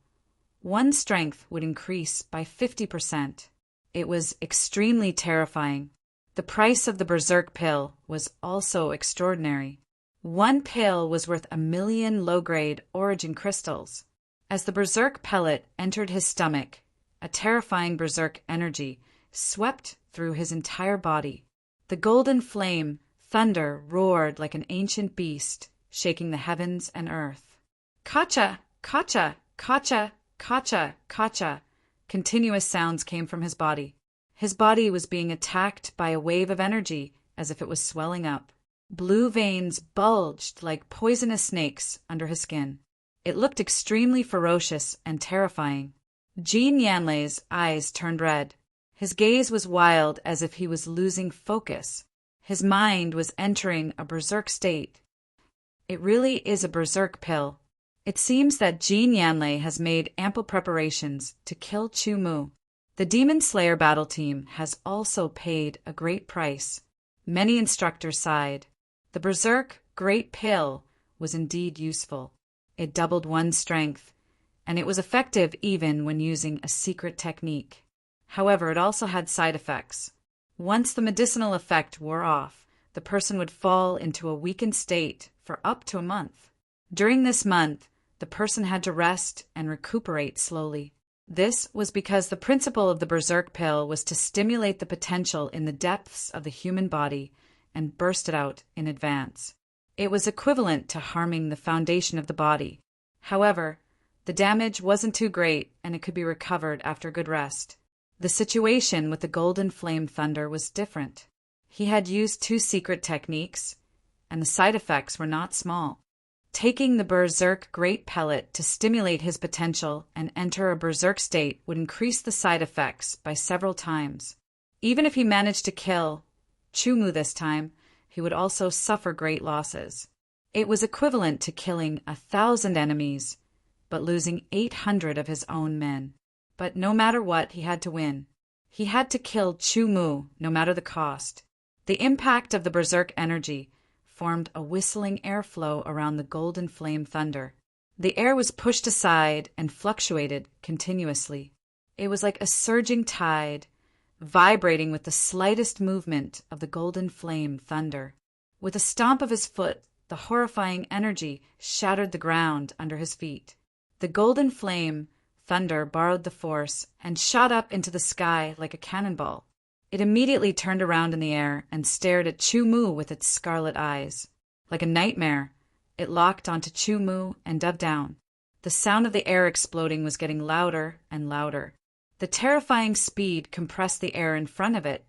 Speaker 1: one's strength would increase by 50%. It was extremely terrifying. The price of the berserk pill was also extraordinary. One pill was worth 1 million low-grade origin crystals. As the berserk pellet entered his stomach, a terrifying berserk energy swept through his entire body. The golden flame, Thunder, roared like an ancient beast, shaking the heavens and earth. Kacha! Kacha! Kacha! Kacha! Kacha! Continuous sounds came from his body. His body was being attacked by a wave of energy as if it was swelling up. Blue veins bulged like poisonous snakes under his skin. It looked extremely ferocious and terrifying. Jean Yanlei's eyes turned red. His gaze was wild as if he was losing focus. His mind was entering a berserk state. It really is a berserk pill. It seems that Jean Yanlei has made ample preparations to kill Chu Mu. The Demon Slayer battle team has also paid a great price. Many instructors sighed. The berserk great pill was indeed useful. It doubled one's strength, and it was effective even when using a secret technique. However, it also had side effects. Once the medicinal effect wore off, the person would fall into a weakened state for up to a month. During this month, the person had to rest and recuperate slowly. This was because the principle of the berserk pill was to stimulate the potential in the depths of the human body and burst it out in advance. It was equivalent to harming the foundation of the body. However, the damage wasn't too great and it could be recovered after good rest. The situation with the Golden Flame Thunder was different. He had used 2 secret techniques, and the side effects were not small. Taking the berserk great pellet to stimulate his potential and enter a berserk state would increase the side effects by several times. Even if he managed to kill Chu Mu this time, he would also suffer great losses. It was equivalent to killing 1,000 enemies, but losing 800 of his own men. But no matter what, he had to win. He had to kill Chu Mu, no matter the cost. The impact of the berserk energy formed a whistling airflow around the Golden Flame Thunder. The air was pushed aside and fluctuated continuously. It was like a surging tide, vibrating with the slightest movement of the Golden Flame Thunder. With a stomp of his foot, the horrifying energy shattered the ground under his feet. The Golden Flame Thunder borrowed the force and shot up into the sky like a cannonball. It immediately turned around in the air and stared at Chu Mu with its scarlet eyes. Like a nightmare, it locked onto Chu Mu and dove down. The sound of the air exploding was getting louder and louder. The terrifying speed compressed the air in front of it,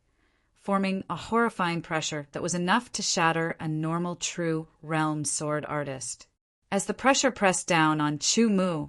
Speaker 1: forming a horrifying pressure that was enough to shatter a normal true realm sword artist. As the pressure pressed down on Chu Mu,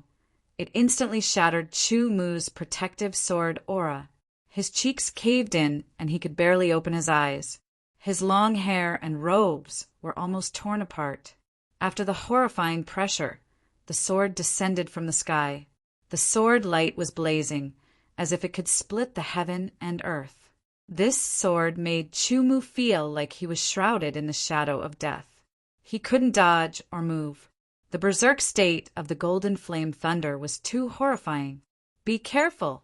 Speaker 1: it instantly shattered Chu Mu's protective sword aura. His cheeks caved in and he could barely open his eyes. His long hair and robes were almost torn apart. After the horrifying pressure, the sword descended from the sky. The sword light was blazing, as if it could split the heaven and earth. This sword made Chu Mu feel like he was shrouded in the shadow of death. He couldn't dodge or move. The berserk state of the Golden Flame Thunder was too horrifying. Be careful!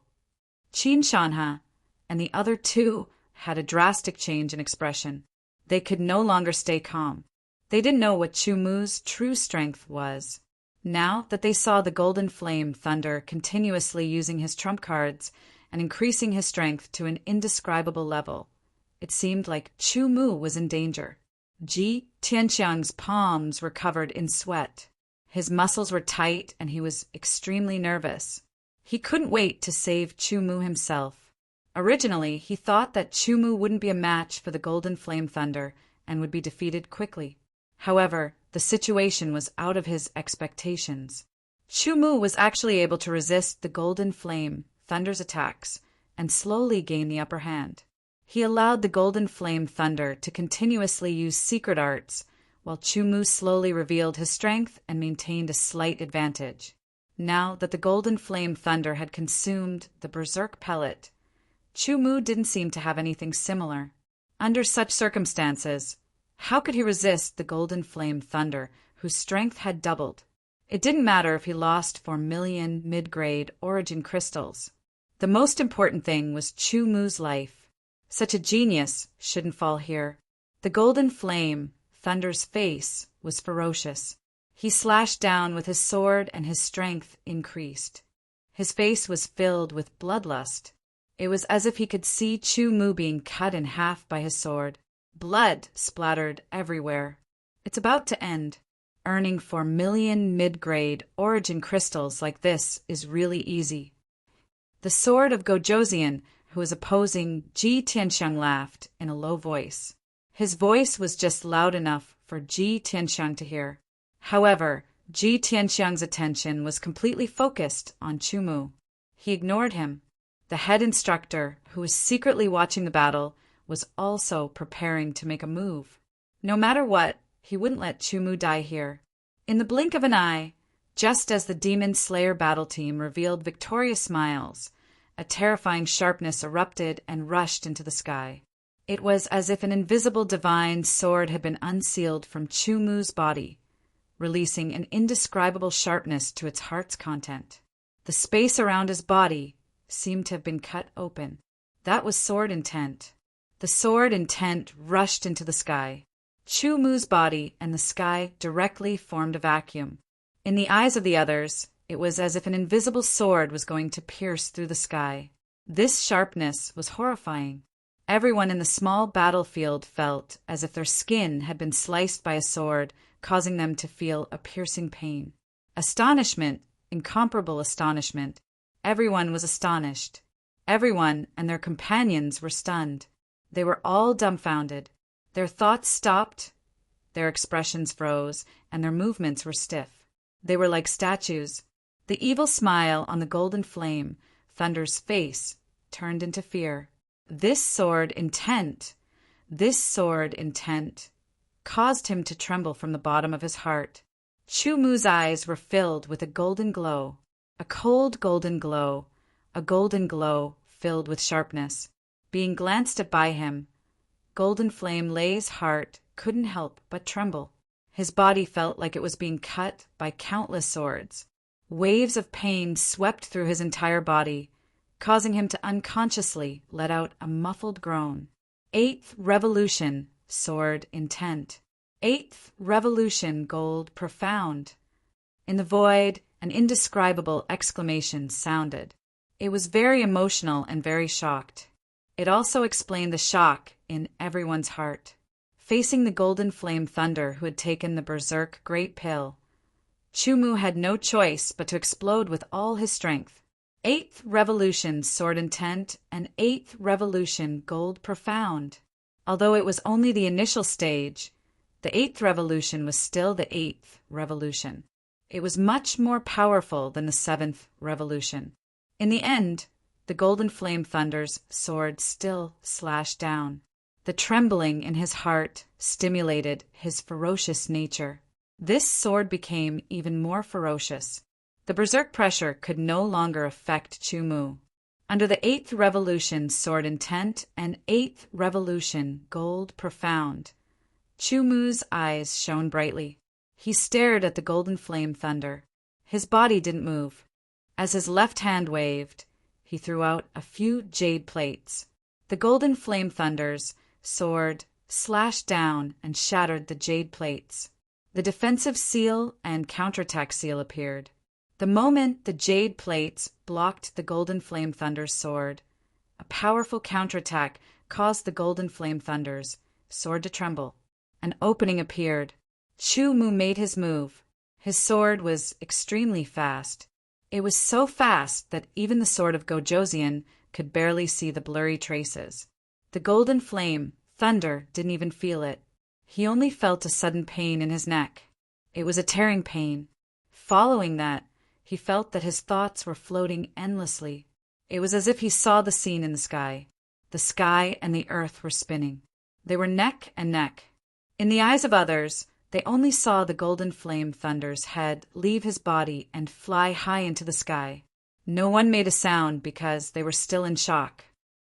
Speaker 1: Qin Shanha and the other 2 had a drastic change in expression. They could no longer stay calm. They didn't know what Chu Mu's true strength was. Now that they saw the Golden Flame Thunder continuously using his trump cards and increasing his strength to an indescribable level, it seemed like Chu Mu was in danger. Ji Tianxiang's palms were covered in sweat. His muscles were tight and he was extremely nervous. He couldn't wait to save Chu-Mu himself. Originally, he thought that Chu-Mu wouldn't be a match for the Golden Flame Thunder and would be defeated quickly. However, the situation was out of his expectations. Chu-Mu was actually able to resist the Golden Flame Thunder's attacks and slowly gain the upper hand. He allowed the Golden Flame Thunder to continuously use secret arts, while Chu-Mu slowly revealed his strength and maintained a slight advantage. Now that the Golden Flame Thunder had consumed the Berserk pellet, Chu-Mu didn't seem to have anything similar. Under such circumstances, how could he resist the Golden Flame Thunder, whose strength had doubled? It didn't matter if he lost 4 million mid-grade origin crystals. The most important thing was Chu-Mu's life. Such a genius shouldn't fall here. The Golden Flame Thunder's face was ferocious. He slashed down with his sword and his strength increased. His face was filled with bloodlust. It was as if he could see Chu-Mu being cut in half by his sword. Blood splattered everywhere. It's about to end. Earning 4 million mid-grade origin crystals like this is really easy. The sword of Gojoseon, who was opposing Ji Tianxiang, laughed in a low voice. His voice was just loud enough for Ji Tianxiang to hear. However, Ji Tianxiang's attention was completely focused on Chu-Mu. He ignored him. The head instructor, who was secretly watching the battle, was also preparing to make a move. No matter what, he wouldn't let Chu-Mu die here. In the blink of an eye, just as the Demon Slayer battle team revealed victorious smiles, a terrifying sharpness erupted and rushed into the sky. It was as if an invisible divine sword had been unsealed from Chu-Mu's body, releasing an indescribable sharpness to its heart's content. The space around his body seemed to have been cut open. That was sword intent. The sword intent rushed into the sky. Chu-Mu's body and the sky directly formed a vacuum. In the eyes of the others, it was as if an invisible sword was going to pierce through the sky. This sharpness was horrifying. Everyone in the small battlefield felt as if their skin had been sliced by a sword, causing them to feel a piercing pain. Astonishment, incomparable astonishment. Everyone was astonished. Everyone and their companions were stunned. They were all dumbfounded. Their thoughts stopped, their expressions froze, and their movements were stiff. They were like statues. The evil smile on the Golden Flame Thunder's face turned into fear. This sword intent caused him to tremble from the bottom of his heart. Chu-Mu's eyes were filled with a golden glow, a cold golden glow, a golden glow filled with sharpness. Being glanced at by him, Golden Flame Lei's heart couldn't help but tremble. His body felt like it was being cut by countless swords. Waves of pain swept through his entire body, causing him to unconsciously let out a muffled groan. 8th Revolution, sword intent. 8th Revolution, gold profound. In the void, an indescribable exclamation sounded. It was very emotional and very shocked. It also explained the shock in everyone's heart. Facing the Golden Flame Thunder who had taken the Berserk Great Pill, Chu-Mu had no choice but to explode with all his strength. 8th Revolution, sword intent, and 8th Revolution, gold profound. Although it was only the initial stage, the 8th Revolution was still the 8th Revolution. It was much more powerful than the 7th Revolution. In the end, the Golden Flame Thunder's sword still slashed down. The trembling in his heart stimulated his ferocious nature. This sword became even more ferocious. The berserk pressure could no longer affect Chu-Mu. Under the 8th Revolution, sword intent, and 8th Revolution, gold profound, Chu-Mu's eyes shone brightly. He stared at the Golden Flame Thunder. His body didn't move. As his left hand waved, he threw out a few jade plates. The Golden Flame Thunder's sword slashed down and shattered the jade plates. The defensive seal and counterattack seal appeared. The moment the jade plates blocked the Golden Flame Thunder's sword, a powerful counterattack caused the Golden Flame Thunder's sword to tremble. An opening appeared. Chu-Mu made his move. His sword was extremely fast. It was so fast that even the sword of Gojoseon could barely see the blurry traces. The golden flame, Thunder, didn't even feel it. He only felt a sudden pain in his neck. It was a tearing pain. Following that, he felt that his thoughts were floating endlessly. It was as if he saw the scene in the sky. The sky and the earth were spinning. They were neck and neck. In the eyes of others, they only saw the golden flame Thunder's head leave his body and fly high into the sky. No one made a sound because they were still in shock.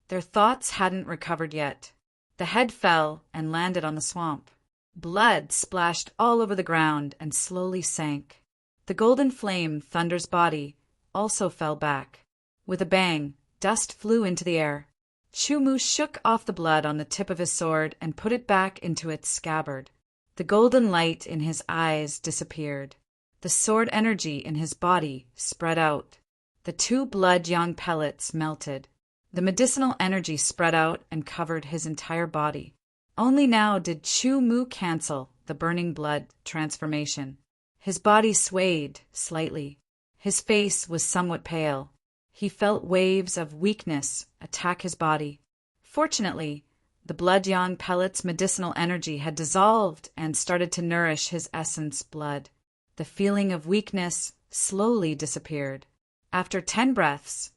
Speaker 1: Their thoughts hadn't recovered yet. The head fell and landed on the swamp. Blood splashed all over the ground and slowly sank. The golden flame Thunder's body also fell back. With a bang, dust flew into the air. Chumu shook off the blood on the tip of his sword and put it back into its scabbard. The golden light in his eyes disappeared. The sword energy in his body spread out. The 2 blood yang pellets melted. The medicinal energy spread out and covered his entire body. Only now did Chumu cancel the burning blood transformation. His body swayed slightly. His face was somewhat pale. He felt waves of weakness attack his body. Fortunately, the blood yang pellet's medicinal energy had dissolved and started to nourish his essence blood. The feeling of weakness slowly disappeared. After 10 breaths,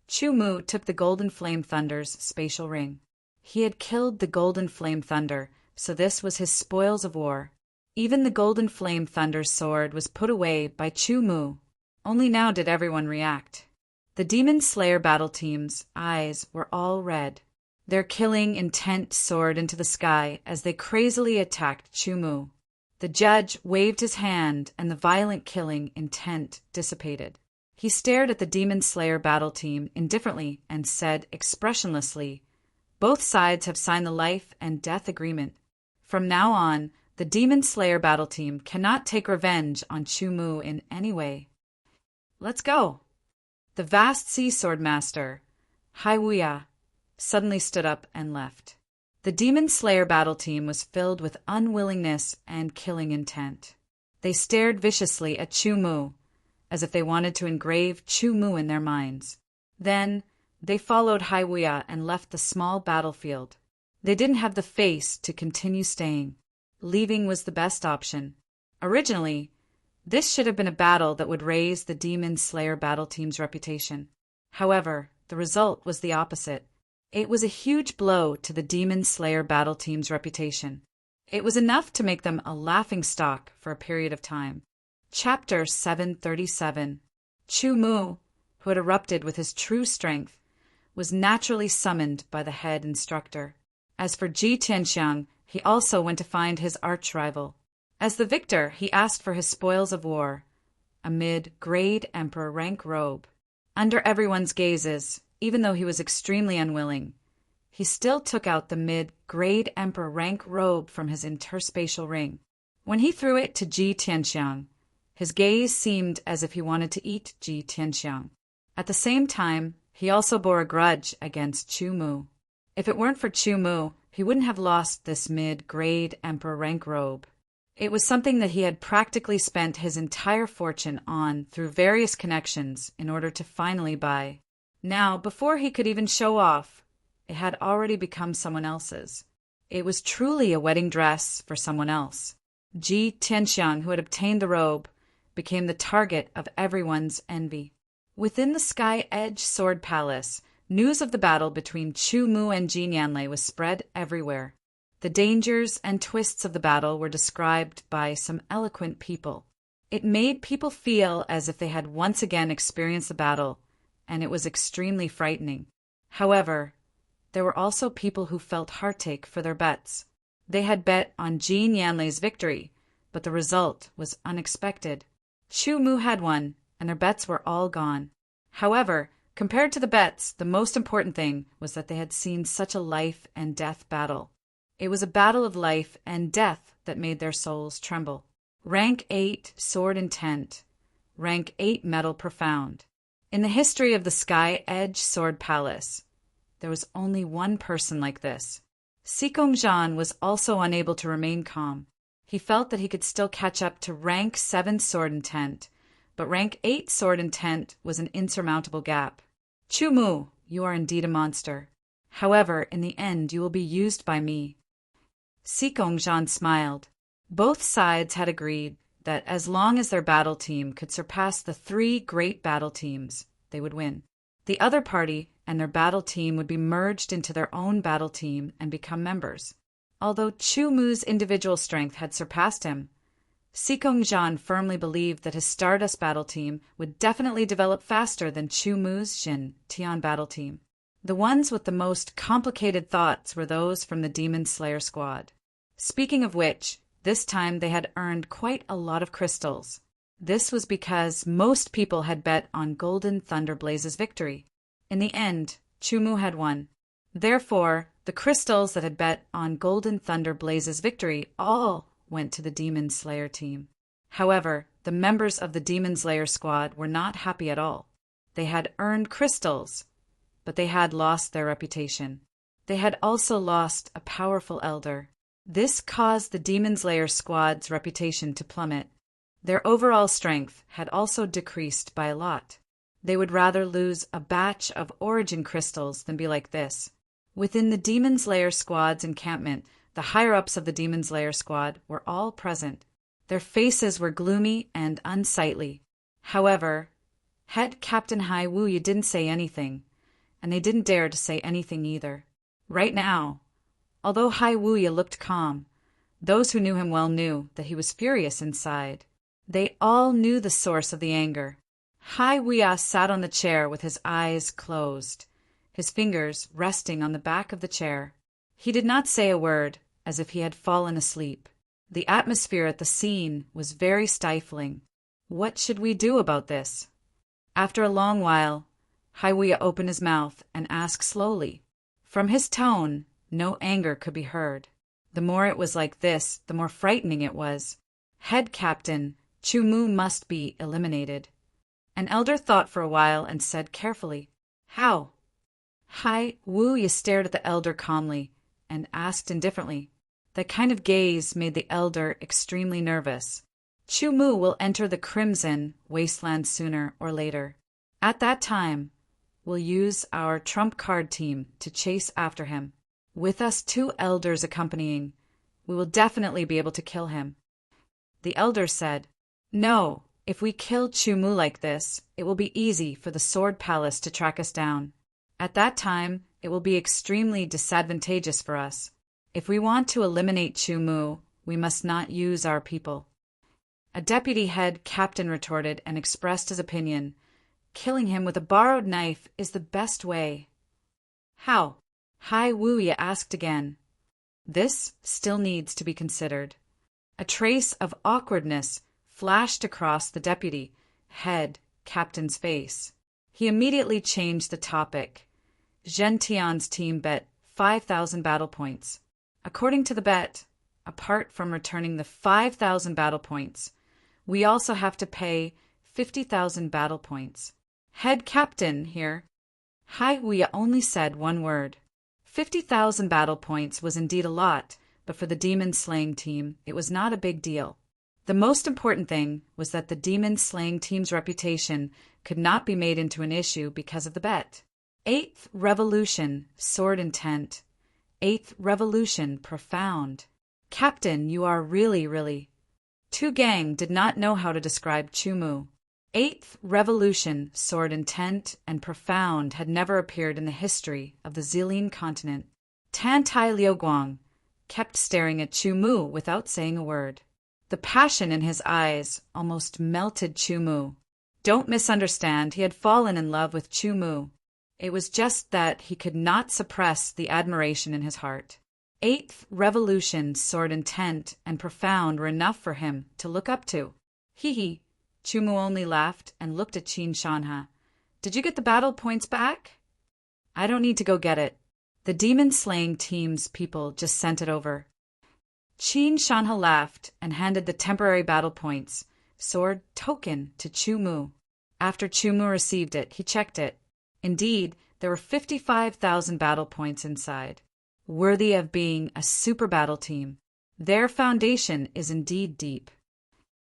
Speaker 1: Chumu took the golden flame Thunder's spatial ring. He had killed the golden flame Thunder, so this was his spoils of war. Even the golden flame Thunder's sword was put away by Chumu. Only now did everyone react. The Demon Slayer battle team's eyes were all red. Their killing intent soared into the sky as they crazily attacked Chumu. The judge waved his hand and the violent killing intent dissipated. He stared at the Demon Slayer battle team indifferently and said expressionlessly, "Both sides have signed the life and death agreement. From now on, the Demon Slayer battle team cannot take revenge on Chumu in any way. Let's go." The vast sea sword master, Haiwuya, suddenly stood up and left. The Demon Slayer battle team was filled with unwillingness and killing intent. They stared viciously at Chumu, as if they wanted to engrave Chumu in their minds. Then, they followed Haiwuya and left the small battlefield. They didn't have the face to continue staying. Leaving was the best option. Originally, this should have been a battle that would raise the Demon Slayer battle team's reputation. However, the result was the opposite. It was a huge blow to the Demon Slayer battle team's reputation. It was enough to make them a laughingstock for a period of time. Chapter 737. Chumu, who had erupted with his true strength, was naturally summoned by the head instructor. As for Ji Tianxiang, he also went to find his arch-rival. As the victor, he asked for his spoils of war, a mid-grade emperor rank robe. Under everyone's gazes, even though he was extremely unwilling, he still took out the mid-grade emperor rank robe from his interspatial ring. When he threw it to Ji Tianxiang, his gaze seemed as if he wanted to eat Ji Tianxiang. At the same time, he also bore a grudge against Chumu. If it weren't for Chumu, he wouldn't have lost this mid-grade emperor rank robe. It was something that he had practically spent his entire fortune on through various connections in order to finally buy. Now, before he could even show off, it had already become someone else's. It was truly a wedding dress for someone else. Ji Tianxiang, who had obtained the robe, became the target of everyone's envy. Within the Sky Edge Sword Palace, news of the battle between Chumu and Ji Yanlei was spread everywhere. The dangers and twists of the battle were described by some eloquent people. It made people feel as if they had once again experienced the battle, and it was extremely frightening. However, there were also people who felt heartache for their bets. They had bet on Ji Yanlei's victory, but the result was unexpected. Chumu had won, and their bets were all gone. However, compared to the bets, the most important thing was that they had seen such a life and death battle. It was a battle of life and death that made their souls tremble. Rank 8 Sword Intent. Rank 8 Metal Profound. In the history of the Sky Edge Sword Palace, there was only one person like this. Sikong Zhan was also unable to remain calm. He felt that he could still catch up to rank 7 sword intent, but rank 8 sword intent was an insurmountable gap. Chu Mu, you are indeed a monster. However, in the end you will be used by me. Sikongjan smiled. Both sides had agreed that as long as their battle team could surpass the 3 great battle teams, they would win. The other party and their battle team would be merged into their own battle team and become members. Although Chu Mu's individual strength had surpassed him, Sikongjan firmly believed that his Stardust battle team would definitely develop faster than Chu Mu's Xin Tian battle team. The ones with the most complicated thoughts were those from the Demon Slayer squad. Speaking of which, this time they had earned quite a lot of crystals. This was because most people had bet on Golden Thunder Blaze's victory. In the end, Chu Mu had won. Therefore, the crystals that had bet on Golden Thunder Blaze's victory all went to the Demon Slayer team. However, the members of the Demon Slayer squad were not happy at all. They had earned crystals, but they had lost their reputation. They had also lost a powerful elder. This caused the Demon Slayer squad's reputation to plummet. Their overall strength had also decreased by a lot. They would rather lose a batch of origin crystals than be like this. Within the Demon Slayer squad's encampment, the higher-ups of the Demon Slayer squad were all present. Their faces were gloomy and unsightly. However, head Captain Hai Wuya didn't say anything, and they didn't dare to say anything either. Right now, although Hai Wuya looked calm, those who knew him well knew that he was furious inside. They all knew the source of the anger. Hai Wuya sat on the chair with his eyes closed, his fingers resting on the back of the chair. He did not say a word, as if he had fallen asleep. The atmosphere at the scene was very stifling. What should we do about this? After a long while, Hai Wuya opened his mouth and asked slowly. From his tone, no anger could be heard. The more it was like this, the more frightening it was. Head Captain, Chu Mu must be eliminated. An elder thought for a while and said carefully, "How?" Hai Wuya stared at the elder calmly and asked indifferently. That kind of gaze made the elder extremely nervous. Chu Mu will enter the Crimson Wasteland sooner or later. At that time, we'll use our trump card team to chase after him. With us 2 elders accompanying, we will definitely be able to kill him. The elder said, "No, if we kill Chu Mu like this, it will be easy for the Sword Palace to track us down. At that time, it will be extremely disadvantageous for us. If we want to eliminate Chu Mu, we must not use our people." A deputy head captain retorted and expressed his opinion. Killing him with a borrowed knife is the best way. How? Hai Wuya asked again. This still needs to be considered. A trace of awkwardness flashed across the deputy head captain's face. He immediately changed the topic. Zhentian's team bet 5,000 battle points. According to the bet, apart from returning the 5,000 battle points, we also have to pay 50,000 battle points. Head captain here. Hai Wuya only said one word. 50,000 battle points was indeed a lot, but for the demon slaying team, it was not a big deal. The most important thing was that the demon slaying team's reputation could not be made into an issue because of the bet. 8th Revolution, Sword Intent. 8th Revolution, Profound. Captain, you are really. Tu Gang did not know how to describe Chu Mu. 8th Revolution, Sword Intent, and Profound had never appeared in the history of the Zilin continent. Tan Tai Liuguang kept staring at Chu Mu without saying a word. The passion in his eyes almost melted Chu Mu. Don't misunderstand, he had fallen in love with Chu Mu. It was just that he could not suppress the admiration in his heart. 8th Revolution, Sword Intent, and Profound were enough for him to look up to. Hee. Chu Mu only laughed and looked at Qin Shanha. Did you get the battle points back? I don't need to go get it. The demon-slaying team's people just sent it over. Qin Shanha laughed and handed the temporary battle points, sword token, to Chu Mu. After Chu Mu received it, he checked it. Indeed, there were 55,000 battle points inside, worthy of being a super battle team. Their foundation is indeed deep.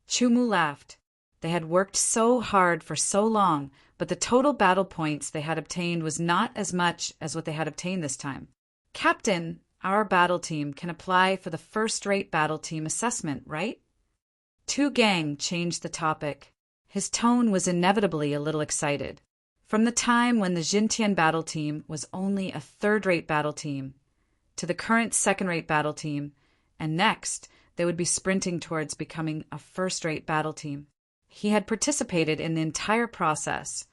Speaker 1: Chumu laughed. They had worked so hard for so long, but the total battle points they had obtained was not as much as what they had obtained this time. Captain, our battle team can apply for the first-rate battle team assessment, right? Tu Gang changed the topic. His tone was inevitably a little excited. From the time when the Jintian battle team was only a third-rate battle team, to the current second-rate battle team, and next they would be sprinting towards becoming a first-rate battle team. He had participated in the entire process,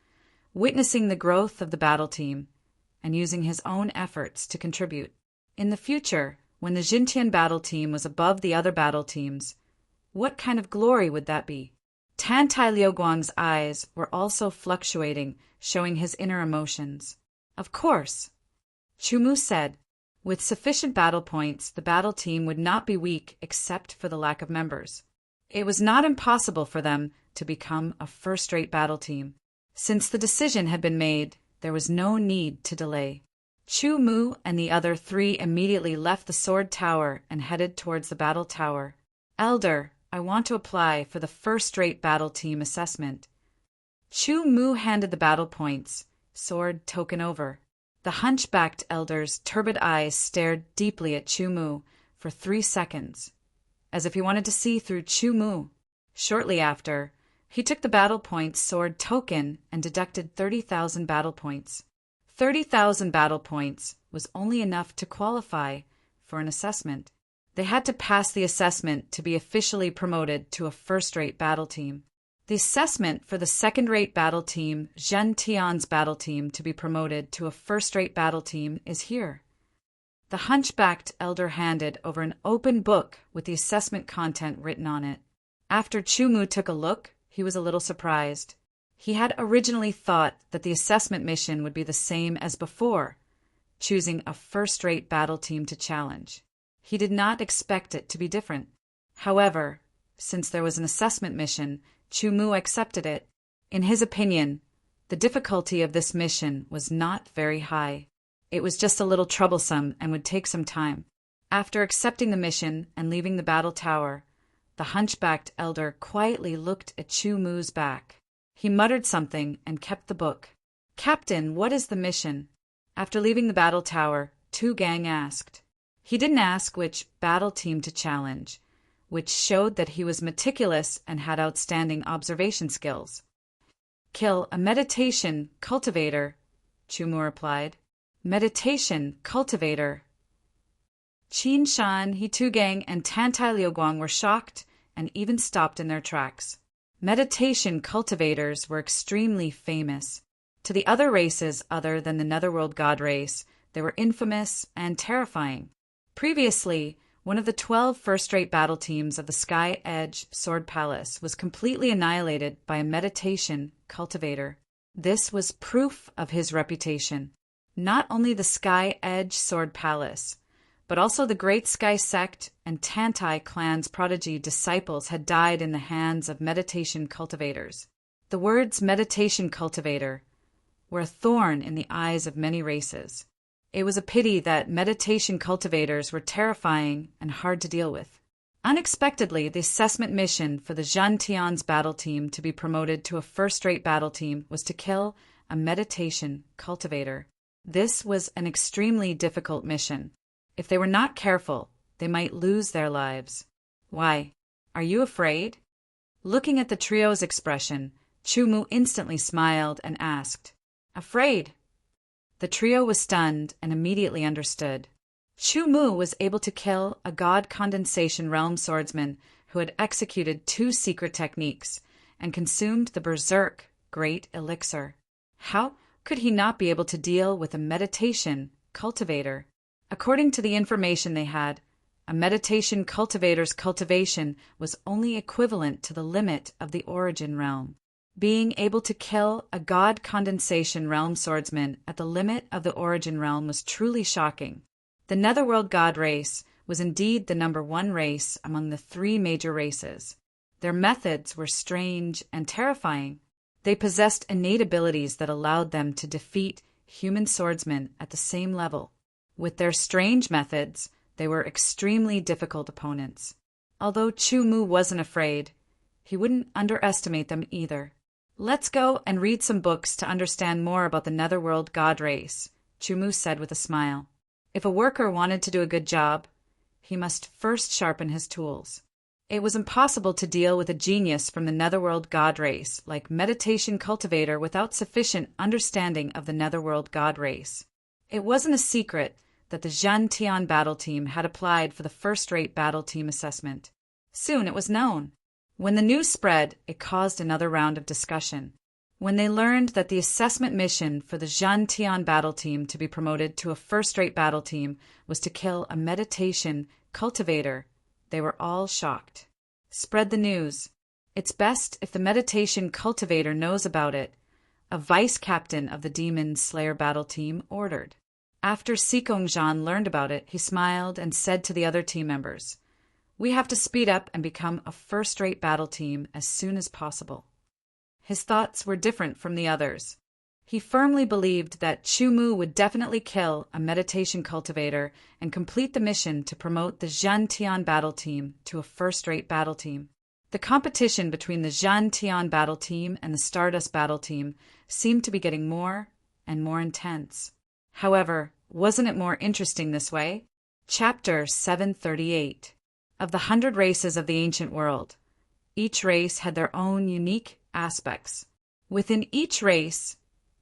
Speaker 1: witnessing the growth of the battle team, and using his own efforts to contribute. In the future, when the Jintian battle team was above the other battle teams, what kind of glory would that be? Tantai Liuguang's eyes were also fluctuating, showing his inner emotions. Of course, Chumu said. With sufficient battle points, the battle team would not be weak except for the lack of members. It was not impossible for them to become a first-rate battle team. Since the decision had been made, there was no need to delay. Chumu and the other three immediately left the sword tower and headed towards the battle tower. Elder, I want to apply for the first-rate battle team assessment. Chumu handed the battle points, sword token over. The hunchbacked elder's turbid eyes stared deeply at Chumu for 3 seconds, as if he wanted to see through Chumu. Shortly after, he took the battle points sword token and deducted 30,000 battle points. 30,000 battle points was only enough to qualify for an assessment. They had to pass the assessment to be officially promoted to a first-rate battle team. The assessment for the second-rate battle team, Zhen Tian's battle team, to be promoted to a first-rate battle team is here. The hunchbacked elder handed over an open book with the assessment content written on it. After Chumu took a look, he was a little surprised. He had originally thought that the assessment mission would be the same as before, choosing a first-rate battle team to challenge. He did not expect it to be different. However, since there was an assessment mission, Chumu accepted it. In his opinion, the difficulty of this mission was not very high. It was just a little troublesome and would take some time. After accepting the mission and leaving the battle tower, the hunchbacked elder quietly looked at Chumu's back. He muttered something and kept the book. Captain, what is the mission? After leaving the battle tower, Tu Gang asked. He didn't ask which battle team to challenge, which showed that he was meticulous and had outstanding observation skills. Kill a meditation cultivator, Chumu replied. Meditation cultivator. Qin Shan, He Tu Gang, and Tantai Liuguang were shocked and even stopped in their tracks. Meditation cultivators were extremely famous. To the other races other than the Netherworld God race, they were infamous and terrifying. Previously, one of the 12 first-rate battle teams of the Sky Edge Sword Palace was completely annihilated by a meditation cultivator. This was proof of his reputation. Not only the Sky Edge Sword Palace, but also the Great Sky Sect and Tantai clan's prodigy disciples had died in the hands of meditation cultivators. The words meditation cultivator were a thorn in the eyes of many races. It was a pity that meditation cultivators were terrifying and hard to deal with. Unexpectedly, the assessment mission for the Zhen Tian's battle team to be promoted to a first-rate battle team was to kill a meditation cultivator. This was an extremely difficult mission. If they were not careful, they might lose their lives. Why? Are you afraid? Looking at the trio's expression, Chumu instantly smiled and asked, Afraid? The trio was stunned and immediately understood. Chumu was able to kill a God Condensation Realm swordsman who had executed 2 secret techniques and consumed the Berserk Great Elixir. How could he not be able to deal with a meditation cultivator? According to the information they had, a meditation cultivator's cultivation was only equivalent to the limit of the Origin Realm. Being able to kill a God Condensation Realm swordsman at the limit of the Origin Realm was truly shocking. The Netherworld God race was indeed the number 1 race among the 3 major races. Their methods were strange and terrifying. They possessed innate abilities that allowed them to defeat human swordsmen at the same level. With their strange methods, They were extremely difficult opponents. Although Chu Mu wasn't afraid, he wouldn't underestimate them either. "Let's go and read some books to understand more about the Netherworld god race," Chu Mu said with a smile. If a worker wanted to do a good job, he must first sharpen his tools. It was impossible to deal with a genius from the Netherworld god race, like Meditation Cultivator, without sufficient understanding of the Netherworld god race. It wasn't a secret that the Zhan Tian battle team had applied for the first-rate battle team assessment. Soon it was known. When the news spread, it caused another round of discussion. When they learned that the assessment mission for the Zhan Tian battle team to be promoted to a first-rate battle team was to kill a meditation cultivator, they were all shocked. "Spread the news. It's best if the meditation cultivator knows about it," a vice-captain of the Demon Slayer battle team ordered. After Sikongzhan learned about it, he smiled and said to the other team members, "We have to speed up and become a first-rate battle team as soon as possible." His thoughts were different from the others. He firmly believed that Chu Mu would definitely kill a meditation cultivator and complete the mission to promote the Zhan Tian battle team to a first-rate battle team. The competition between the Zhan Tian battle team and the Stardust battle team seemed to be getting more and more intense. However, wasn't it more interesting this way? Chapter 738. Of the 100 races of the ancient world, each race had their own unique aspects. Within each race,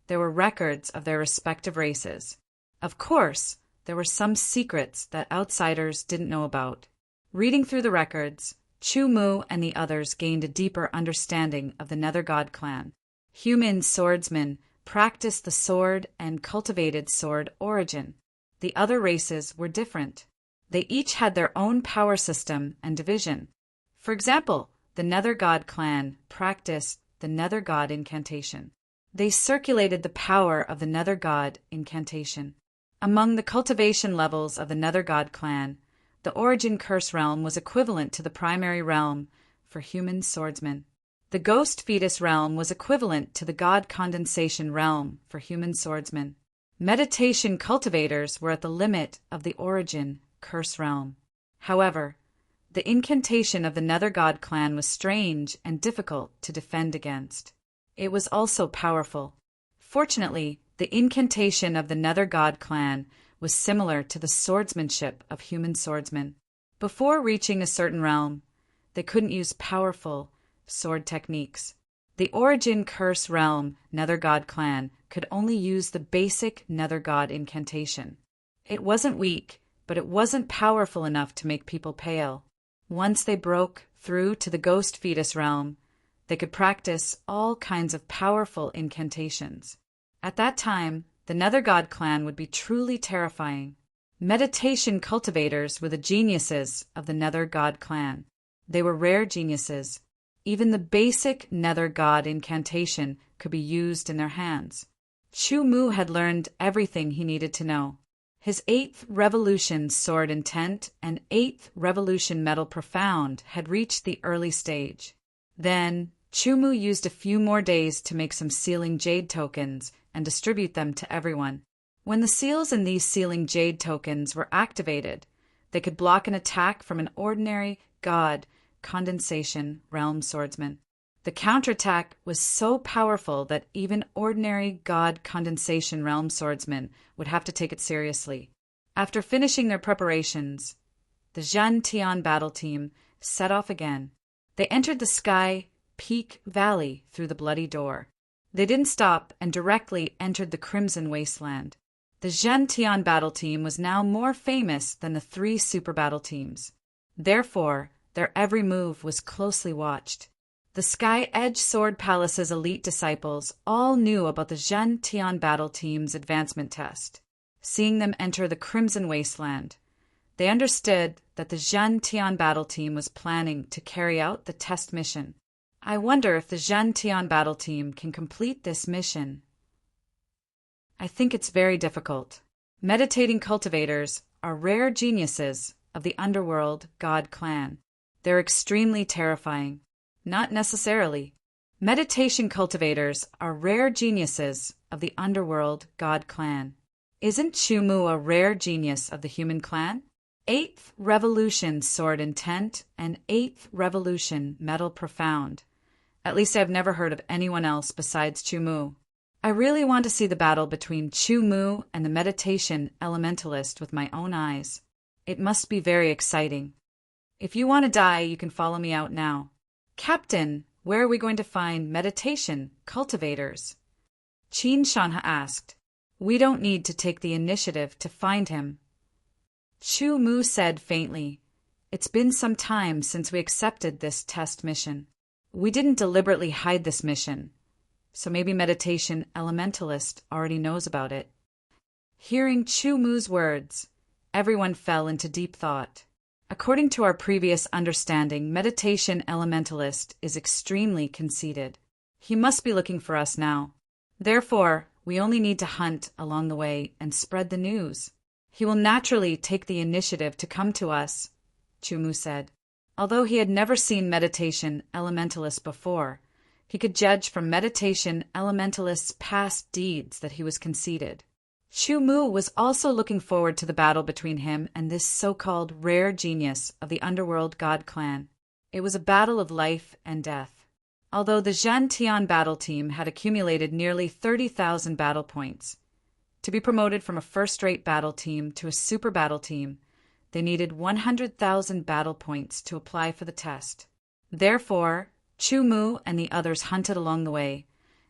Speaker 1: there were records of their respective races. Of course, there were some secrets that outsiders didn't know about. Reading through the records, Chu Mu and the others gained a deeper understanding of the Nether God clan. Human swordsmen practiced the sword and cultivated sword origin. The other races were different. They each had their own power system and division. For example, the Nether God clan practiced the Nether God incantation. They circulated the power of the Nether God incantation. Among the cultivation levels of the Nether God clan, the Origin Curse realm was equivalent to the primary realm for human swordsmen. The Ghost Fetus realm was equivalent to the God Condensation realm for human swordsmen. Meditation cultivators were at the limit of the Origin Curse realm. However, the incantation of the Nether God clan was strange and difficult to defend against. It was also powerful. Fortunately, the incantation of the Nether God clan was similar to the swordsmanship of human swordsmen. Before reaching a certain realm, they couldn't use powerful sword techniques. The Origin Curse realm Nether God clan could only use the basic Nether God incantation. It wasn't weak, but it wasn't powerful enough to make people pale. Once they broke through to the Ghost Fetus realm, they could practice all kinds of powerful incantations. At that time, the Nether God clan would be truly terrifying. Meditation cultivators were the geniuses of the Nether God clan. They were rare geniuses. Even the basic Nether God incantation could be used in their hands. Chu Mu had learned everything he needed to know. His 8th Revolution Sword Intent and 8th Revolution Metal Profound had reached the early stage. Then, Chu Mu used a few more days to make some sealing jade tokens and distribute them to everyone. When the seals in these sealing jade tokens were activated, they could block an attack from an ordinary God Condensation realm swordsman. The counterattack was so powerful that even ordinary God Condensation realm swordsmen would have to take it seriously. After finishing their preparations, the Zhan Tian battle team set off again. They entered the Sky Peak Valley through the Bloody Door. They didn't stop and directly entered the Crimson Wasteland. The Zhan Tian battle team was now more famous than the 3 super battle teams. Therefore, their every move was closely watched. The Sky Edge Sword Palace's elite disciples all knew about the Zhan Tian battle team's advancement test. Seeing them enter the Crimson Wasteland, they understood that the Zhan Tian battle team was planning to carry out the test mission. I wonder if the Zhan Tian battle team can complete this mission. I think it's very difficult. Meditating cultivators are rare geniuses of the underworld God clan. They're extremely terrifying. Not necessarily. Meditation cultivators are rare geniuses of the underworld God clan. Isn't Chu Mu a rare genius of the human clan? Eighth revolution, sword intent, and eighth revolution, metal profound. At least I've never heard of anyone else besides Chu Mu. I really want to see the battle between Chu Mu and the meditation elementalist with my own eyes. It must be very exciting. If you want to die, you can follow me out now. Captain, where are we going to find meditation cultivators? Qin Shanha asked. We don't need to take the initiative to find him. Chu Mu said faintly, It's been some time since we accepted this test mission. We didn't deliberately hide this mission, so maybe meditation elementalist already knows about it. Hearing Chu Mu's words, everyone fell into deep thought. According to our previous understanding, meditation elementalist is extremely conceited. He must be looking for us now. Therefore, we only need to hunt along the way and spread the news. He will naturally take the initiative to come to us, Chu Mu said. Although he had never seen meditation elementalist before, he could judge from meditation elementalist's past deeds that he was conceited. Chu Mu was also looking forward to the battle between him and this so-called rare genius of the underworld god clan. It was a battle of life and death. Although the Zhen Tian battle team had accumulated nearly 30,000 battle points, to be promoted from a first-rate battle team to a super battle team, they needed 100,000 battle points to apply for the test. Therefore, Chu Mu and the others hunted along the way,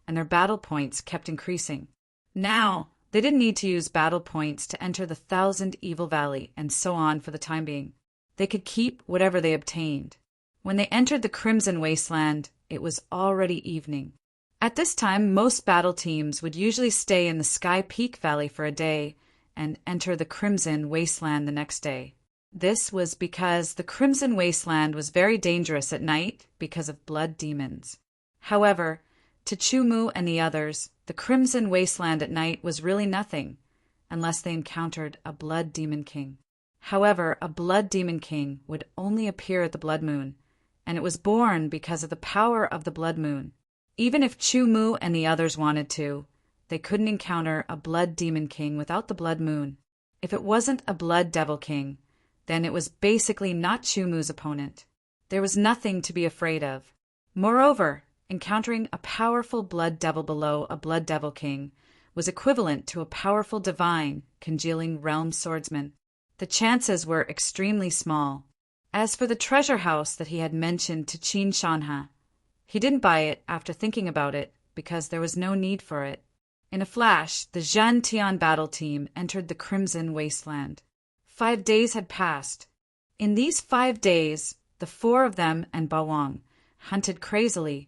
Speaker 1: and their battle points kept increasing. Now, they didn't need to use battle points to enter the 1,000 Evil Valley and so on for the time being. They could keep whatever they obtained. When they entered the Crimson Wasteland, it was already evening. At this time, most battle teams would usually stay in the Sky Peak Valley for a day and enter the Crimson Wasteland the next day. This was because the Crimson Wasteland was very dangerous at night because of blood demons. However, to Chu Mu and the others, the Crimson Wasteland at night was really nothing, unless they encountered a Blood Demon King. However, a Blood Demon King would only appear at the Blood Moon, and it was born because of the power of the Blood Moon. Even if Chu Mu and the others wanted to, they couldn't encounter a Blood Demon King without the Blood Moon. If it wasn't a Blood Devil King, then it was basically not Chu Mu's opponent. There was nothing to be afraid of. Moreover, encountering a powerful Blood Devil below a Blood Devil King was equivalent to a powerful divine congealing realm swordsman. The chances were extremely small. As for the treasure house that he had mentioned to Qin Shanha, he didn't buy it after thinking about it because there was no need for it. In a flash, the Zhen Tian battle team entered the Crimson Wasteland. 5 days had passed. In these 5 days, the 4 of them and Bawang hunted crazily,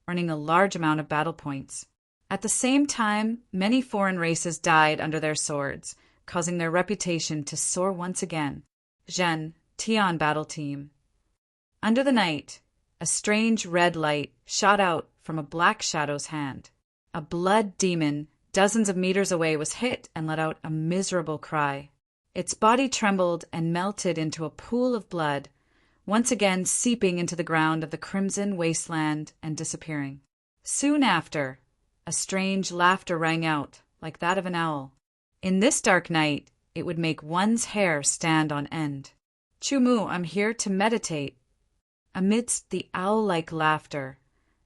Speaker 1: earning a large amount of battle points. At the same time, many foreign races died under their swords, causing their reputation to soar once again. Zhen Tian battle team. Under the night, a strange red light shot out from a black shadow's hand. A blood demon dozens of meters away was hit and let out a miserable cry. Its body trembled and melted into a pool of blood, once again seeping into the ground of the Crimson Wasteland and disappearing. Soon after, a strange laughter rang out, like that of an owl. In this dark night, it would make one's hair stand on end. Chu Mu, I'm here to meditate. Amidst the owl-like laughter,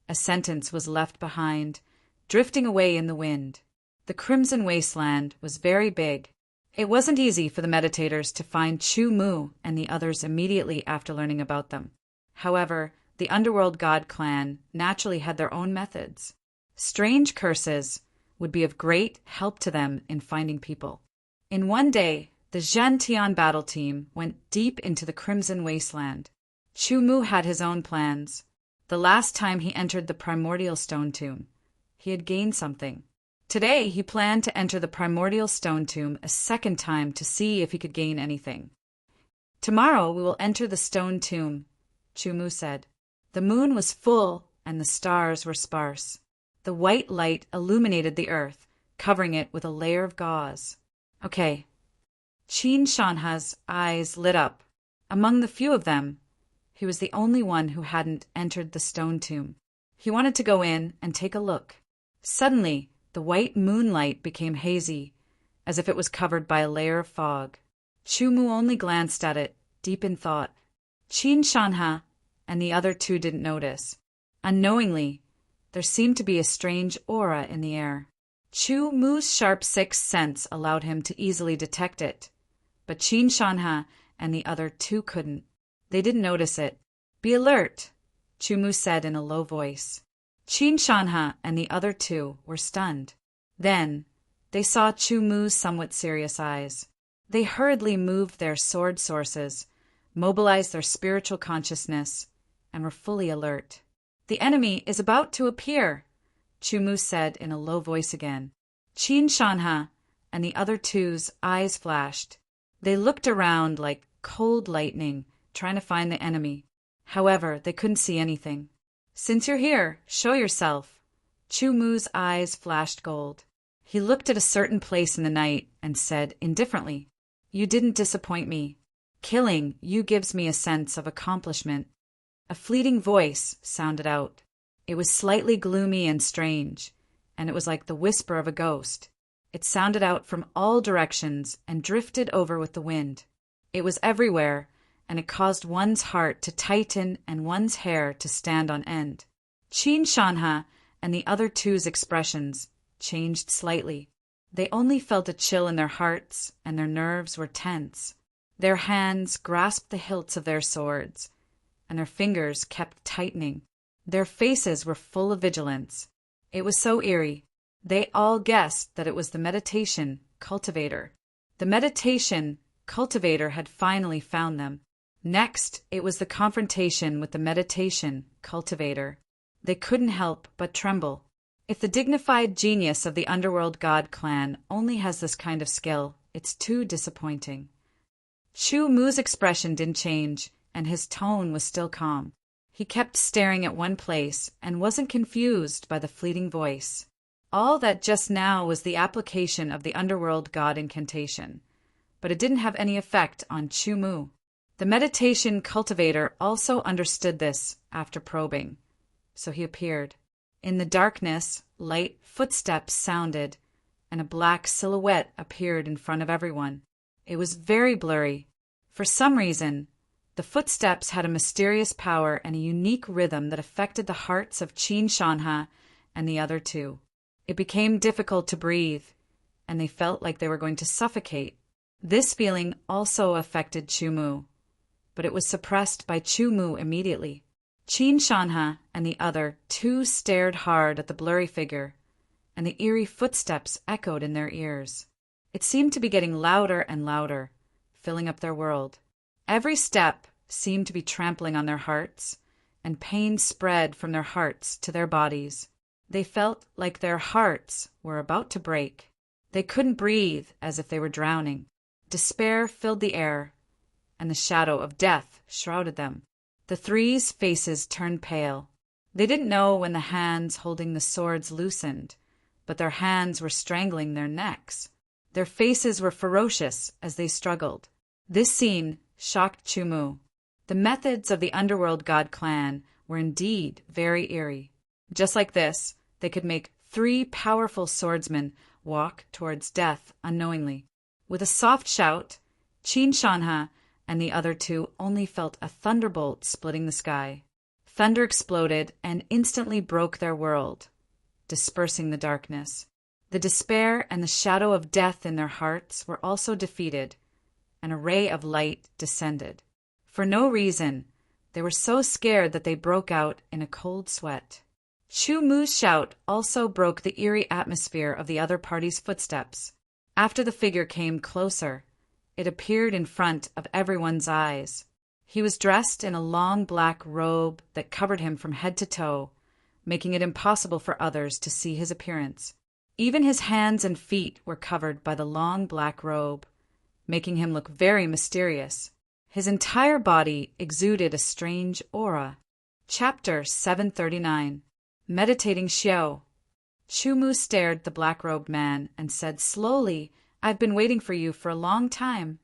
Speaker 1: a sentence was left behind, drifting away in the wind. The Crimson Wasteland was very big. It wasn't easy for the meditators to find Chu Mu and the others immediately after learning about them. However, the Underworld God clan naturally had their own methods. Strange curses would be of great help to them in finding people. In one day, the Zhen Tian battle team went deep into the Crimson Wasteland. Chu Mu had his own plans. The last time he entered the Primordial Stone Tomb, he had gained something. Today, he planned to enter the Primordial Stone Tomb a second time to see if he could gain anything. Tomorrow we will enter the Stone Tomb, Chu Mu said. The moon was full and the stars were sparse. The white light illuminated the earth, covering it with a layer of gauze. Okay. Qin Shanha's eyes lit up. Among the few of them, he was the only one who hadn't entered the stone tomb. He wanted to go in and take a look. Suddenly, the white moonlight became hazy, as if it was covered by a layer of fog. Chu only glanced at it, deep in thought. Qin Shanha and the other two didn't notice. Unknowingly, there seemed to be a strange aura in the air. Mu's sharp sixth sense allowed him to easily detect it, but Qin Shanha and the other two couldn't. They didn't notice it. Be alert, Mu said in a low voice. Qin Shanha and the other two were stunned. Then, they saw Mu's somewhat serious eyes. They hurriedly moved their sword sources, mobilized their spiritual consciousness, and were fully alert. The enemy is about to appear, Mu said in a low voice again. Qin Shanha and the other two's eyes flashed. They looked around like cold lightning, trying to find the enemy. However, they couldn't see anything. Since you're here, show yourself. Mu's eyes flashed gold. He looked at a certain place in the night and said indifferently, You didn't disappoint me. Killing you gives me a sense of accomplishment. A fleeting voice sounded out. It was slightly gloomy and strange, and it was like the whisper of a ghost. It sounded out from all directions and drifted over with the wind. It was everywhere, and it caused one's heart to tighten and one's hair to stand on end. Qin Shanha and the other two's expressions changed slightly. They only felt a chill in their hearts, and their nerves were tense. Their hands grasped the hilts of their swords, and their fingers kept tightening. Their faces were full of vigilance. It was so eerie. They all guessed that it was the meditation cultivator. The meditation cultivator had finally found them. Next, it was the confrontation with the meditation cultivator. They couldn't help but tremble. If the dignified genius of the Underworld God clan only has this kind of skill, it's too disappointing. Mu's expression didn't change, and his tone was still calm. He kept staring at one place and wasn't confused by the fleeting voice. All that just now was the application of the Underworld God incantation, but it didn't have any effect on Mu. The meditation cultivator also understood this after probing, so he appeared. In the darkness, light footsteps sounded, and a black silhouette appeared in front of everyone. It was very blurry. For some reason, the footsteps had a mysterious power and a unique rhythm that affected the hearts of Qin Shanha and the other two. It became difficult to breathe, and they felt like they were going to suffocate. This feeling also affected Mu, but it was suppressed by Mu immediately. Qin Shanha and the other two stared hard at the blurry figure, and the eerie footsteps echoed in their ears. It seemed to be getting louder and louder, filling up their world. Every step seemed to be trampling on their hearts, and pain spread from their hearts to their bodies. They felt like their hearts were about to break. They couldn't breathe, as if they were drowning. Despair filled the air, and the shadow of death shrouded them. The three's faces turned pale. They didn't know when the hands holding the swords loosened, but their hands were strangling their necks. Their faces were ferocious as they struggled. This scene shocked Mu. The methods of the Underworld God clan were indeed very eerie. Just like this, they could make three powerful swordsmen walk towards death unknowingly. With a soft shout, Qin Shanha and the other two only felt a thunderbolt splitting the sky. Thunder exploded and instantly broke their world, dispersing the darkness. The despair and the shadow of death in their hearts were also defeated, and a ray of light descended. For no reason, they were so scared that they broke out in a cold sweat. Mu's shout also broke the eerie atmosphere of the other party's footsteps. After the figure came closer, it appeared in front of everyone's eyes. He was dressed in a long black robe that covered him from head to toe, making it impossible for others to see his appearance. Even his hands and feet were covered by the long black robe, making him look very mysterious. His entire body exuded a strange aura. Chapter 739. Meditating Xiao. Mu stared at the black-robed man and said slowly, I've been waiting for you for a long time.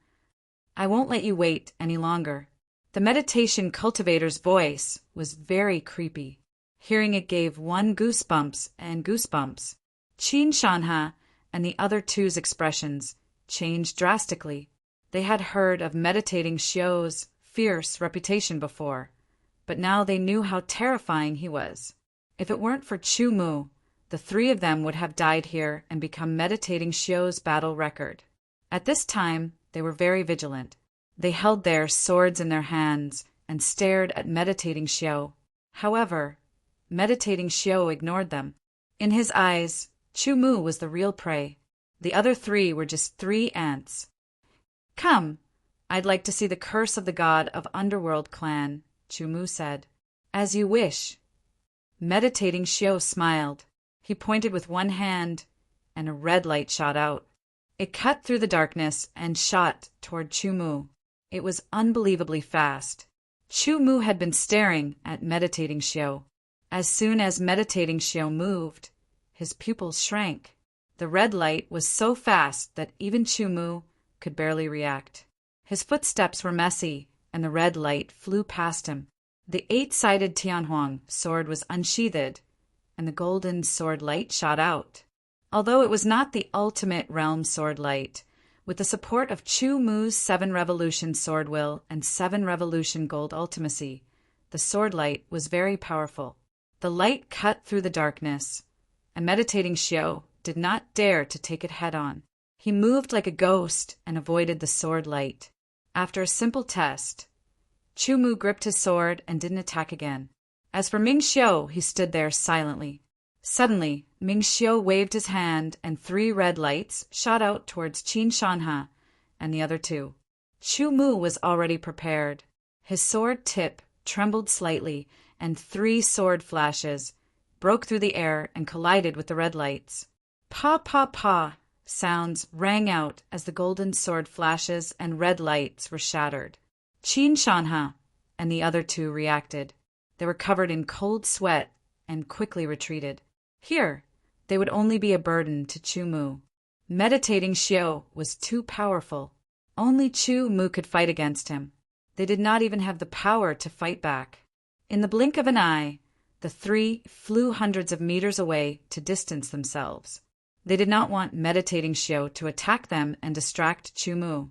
Speaker 1: I won't let you wait any longer. The meditation cultivator's voice was very creepy. Hearing it gave one goosebumps and goosebumps. Qin Shanha and the other two's expressions changed drastically. They had heard of meditating Xiu's fierce reputation before, but now they knew how terrifying he was. If it weren't for Chu Mu, the three of them would have died here and become meditating Xiu's battle record. At this time, they were very vigilant. They held their swords in their hands and stared at meditating Xiu. However, meditating Xiu ignored them. In his eyes, Chu Mu was the real prey. The other three were just 3 ants. "Come, I'd like to see the curse of the god of Underworld clan," Chu Mu said. "As you wish." Meditating Xiu smiled. He pointed with one hand, and a red light shot out. It cut through the darkness and shot toward Chu Mu. It was unbelievably fast. Chu Mu had been staring at meditating Xiu. As soon as meditating Xiu moved, his pupils shrank. The red light was so fast that even Chu Mu could barely react. His footsteps were messy, and the red light flew past him. The 8-sided Tianhuang sword was unsheathed, and the golden sword light shot out. Although it was not the ultimate realm sword light, with the support of Chu Mu's 7 revolution sword will and 7 revolution gold ultimacy, the sword light was very powerful. The light cut through the darkness, and meditating Xiu did not dare to take it head-on. He moved like a ghost and avoided the sword light. After a simple test, Chu Mu gripped his sword and didn't attack again. As for Ming Xiu, he stood there silently. Suddenly, Ming Xiu waved his hand and 3 red lights shot out towards Qin Shanha and the other 2. Chu Mu was already prepared. His sword tip trembled slightly, and 3 sword flashes broke through the air and collided with the red lights. Pa pa pa sounds rang out as the golden sword flashes and red lights were shattered. Qin Shanha and the other 2 reacted. They were covered in cold sweat and quickly retreated. Here, they would only be a burden to Chu Mu. Meditating Xiu was too powerful. Only Chu Mu could fight against him. They did not even have the power to fight back. In the blink of an eye, the 3 flew hundreds of meters away to distance themselves. They did not want meditating Xiu to attack them and distract Chu Mu.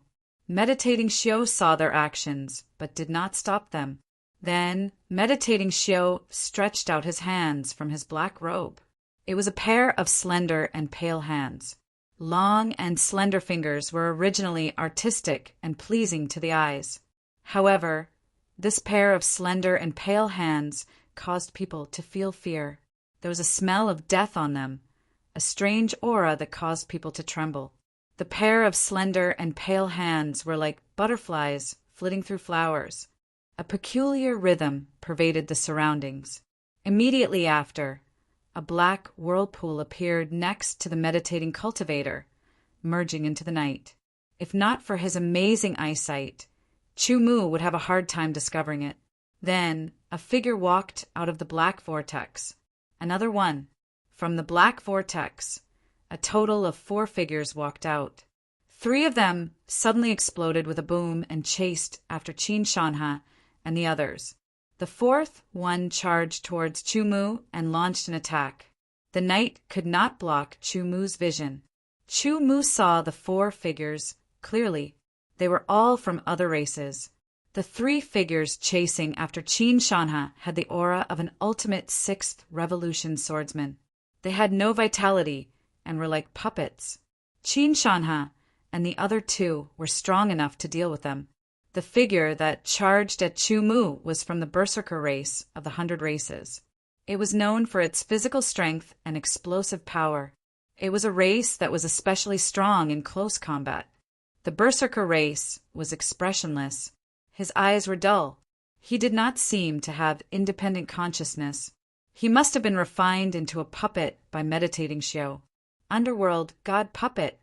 Speaker 1: Meditating Xiu saw their actions, but did not stop them. Then, meditating Xiu stretched out his hands from his black robe. It was a pair of slender and pale hands. Long and slender fingers were originally artistic and pleasing to the eyes. However, this pair of slender and pale hands caused people to feel fear. There was a smell of death on them, a strange aura that caused people to tremble. The pair of slender and pale hands were like butterflies flitting through flowers. A peculiar rhythm pervaded the surroundings. Immediately after, a black whirlpool appeared next to the meditating cultivator, merging into the night. If not for his amazing eyesight, Chu Mu would have a hard time discovering it. Then, a figure walked out of the black vortex. Another one. From the black vortex, a total of 4 figures walked out. 3 of them suddenly exploded with a boom and chased after Qin Shanha and the others. The 4th one charged towards Chu Mu and launched an attack. The night could not block Chu Mu's vision. Chu Mu saw the 4 figures clearly. They were all from other races. The 3 figures chasing after Qin Shanha had the aura of an ultimate 6th revolution swordsman. They had no vitality and were like puppets. Qin Shanha and the other 2 were strong enough to deal with them. The figure that charged at Chu Mu was from the Berserker race of the 100 races. It was known for its physical strength and explosive power. It was a race that was especially strong in close combat. The Berserker race was expressionless. His eyes were dull. He did not seem to have independent consciousness. He must have been refined into a puppet by meditating Xiu. Underworld God Puppet.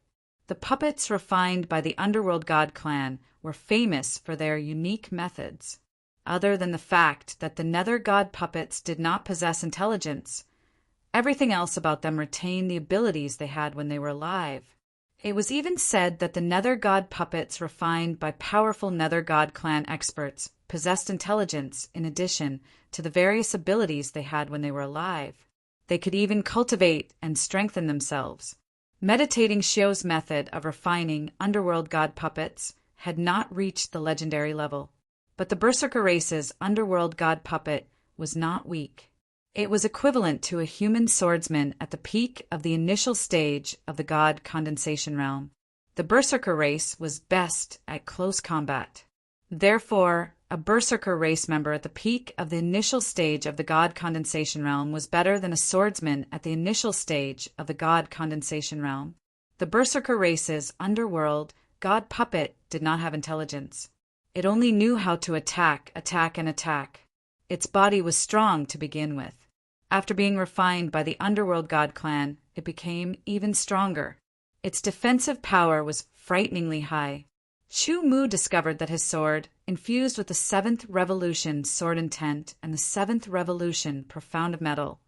Speaker 1: The puppets refined by the Underworld God clan were famous for their unique methods. Other than the fact that the Nether God puppets did not possess intelligence, everything else about them retained the abilities they had when they were alive. It was even said that the Nether God puppets refined by powerful Nether God clan experts possessed intelligence in addition to the various abilities they had when they were alive. They could even cultivate and strengthen themselves. Meditating Xiu's method of refining Underworld God puppets had not reached the legendary level. But the Berserker race's underworld god puppet was not weak. It was equivalent to a human swordsman at the peak of the initial stage of the god condensation realm. The Berserker race was best at close combat. Therefore, a Berserker race member at the peak of the initial stage of the god condensation realm was better than a swordsman at the initial stage of the god condensation realm. The Berserker race's underworld god puppet did not have intelligence. It only knew how to attack, and attack. Its body was strong to begin with. After being refined by the underworld god clan, it became even stronger. Its defensive power was frighteningly high. Chu Mu discovered that his sword, infused with the 7th Revolution Sword Intent and the 7th Revolution Profound of Metal,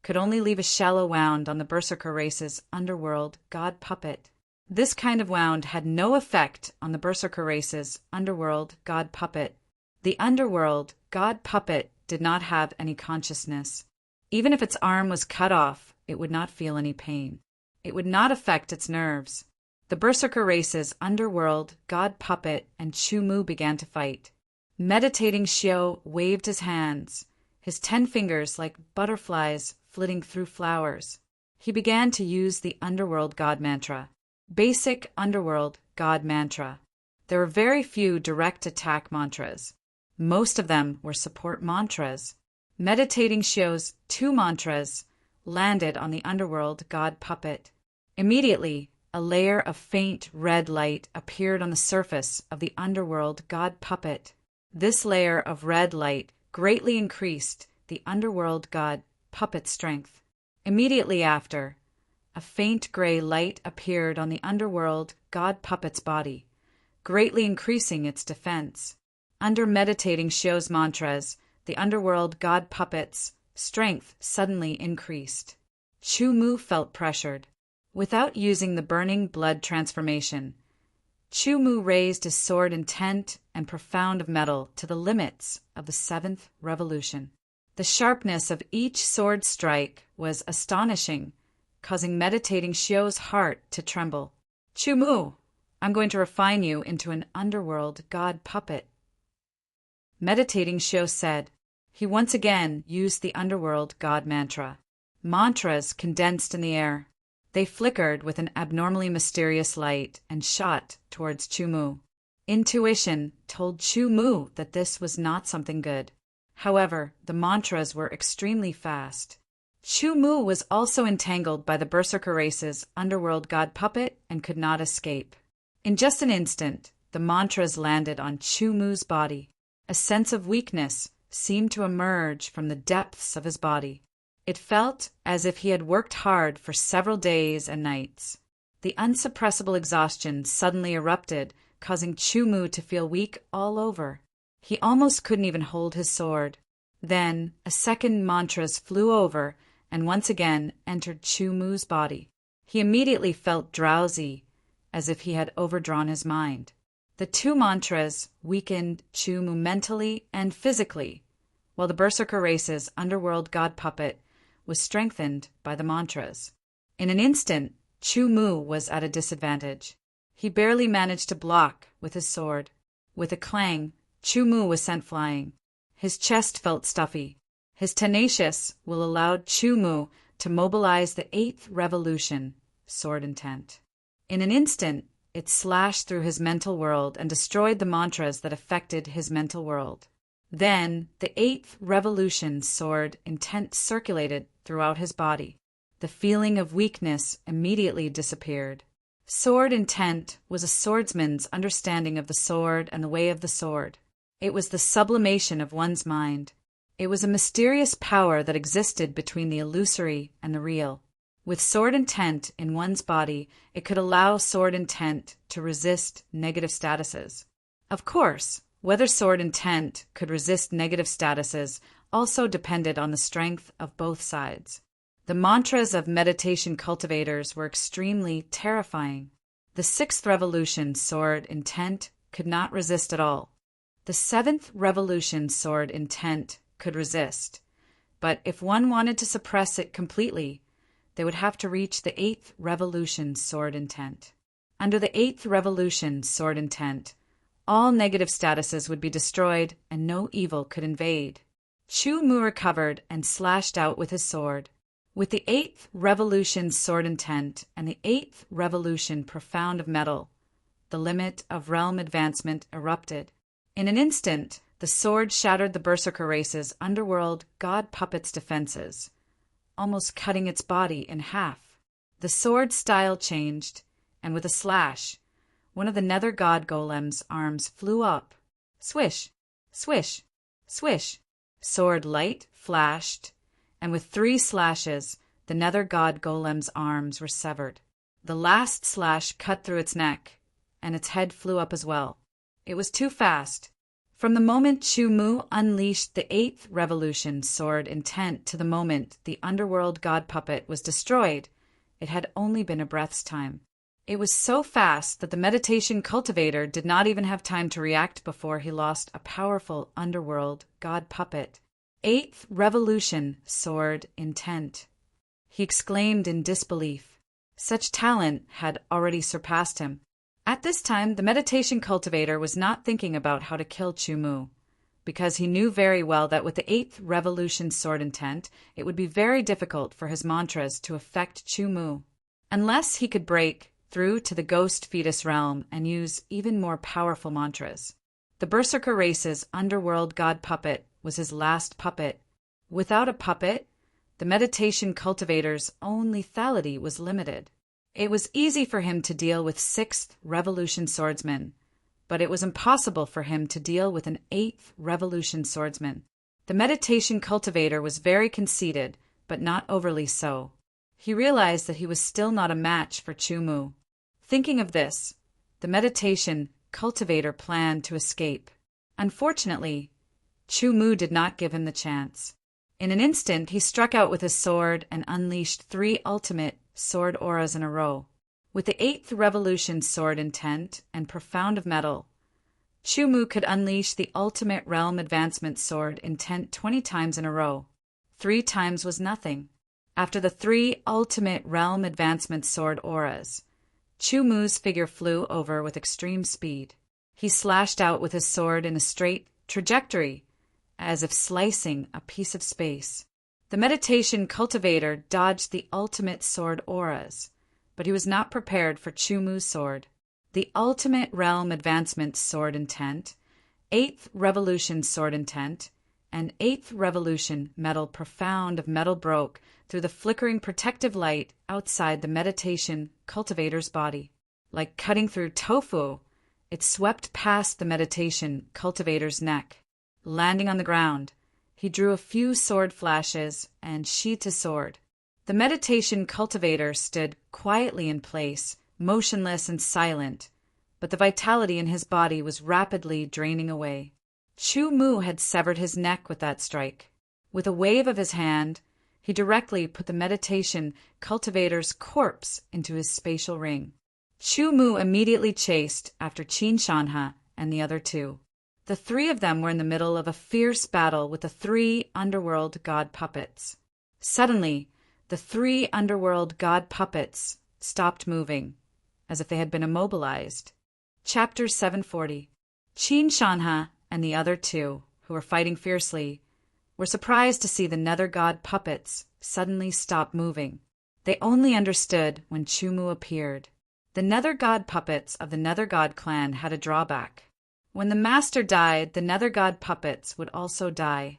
Speaker 1: could only leave a shallow wound on the Berserker race's underworld god puppet. This kind of wound had no effect on the Berserker race's underworld god puppet. The underworld god puppet did not have any consciousness. Even if its arm was cut off, it would not feel any pain. It would not affect its nerves. The Berserker race's underworld god puppet and Chu Mu began to fight. Meditating Xiao waved his hands, his 10 fingers like butterflies flitting through flowers. He began to use the underworld god mantra. Basic underworld god mantra. There were very few direct attack mantras. Most of them were support mantras. Meditating Xiao's 2 mantras landed on the underworld god puppet. Immediately, a layer of faint red light appeared on the surface of the underworld god puppet. This layer of red light greatly increased the underworld god puppet's strength. Immediately after, a faint gray light appeared on the underworld god puppet's body, greatly increasing its defense. Under Meditating Xiao's mantras, the underworld god puppet's strength suddenly increased. Chu Mu felt pressured. Without using the burning blood transformation, Chu Mu raised his sword Intent and Profound of Metal to the limits of the 7th Revolution. The sharpness of each sword strike was astonishing, causing Meditating Xiao's heart to tremble. Chu Mu, I'm going to refine you into an underworld god puppet. Meditating Xiao said. He once again used the underworld god mantra. Mantras condensed in the air. They flickered with an abnormally mysterious light and shot towards Chu Mu. Intuition told Chu Mu that this was not something good. However, the mantras were extremely fast. Chu Mu was also entangled by the Berserker race's underworld god puppet and could not escape. In just an instant, the mantras landed on Chu Mu's body. A sense of weakness seemed to emerge from the depths of his body. It felt as if he had worked hard for several days and nights. The unsuppressible exhaustion suddenly erupted, causing Chu Mu to feel weak all over. He almost couldn't even hold his sword. Then a second mantras flew over and once again entered Chu Mu's body. He immediately felt drowsy, as if he had overdrawn his mind. The 2 mantras weakened Chu Mu mentally and physically, while the Berserker race's underworld god puppet was strengthened by the mantras. In an instant, Chu Mu was at a disadvantage. He barely managed to block with his sword. With a clang, Chu Mu was sent flying. His chest felt stuffy. His tenacious will allowed Chu Mu to mobilize the 8th Revolution Sword Intent. In an instant, it slashed through his mental world and destroyed the mantras that affected his mental world. Then, the 8th Revolution Sword Intent circulated throughout his body. The feeling of weakness immediately disappeared. Sword Intent was a swordsman's understanding of the sword and the way of the sword. It was the sublimation of one's mind. It was a mysterious power that existed between the illusory and the real. With Sword Intent in one's body, it could allow Sword Intent to resist negative statuses. Of course, whether Sword Intent could resist negative statuses also depended on the strength of both sides. The mantras of meditation cultivators were extremely terrifying. The 6th Revolution Sword Intent could not resist at all. The 7th Revolution Sword Intent could resist, but if one wanted to suppress it completely, they would have to reach the 8th Revolution Sword Intent. Under the 8th Revolution Sword Intent, All negative statuses would be destroyed and no evil could invade. Chu Mu recovered and slashed out with his sword. With the 8th revolution sword intent and the 8th revolution profound of metal, the limit of realm advancement erupted. In an instant, the sword shattered the Berserker race's underworld god puppet's defenses, almost cutting its body in half. The sword's style changed, and with a slash, one of the nether god golem's arms flew up. Swish, swish, swish. Sword light flashed, and with 3 slashes, the nether god golem's arms were severed. The last slash cut through its neck, and its head flew up as well. It was too fast. From the moment Chu Mu unleashed the 8th revolution sword intent to the moment the underworld god puppet was destroyed, it had only been a breath's time. It was so fast that the meditation cultivator did not even have time to react before he lost a powerful underworld god puppet. 8th revolution sword intent. He exclaimed in disbelief. Such talent had already surpassed him. At this time, the meditation cultivator was not thinking about how to kill Chu Mu, because he knew very well that with the 8th revolution sword intent, it would be very difficult for his mantras to affect Chu Mu, unless he could break through to the ghost fetus realm and use even more powerful mantras. The Berserker race's underworld god puppet was his last puppet. Without a puppet, the meditation cultivator's own lethality was limited. It was easy for him to deal with 6th revolution swordsmen, but it was impossible for him to deal with an 8th revolution swordsman. The meditation cultivator was very conceited, but not overly so. He realized that he was still not a match for Chu Mu. Thinking of this, the meditation cultivator planned to escape. Unfortunately, Chu Mu did not give him the chance. In an instant, he struck out with his sword and unleashed 3 ultimate sword auras in a row. With the 8th revolution sword intent and profound of metal, Chu Mu could unleash the ultimate realm advancement sword intent 20 times in a row. 3 times was nothing. After the 3 ultimate realm advancement sword auras, Chu Mu's figure flew over with extreme speed. He slashed out with his sword in a straight trajectory, as if slicing a piece of space. The meditation cultivator dodged the ultimate sword auras, but he was not prepared for Chu Mu's sword. The ultimate realm advancement sword intent, 8th revolution sword intent, and 8th revolution metal profound of metal broke through the flickering protective light outside the meditation cultivator's body. Like cutting through tofu, it swept past the meditation cultivator's neck. Landing on the ground, he drew a few sword flashes and sheathed his sword. The meditation cultivator stood quietly in place, motionless and silent, but the vitality in his body was rapidly draining away. Chu Mu had severed his neck with that strike. With a wave of his hand, he directly put the meditation cultivator's corpse into his spatial ring. Chu Mu immediately chased after Qin Shanha and the other 2. The 3 of them were in the middle of a fierce battle with the 3 underworld god puppets. Suddenly, the 3 underworld god puppets stopped moving, as if they had been immobilized. Chapter 740. Qin Shanha and the other 2, who were fighting fiercely, were surprised to see the nether god puppets suddenly stop moving. They only understood when Chu Mu appeared. The nether god puppets of the nether god clan had a drawback. When the master died, the nether god puppets would also die.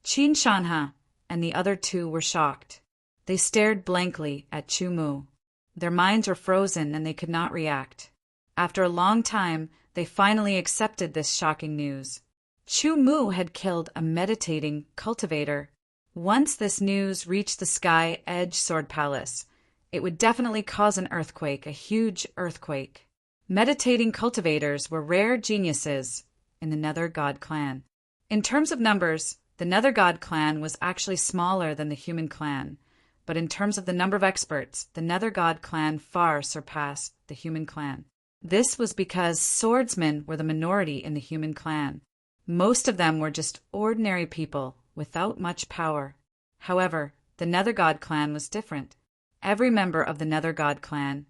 Speaker 1: Qin Shanha and the other 2 were shocked. They stared blankly at Chu Mu. Their minds were frozen and they could not react. After a long time, they finally accepted this shocking news. Chu Mu had killed a meditating cultivator. Once this news reached the Sky Edge Sword Palace, it would definitely cause an earthquake, a huge earthquake. Meditating cultivators were rare geniuses in the Nether God clan. In terms of numbers, the Nether God clan was actually smaller than the human clan, but in terms of the number of experts, the Nether God clan far surpassed the human clan. This was because swordsmen were the minority in the human clan. Most of them were just ordinary people without much power. However, the Nether God clan was different. Every member of the Nether God clan,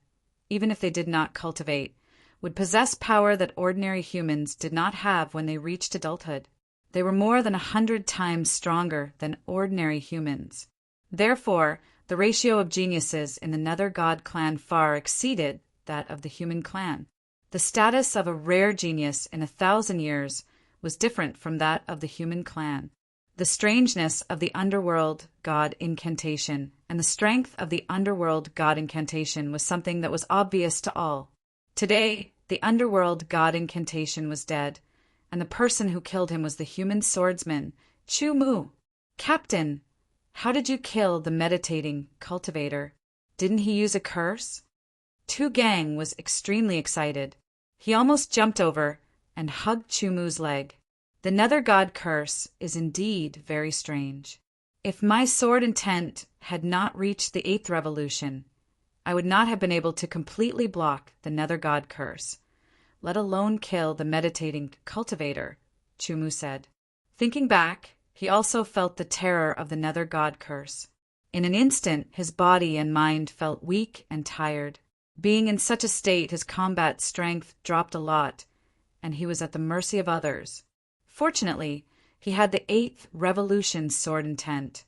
Speaker 1: even if they did not cultivate, would possess power that ordinary humans did not have when they reached adulthood. They were more than 100 times stronger than ordinary humans. Therefore, the ratio of geniuses in the Nether God clan far exceeded that of the human clan. The status of a rare genius in 1,000 years was different from that of the human clan. The strangeness of the underworld god incantation and the strength of the underworld god incantation was something that was obvious to all. Today, the underworld god incantation was dead, and the person who killed him was the human swordsman, Chu Mu. Captain, how did you kill the meditating cultivator? Didn't he use a curse? Tu Gang was extremely excited. He almost jumped over and hugged Chu Mu's leg. The Nether God curse is indeed very strange. If my sword intent had not reached the 8th revolution, I would not have been able to completely block the Nether God curse, let alone kill the meditating cultivator, Chu Mu said. Thinking back, he also felt the terror of the Nether God curse. In an instant, his body and mind felt weak and tired. Being in such a state, his combat strength dropped a lot, and he was at the mercy of others. Fortunately, he had the 8th revolution sword intent,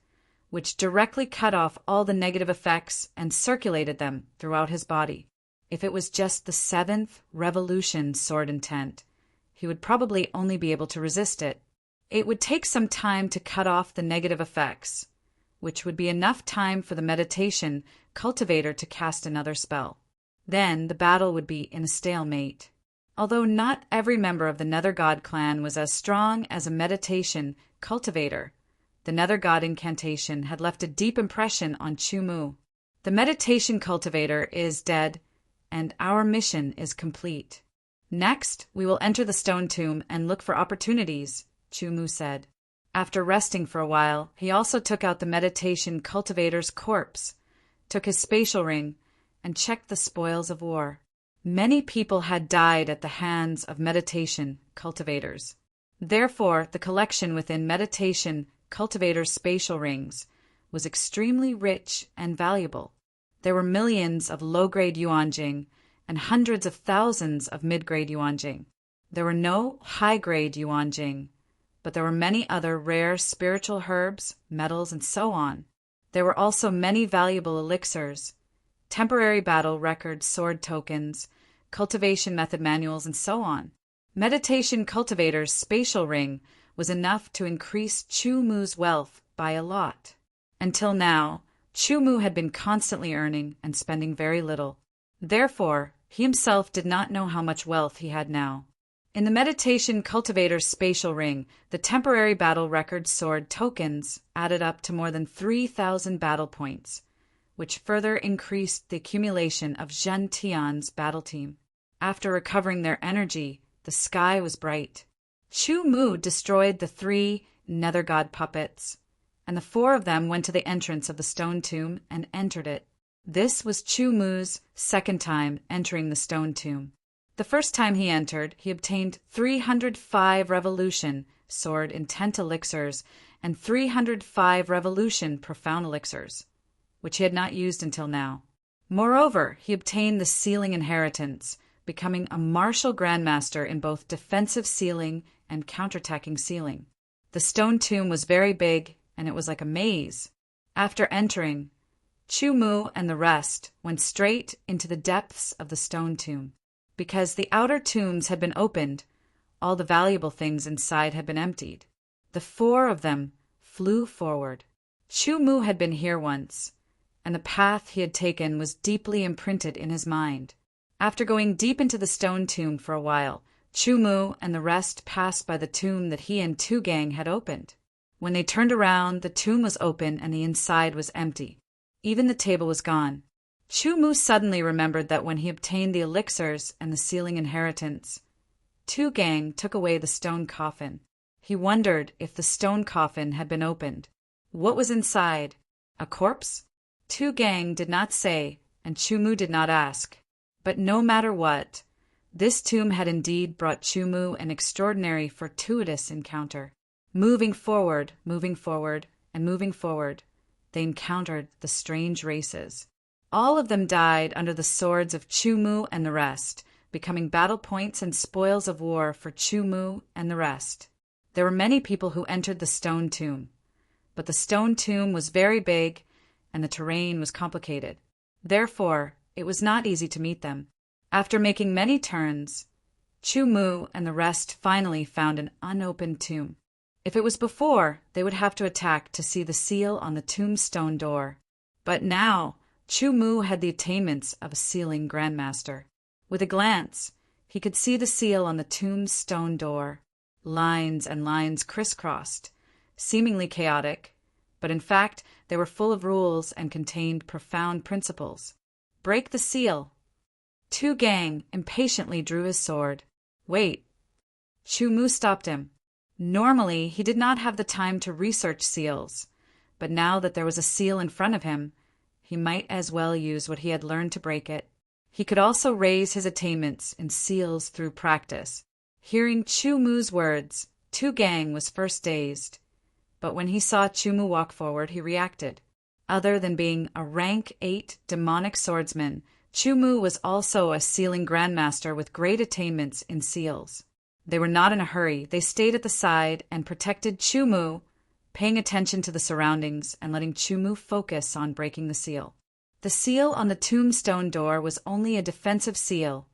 Speaker 1: which directly cut off all the negative effects and circulated them throughout his body. If it was just the 7th revolution sword intent, he would probably only be able to resist it. It would take some time to cut off the negative effects, which would be enough time for the meditation cultivator to cast another spell. Then the battle would be in a stalemate. Although not every member of the Nether God clan was as strong as a meditation cultivator, the Nether God incantation had left a deep impression on Chu Mu. The meditation cultivator is dead, and our mission is complete. Next, we will enter the stone tomb and look for opportunities, Chu Mu said. After resting for a while, he also took out the meditation cultivator's corpse, took his spatial ring, and checked the spoils of war. Many people had died at the hands of meditation cultivators. Therefore, the collection within meditation cultivators' spatial rings was extremely rich and valuable. There were millions of low-grade yuanjing and hundreds of thousands of mid-grade yuanjing. There were no high-grade yuanjing, but there were many other rare spiritual herbs, metals, and so on. There were also many valuable elixirs, temporary battle records, sword tokens, cultivation method manuals, and so on. Meditation cultivator's spatial ring was enough to increase Chu Mu's wealth by a lot. Until now, Chu Mu had been constantly earning and spending very little. Therefore, he himself did not know how much wealth he had now. In the meditation cultivator's spatial ring, the temporary battle record sword tokens added up to more than 3,000 battle points, which further increased the accumulation of Zhen Tian's battle team. After recovering their energy, the sky was bright. Chu Mu destroyed the 3 Nether God puppets, and the 4 of them went to the entrance of the stone tomb and entered it. This was Chu Mu's second time entering the stone tomb. The first time he entered, he obtained 305 revolution sword intent elixirs and 305 revolution profound elixirs, which he had not used until now. Moreover, he obtained the sealing inheritance, becoming a martial grandmaster in both defensive sealing and counterattacking sealing. The stone tomb was very big, and it was like a maze. After entering, Chu Mu and the rest went straight into the depths of the stone tomb. Because the outer tombs had been opened, all the valuable things inside had been emptied. The 4 of them flew forward. Chu Mu had been here once, and the path he had taken was deeply imprinted in his mind. After going deep into the stone tomb for a while, Chu Mu and the rest passed by the tomb that he and Tu Gang had opened. When they turned around, the tomb was open and the inside was empty. Even the table was gone. Chu Mu suddenly remembered that when he obtained the elixirs and the sealing inheritance, Tu Gang took away the stone coffin. He wondered if the stone coffin had been opened. What was inside? A corpse? Tu Gang did not say, and Chu Mu did not ask. But no matter what, this tomb had indeed brought Chu Mu an extraordinary fortuitous encounter. Moving forward, and moving forward, they encountered the strange races. All of them died under the swords of Chu Mu and the rest. becoming battle points and spoils of war for Chu Mu and the rest. There were many people who entered the stone tomb, but the stone tomb was very big and the terrain was complicated. Therefore, it was not easy to meet them. After making many turns, Chu Mu and the rest finally found an unopened tomb. If it was before, they would have to attack to see the seal on the tombstone door. But now, Chu Mu had the attainments of a sealing grandmaster. With a glance, he could see the seal on the tombstone door. Lines and lines crisscrossed, seemingly chaotic, but in fact they were full of rules and contained profound principles. Break the seal. Tu Gang impatiently drew his sword. Wait. Chu Mu stopped him. Normally, he did not have the time to research seals, but now that there was a seal in front of him, he might as well use what he had learned to break it. He could also raise his attainments in seals through practice. Hearing Chu Mu's words, Tu Gang was first dazed, but when he saw Chu Mu walk forward, he reacted. Other than being a rank 8 demonic swordsman, Chu Mu was also a sealing grandmaster with great attainments in seals. They were not in a hurry. They stayed at the side and protected Chu Mu, paying attention to the surroundings and letting Chu Mu focus on breaking the seal. The seal on the tombstone door was only a defensive seal,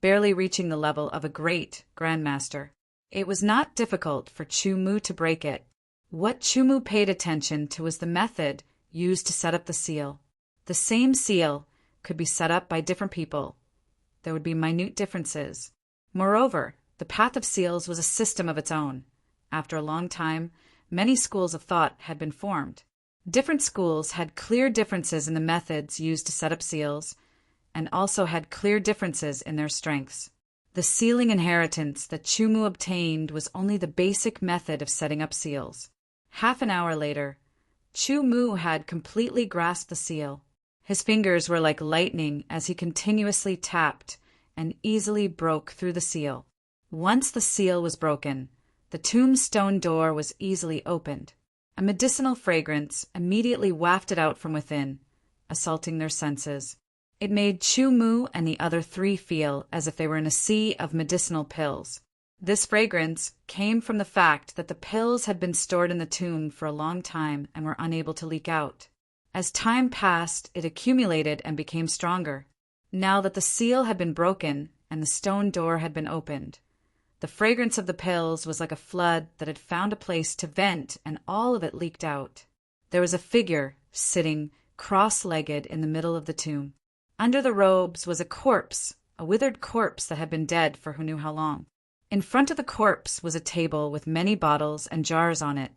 Speaker 1: barely reaching the level of a great grandmaster. It was not difficult for Chu Mu to break it. What Chu Mu paid attention to was the method used to set up the seal. The same seal could be set up by different people. There would be minute differences. Moreover, the path of seals was a system of its own. After a long time, many schools of thought had been formed. Different schools had clear differences in the methods used to set up seals, and also had clear differences in their strengths. The sealing inheritance that Chu Mu obtained was only the basic method of setting up seals. Half an hour later, Chu Mu had completely grasped the seal. His fingers were like lightning as he continuously tapped and easily broke through the seal. Once the seal was broken, the tombstone door was easily opened. A medicinal fragrance immediately wafted out from within, assaulting their senses. It made Chu Mu and the other 3 feel as if they were in a sea of medicinal pills. This fragrance came from the fact that the pills had been stored in the tomb for a long time and were unable to leak out. As time passed, it accumulated and became stronger. Now that the seal had been broken and the stone door had been opened, the fragrance of the pills was like a flood that had found a place to vent, and all of it leaked out. There was a figure sitting cross-legged in the middle of the tomb. Under the robes was a corpse, a withered corpse that had been dead for who knew how long. In front of the corpse was a table with many bottles and jars on it.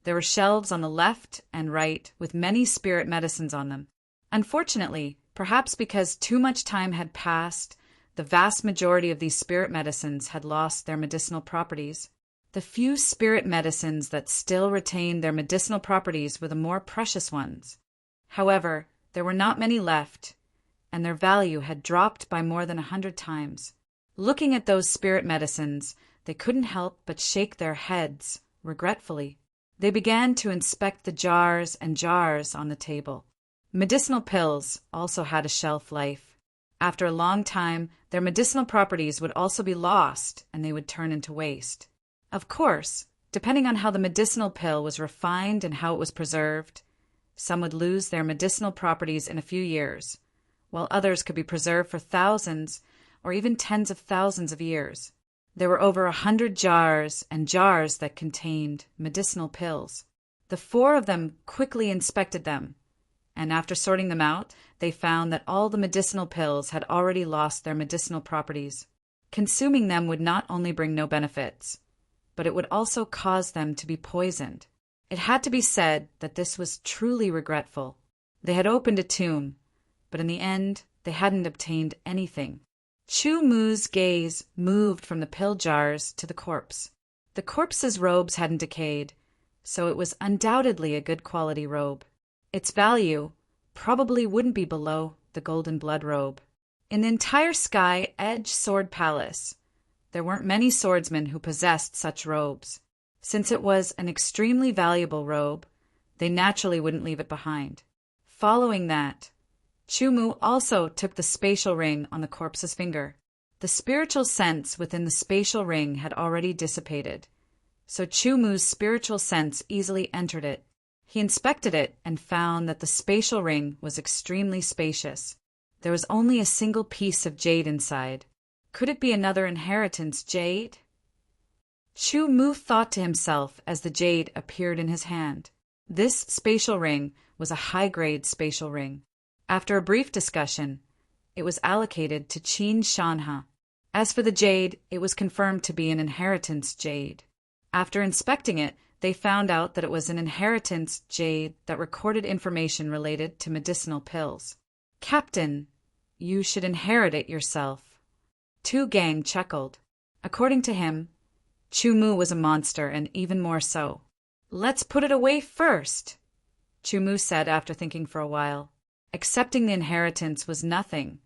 Speaker 1: There were shelves on the left and right with many spirit medicines on them. Unfortunately, perhaps because too much time had passed, the vast majority of these spirit medicines had lost their medicinal properties. The few spirit medicines that still retained their medicinal properties were the more precious ones. However, there were not many left, and their value had dropped by more than 100 times. Looking at those spirit medicines, they couldn't help but shake their heads regretfully. They began to inspect the jars and jars on the table. Medicinal pills also had a shelf life. After a long time, their medicinal properties would also be lost and they would turn into waste. Of course, depending on how the medicinal pill was refined and how it was preserved, some would lose their medicinal properties in a few years, while others could be preserved for thousands or even tens of thousands of years. There were over 100 jars and jars that contained medicinal pills. The 4 of them quickly inspected them, and after sorting them out, they found that all the medicinal pills had already lost their medicinal properties. Consuming them would not only bring no benefits, but it would also cause them to be poisoned. It had to be said that this was truly regretful. They had opened a tomb, but in the end, they hadn't obtained anything. Chu Mu's gaze moved from the pill jars to the corpse. The corpse's robes hadn't decayed, so it was undoubtedly a good quality robe. Its value probably wouldn't be below the golden blood robe. In the entire Sky Edge Sword Palace, there weren't many swordsmen who possessed such robes. Since it was an extremely valuable robe, they naturally wouldn't leave it behind. Following that, Chu Mu also took the spatial ring on the corpse's finger. The spiritual sense within the spatial ring had already dissipated, so Chu Mu's spiritual sense easily entered it. He inspected it and found that the spatial ring was extremely spacious. There was only a single piece of jade inside. Could it be another inheritance jade? Chu Mu thought to himself as the jade appeared in his hand. This spatial ring was a high-grade spatial ring. After a brief discussion, it was allocated to Qin Shanha. As for the jade, it was confirmed to be an inheritance jade. After inspecting it, they found out that it was an inheritance jade that recorded information related to medicinal pills. Captain, you should inherit it yourself. Tu Gang chuckled. According to him, Chu Mu was a monster, and even more so. Let's put it away first, Chu Mu said after thinking for a while. Accepting the inheritance was nothing,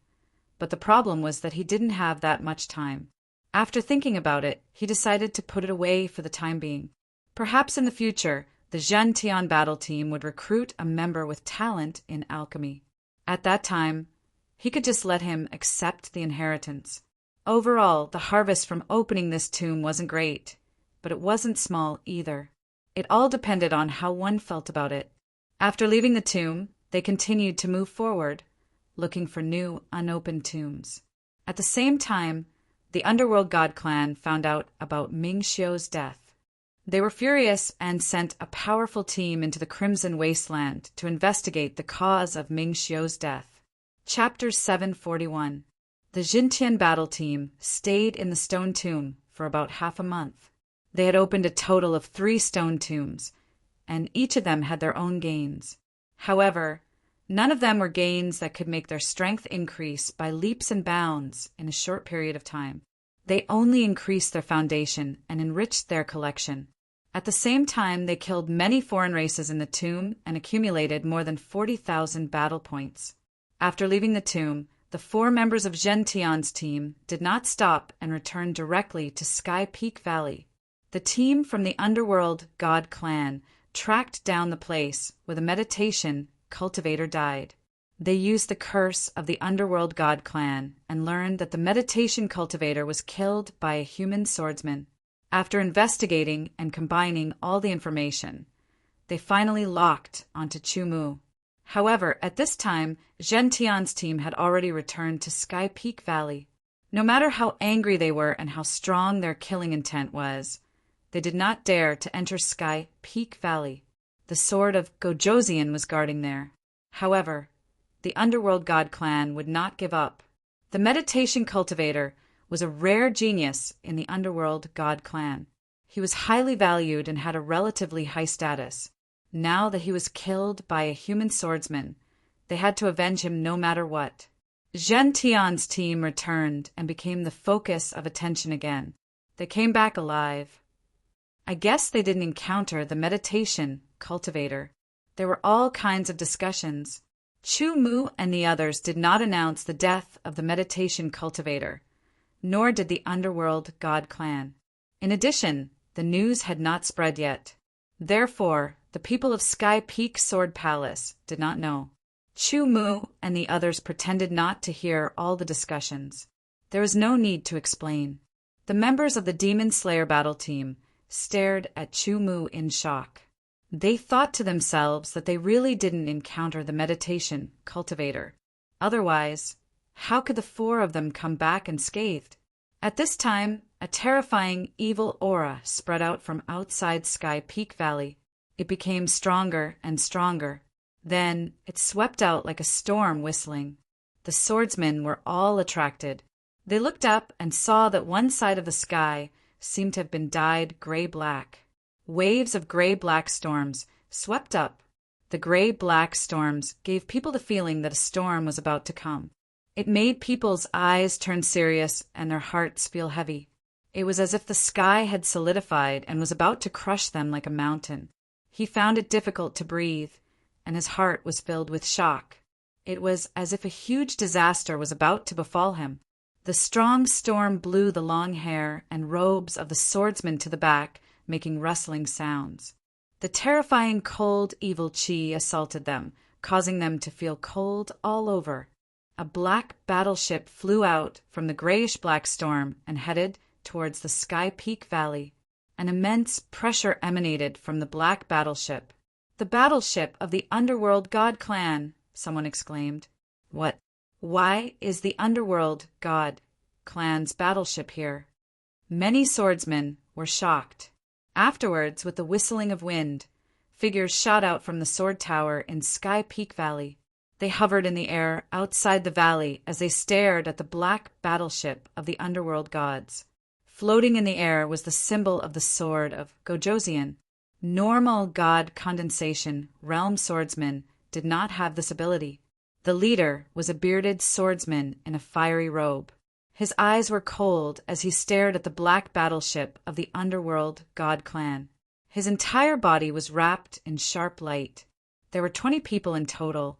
Speaker 1: but the problem was that he didn't have that much time. After thinking about it, he decided to put it away for the time being. Perhaps in the future, the Zhentian battle team would recruit a member with talent in alchemy. At that time, he could just let him accept the inheritance. Overall, the harvest from opening this tomb wasn't great, but it wasn't small either. It all depended on how one felt about it. After leaving the tomb, they continued to move forward, looking for new, unopened tombs. At the same time, the Underworld God Clan found out about Ming Xiu's death. They were furious and sent a powerful team into the Crimson Wasteland to investigate the cause of Ming Xiu's death. Chapter 741. The Jintian battle team stayed in the stone tomb for about half a month. They had opened a total of 3 stone tombs, and each of them had their own gains. However, none of them were gains that could make their strength increase by leaps and bounds in a short period of time. They only increased their foundation and enriched their collection. At the same time, they killed many foreign races in the tomb and accumulated more than 40,000 battle points. After leaving the tomb, the 4 members of Zhentian's team did not stop and returned directly to Sky Peak Valley. The team from the Underworld God Clan tracked down the place where the meditation cultivator died. They used the curse of the Underworld God Clan and learned that the meditation cultivator was killed by a human swordsman. After investigating and combining all the information, they finally locked onto Chu Mu. However, at this time, Zhentian's team had already returned to Sky Peak Valley. No matter how angry they were and how strong their killing intent was, they did not dare to enter Sky Peak Valley. The sword of Gojoseon was guarding there. However, the Underworld God Clan would not give up. The meditation cultivator was a rare genius in the Underworld God Clan. He was highly valued and had a relatively high status. Now that he was killed by a human swordsman, they had to avenge him no matter what. Zhen Tian's team returned and became the focus of attention again. They came back alive. I guess they didn't encounter the meditation cultivator. There were all kinds of discussions. Chu Mu and the others did not announce the death of the meditation cultivator, nor did the Underworld God Clan. In addition, the news had not spread yet. Therefore, the people of Sky Peak Sword Palace did not know. Chu Mu and the others pretended not to hear all the discussions. There was no need to explain. The members of the Demon Slayer battle team stared at Chu Mu in shock. They thought to themselves that they really didn't encounter the meditation cultivator. Otherwise, how could the 4 of them come back unscathed? At this time, a terrifying evil aura spread out from outside Sky Peak Valley. It became stronger and stronger. Then it swept out like a storm whistling. The swordsmen were all attracted. They looked up and saw that one side of the sky seemed to have been dyed gray-black. Waves of gray-black storms swept up. The gray-black storms gave people the feeling that a storm was about to come. It made people's eyes turn serious and their hearts feel heavy. It was as if the sky had solidified and was about to crush them like a mountain. He found it difficult to breathe, and his heart was filled with shock. It was as if a huge disaster was about to befall him. The strong storm blew the long hair and robes of the swordsmen to the back, making rustling sounds. The terrifying cold, evil chi assaulted them, causing them to feel cold all over. a black battleship flew out from the grayish-black storm and headed towards the Sky Peak Valley. An immense pressure emanated from the black battleship. "The battleship of the Underworld God Clan!" someone exclaimed. "What? Why is the Underworld God Clan's battleship here?" Many swordsmen were shocked. Afterwards, with the whistling of wind, figures shot out from the sword tower in Sky Peak Valley. They hovered in the air outside the valley as they stared at the black battleship of the Underworld gods. Floating in the air was the symbol of the sword of Gojosian. Normal god condensation realm swordsmen did not have this ability. The leader was a bearded swordsman in a fiery robe. His eyes were cold as he stared at the black battleship of the Underworld God Clan. His entire body was wrapped in sharp light. There were 20 people in total,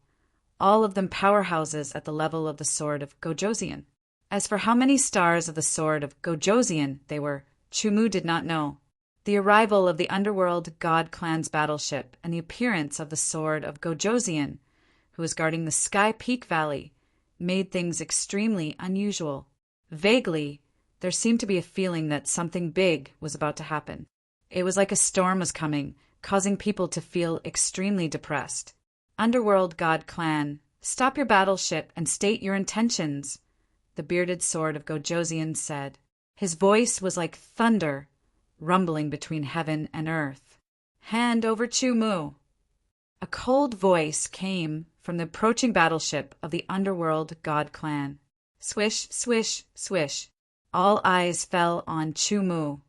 Speaker 1: all of them powerhouses at the level of the sword of Gojosian. As for how many stars of the sword of Gojosian they were, Chumu did not know. The arrival of the Underworld God Clan's battleship and the appearance of the sword of Gojosian, who was guarding the Sky Peak Valley, made things extremely unusual. Vaguely, there seemed to be a feeling that something big was about to happen. It was like a storm was coming, causing people to feel extremely depressed. "Underworld God Clan, stop your battleship and state your intentions," the bearded sword of Gojosian said. His voice was like thunder, rumbling between heaven and earth. "Hand over Chumu." A cold voice came from the approaching battleship of the Underworld God Clan. Swish, swish, swish. All eyes fell on Chumu,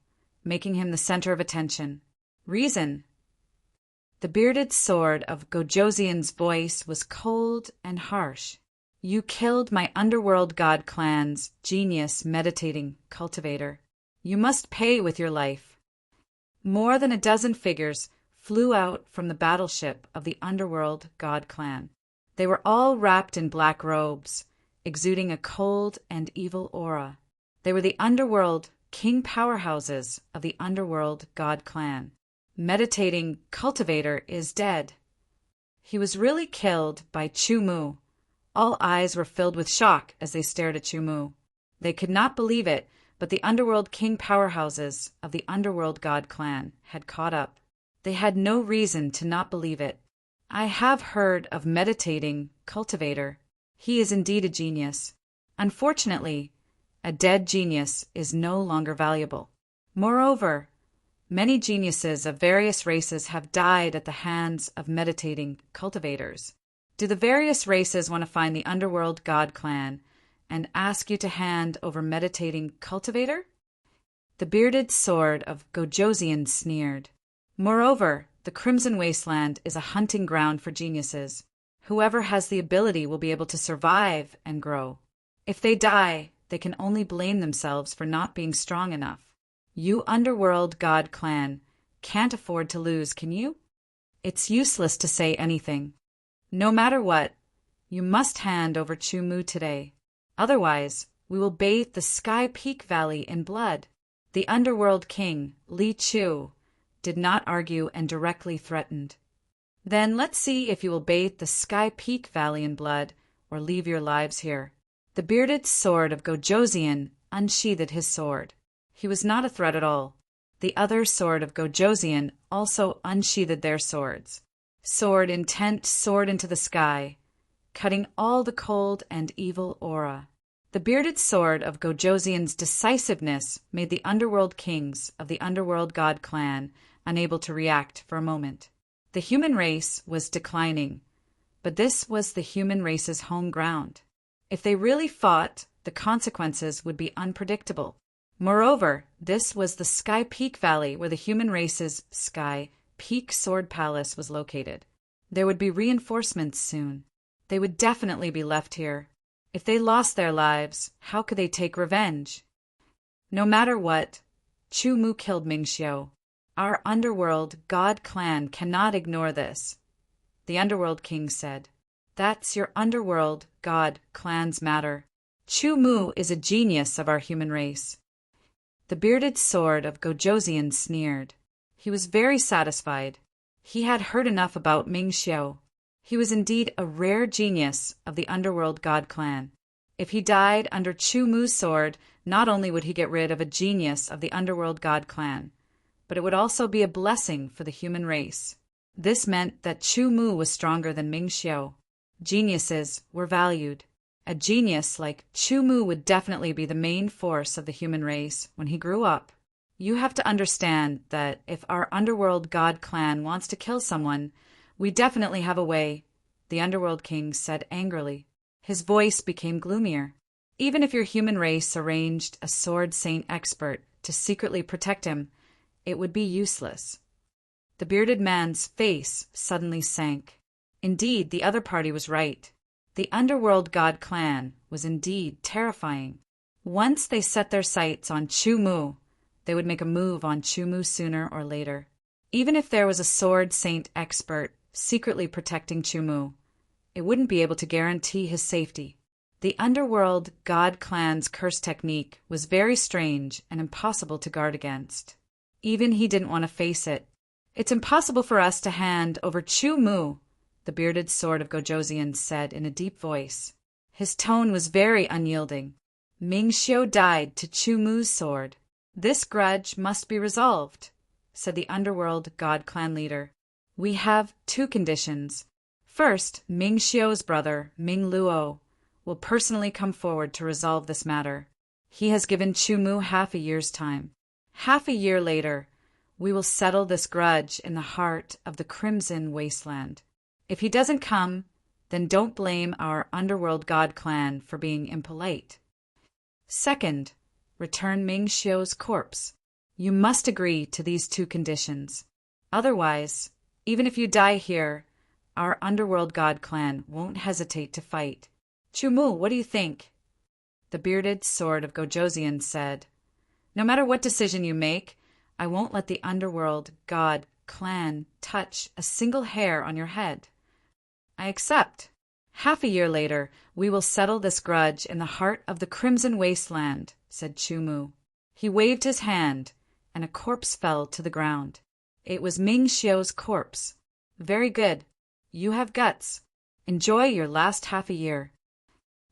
Speaker 1: making him the center of attention. "Reason." The bearded sword of Gojosian's voice was cold and harsh. "You killed my Underworld God Clan's genius meditating cultivator. You must pay with your life." More than a dozen figures flew out from the battleship of the Underworld God Clan. They were all wrapped in black robes, exuding a cold and evil aura. They were the Underworld King powerhouses of the Underworld God Clan. Meditating cultivator is dead. He was really killed by Chumu. All eyes were filled with shock as they stared at Chumu. They could not believe it, but the Underworld King powerhouses of the Underworld God Clan had caught up. They had no reason to not believe it. "I have heard of meditating cultivator. He is indeed a genius. Unfortunately, a dead genius is no longer valuable. Moreover, many geniuses of various races have died at the hands of meditating cultivators. Do the various races want to find the Underworld God Clan and ask you to hand over meditating cultivator?" The bearded sword of Gojosian sneered. "Moreover, the Crimson Wasteland is a hunting ground for geniuses. Whoever has the ability will be able to survive and grow. If they die, they can only blame themselves for not being strong enough. You Underworld God Clan can't afford to lose, can you? It's useless to say anything. No matter what, you must hand over Chumu today. Otherwise, we will bathe the Sky Peak Valley in blood." The Underworld King, Li Chu, did not argue and directly threatened. "Then let's see if you will bathe the Sky Peak Valley in blood or leave your lives here." The bearded sword of Gojosian unsheathed his sword. He was not a threat at all. The other sword of Gojosian also unsheathed their swords. Sword intent soared into the sky, cutting all the cold and evil aura. The bearded sword of Gojosian's decisiveness made the Underworld Kings of the Underworld God Clan unable to react for a moment. The human race was declining, but this was the human race's home ground. If they really fought, the consequences would be unpredictable. Moreover, this was the Sky Peak Valley where the human race's Sky Peak Sword Palace was located. There would be reinforcements soon. They would definitely be left here. If they lost their lives, how could they take revenge? No matter what, Chumu killed Mingxiu. Our Underworld God Clan cannot ignore this. The Underworld King said, "That's your Underworld God Clan's matter. Chumu is a genius of our human race." The bearded sword of Gojosian sneered. He was very satisfied. He had heard enough about Mingxiu. He was indeed a rare genius of the underworld god clan. If he died under Chu Mu's sword, not only would he get rid of a genius of the underworld god clan, but it would also be a blessing for the human race. This meant that Chu Mu was stronger than Ming Xiu. Geniuses were valued. A genius like Chu Mu would definitely be the main force of the human race when he grew up. You have to understand that if our underworld god clan wants to kill someone, we definitely have a way, the underworld king said angrily. His voice became gloomier. Even if your human race arranged a sword saint expert to secretly protect him, it would be useless. The bearded man's face suddenly sank. Indeed, the other party was right. The underworld god clan was indeed terrifying. Once they set their sights on Chu Mu, they would make a move on Chu Mu sooner or later. Even if there was a sword saint expert secretly protecting Chu Mu, it wouldn't be able to guarantee his safety. The underworld god clan's curse technique was very strange and impossible to guard against. Even he didn't want to face it. It's impossible for us to hand over Chu Mu, the bearded sword of Gojoseon said in a deep voice. His tone was very unyielding. Ming Xiu died to Chu Mu's sword. This grudge must be resolved, said the underworld god clan leader. We have two conditions. First, Ming Xiu's brother, Ming Luo, will personally come forward to resolve this matter. He has given Chu Mu half a year's time. Half a year later, we will settle this grudge in the heart of the Crimson Wasteland. If he doesn't come, then don't blame our underworld god clan for being impolite. Second, return Ming Xiu's corpse. You must agree to these two conditions. Otherwise, even if you die here, our underworld god clan won't hesitate to fight. Chu Mu, what do you think? The bearded sword of Gojoseon said, No matter what decision you make, I won't let the underworld god clan touch a single hair on your head. I accept. Half a year later, we will settle this grudge in the heart of the Crimson Wasteland, said Chu Mu. He waved his hand, and a corpse fell to the ground. It was Ming Xiu's corpse. Very good. You have guts. Enjoy your last half a year.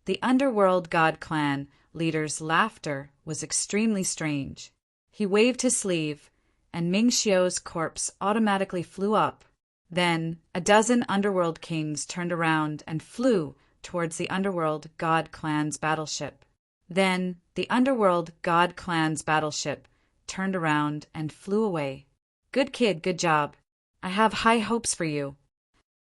Speaker 1: The underworld god clan leader's laughter was extremely strange. He waved his sleeve, and Ming Xiu's corpse automatically flew up. Then a dozen underworld kings turned around and flew towards the underworld god clan's battleship. Then the underworld god clan's battleship turned around and flew away. Good kid, good job. I have high hopes for you.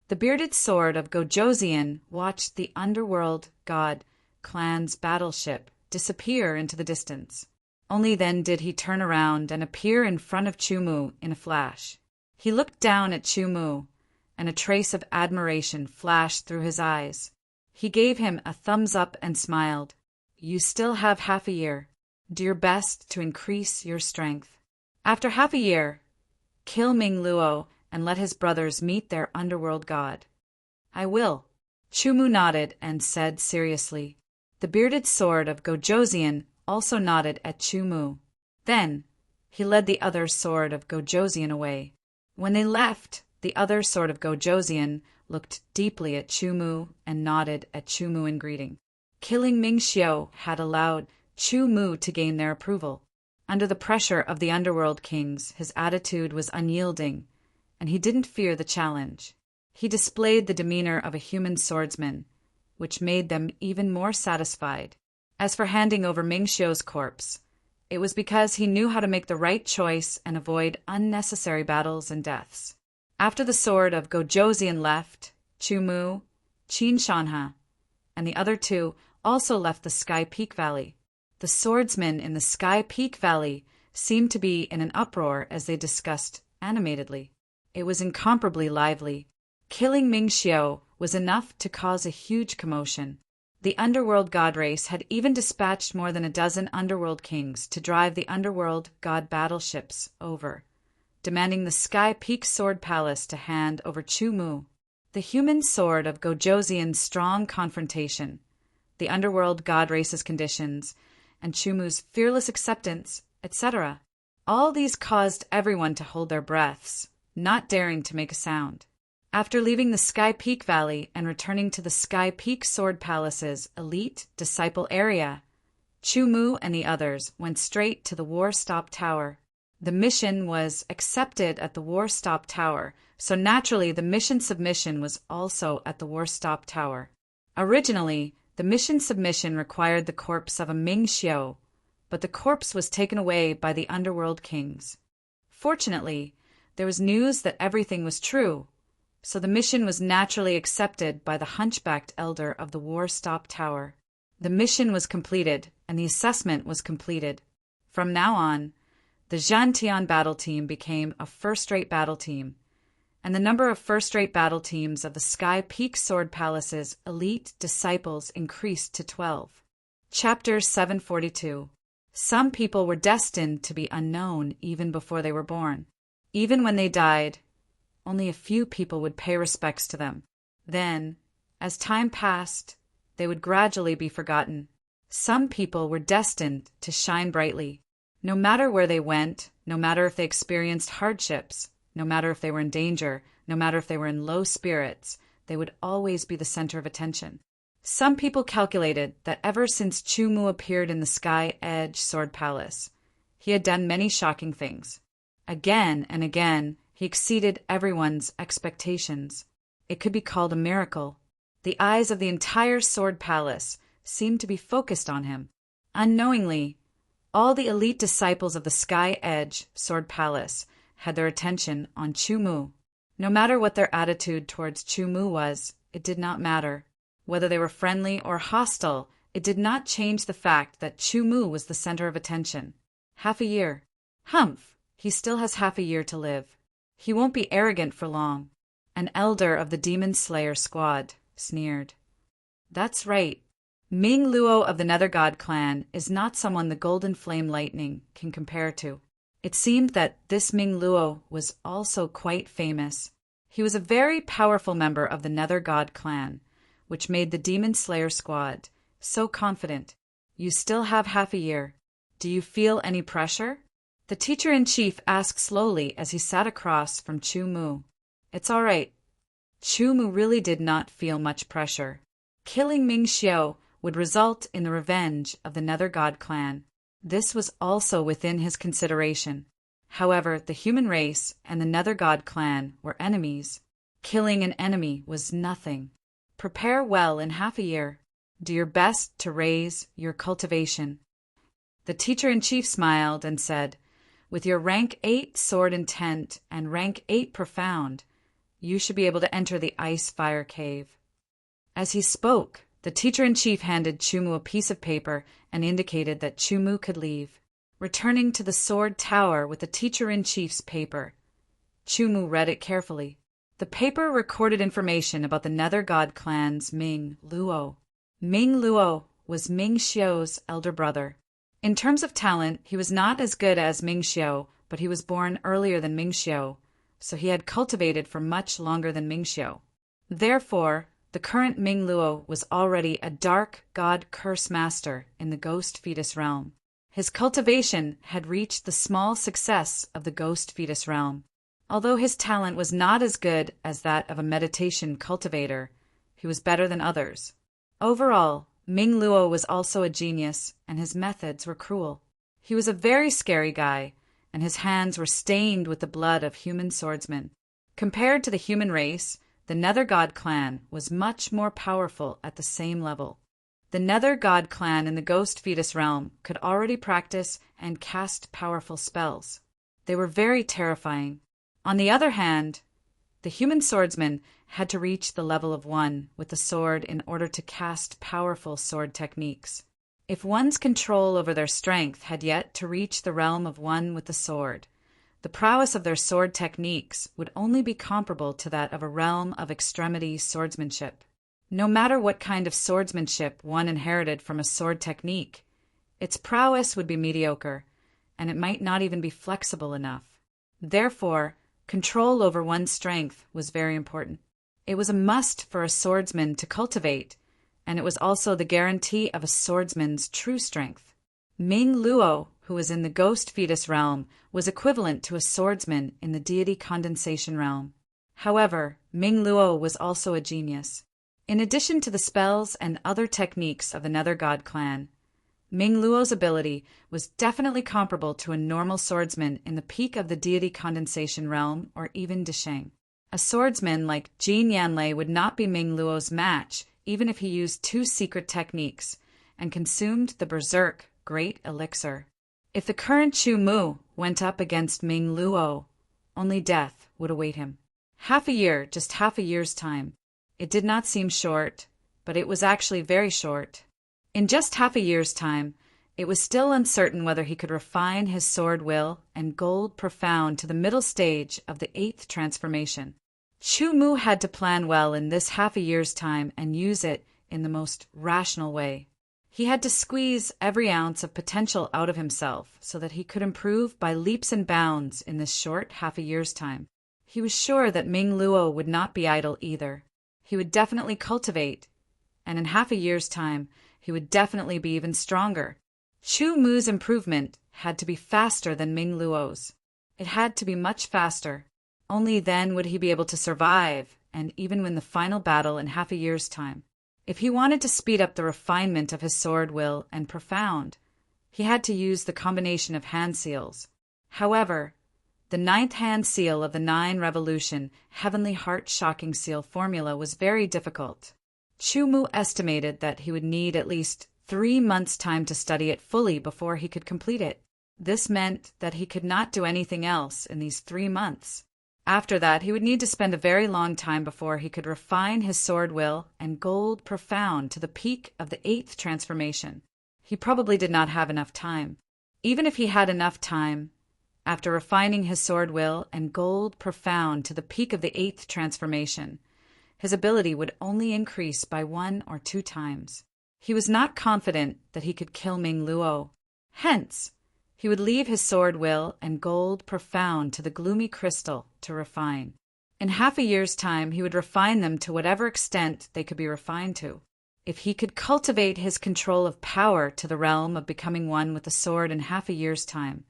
Speaker 1: The bearded sword of Gojoseon watched the underworld god clan's battleship disappear into the distance. Only then did he turn around and appear in front of Chu Mu in a flash. He looked down at Chu Mu, and a trace of admiration flashed through his eyes. He gave him a thumbs up and smiled. You still have half a year. Do your best to increase your strength. After half a year, kill Ming Luo and let his brothers meet their underworld god. I will. Chu Mu nodded and said seriously. The bearded sword of Gojoseon also nodded at Chu Mu. Then he led the other sword of Gojoseon away. When they left, the other sword of Gojoseon looked deeply at Chu Mu and nodded at Chu Mu in greeting. Killing Ming Xiu had allowed Chu Mu to gain their approval. Under the pressure of the underworld kings, his attitude was unyielding, and he didn't fear the challenge. He displayed the demeanor of a human swordsman, which made them even more satisfied. As for handing over Ming Xiu's corpse, it was because he knew how to make the right choice and avoid unnecessary battles and deaths. After the sword of Gojoseon left, Chu Mu, Qin Shanha, and the other two also left the Sky Peak Valley. The swordsmen in the Sky Peak Valley seemed to be in an uproar as they discussed animatedly. It was incomparably lively. Killing Ming Xiu was enough to cause a huge commotion. The underworld god race had even dispatched more than a dozen underworld kings to drive the underworld god battleships over, demanding the Sky Peak Sword Palace to hand over Chu Mu. The human sword of Gojoseon's strong confrontation, the underworld god race's conditions, and Chu Mu's fearless acceptance, etc. All these caused everyone to hold their breaths, not daring to make a sound. After leaving the Sky Peak Valley and returning to the Sky Peak Sword Palace's elite disciple area, Chu Mu and the others went straight to the War Stop Tower. The mission was accepted at the War Stop Tower, so naturally the mission submission was also at the War Stop Tower. Originally, the mission submission required the corpse of a Ming Xiao, but the corpse was taken away by the underworld kings. Fortunately, there was news that everything was true, so the mission was naturally accepted by the hunchbacked elder of the War Stop Tower. The mission was completed, and the assessment was completed. From now on, the Zhantian battle team became a first-rate battle team, and the number of first-rate battle teams of the Sky Peak Sword Palace's elite disciples increased to 12. Chapter 742. Some people were destined to be unknown even before they were born. Even when they died, only a few people would pay respects to them. Then, as time passed, they would gradually be forgotten. Some people were destined to shine brightly. No matter where they went, no matter if they experienced hardships, no matter if they were in danger, no matter if they were in low spirits, they would always be the center of attention. Some people calculated that ever since Chu Mu appeared in the Sky Edge Sword Palace, he had done many shocking things. Again and again, he exceeded everyone's expectations. It could be called a miracle. The eyes of the entire Sword Palace seemed to be focused on him. Unknowingly, all the elite disciples of the Sky Edge Sword Palace had their attention on Chu Mu. No matter what their attitude towards Chu Mu was, it did not matter. Whether they were friendly or hostile, it did not change the fact that Chu Mu was the center of attention. Half a year. Humph, he still has half a year to live. He won't be arrogant for long. An elder of the Demon Slayer squad sneered. That's right. Ming Luo of the Nether God clan is not someone the Golden Flame Lightning can compare to. It seemed that this Ming Luo was also quite famous. He was a very powerful member of the Nether God clan, which made the Demon Slayer squad so confident. You still have half a year. Do you feel any pressure? The teacher-in-chief asked slowly as he sat across from Chu Mu. It's all right. Chu Mu really did not feel much pressure. Killing Ming Xiao would result in the revenge of the Nether God clan. This was also within his consideration. However, the human race and the Nether God clan were enemies. Killing an enemy was nothing. Prepare well in half a year. Do your best to raise your cultivation. The teacher-in-chief smiled and said, with your rank 8 sword intent and rank 8 profound, you should be able to enter the ice fire cave. As he spoke, the teacher-in-chief handed Chu Mu a piece of paper and indicated that Chu Mu could leave. Returning to the sword tower with the teacher-in-chief's paper, Chu Mu read it carefully. The paper recorded information about the Nether God clan's Ming Luo. Ming Luo was Ming Xiao's elder brother. In terms of talent, he was not as good as Ming Xiao, but he was born earlier than Ming Xiao, so he had cultivated for much longer than Ming Xiao. Therefore, the current Ming Luo was already a dark god curse master in the ghost fetus realm. His cultivation had reached the small success of the ghost fetus realm. Although his talent was not as good as that of a meditation cultivator, he was better than others. Overall, Ming Luo was also a genius, and his methods were cruel. He was a very scary guy, and his hands were stained with the blood of human swordsmen. Compared to the human race, the Nether God clan was much more powerful at the same level. The Nether God clan in the ghost fetus realm could already practice and cast powerful spells. They were very terrifying. On the other hand, the human swordsman had to reach the level of 1 with the sword in order to cast powerful sword techniques. If one's control over their strength had yet to reach the realm of 1 with the sword, the prowess of their sword techniques would only be comparable to that of a realm of extremity swordsmanship. No matter what kind of swordsmanship one inherited from a sword technique, its prowess would be mediocre, and it might not even be flexible enough. Therefore, control over one's strength was very important. It was a must for a swordsman to cultivate, and it was also the guarantee of a swordsman's true strength. Ming Luo, who was in the ghost fetus realm, was equivalent to a swordsman in the deity condensation realm. However, Ming Luo was also a genius. In addition to the spells and other techniques of the Nether God clan, Ming Luo's ability was definitely comparable to a normal swordsman in the peak of the deity condensation realm or even Desheng. A swordsman like Jin Yanlei would not be Ming Luo's match even if he used 2 secret techniques and consumed the Berserk Great Elixir. If the current Chu Mu went up against Ming Luo, only death would await him. Half a year, just half a year's time. It did not seem short, but it was actually very short. In just half a year's time, it was still uncertain whether he could refine his sword will and gold profound to the middle stage of the 8th transformation. Chu Mu had to plan well in this half a year's time and use it in the most rational way. He had to squeeze every ounce of potential out of himself so that he could improve by leaps and bounds in this short half a year's time. He was sure that Ming Luo would not be idle either. He would definitely cultivate, and in half a year's time, he would definitely be even stronger. Chu Mu's improvement had to be faster than Ming Luo's. It had to be much faster. Only then would he be able to survive and even win the final battle in half a year's time. If he wanted to speed up the refinement of his sword will and profound, he had to use the combination of hand seals. However, the 9th hand seal of the 9 Revolution Heavenly Heart-Shocking Seal formula was very difficult. Chu Mu estimated that he would need at least 3 months' time to study it fully before he could complete it. This meant that he could not do anything else in these 3 months. After that, he would need to spend a very long time before he could refine his sword will and gold profound to the peak of the 8th transformation. He probably did not have enough time. Even if he had enough time, after refining his sword will and gold profound to the peak of the 8th transformation, his ability would only increase by 1 or 2 times. He was not confident that he could kill Ming Luo. Hence, he would leave his sword will and gold profound to the gloomy crystal to refine. In half a year's time, he would refine them to whatever extent they could be refined to. If he could cultivate his control of power to the realm of becoming one with the sword in half a year's time,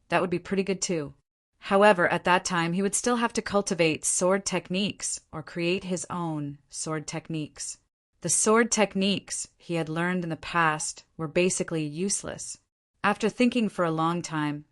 Speaker 1: that would be pretty good too. However, at that time, he would still have to cultivate sword techniques or create his own sword techniques. The sword techniques he had learned in the past were basically useless. After thinking for a long time,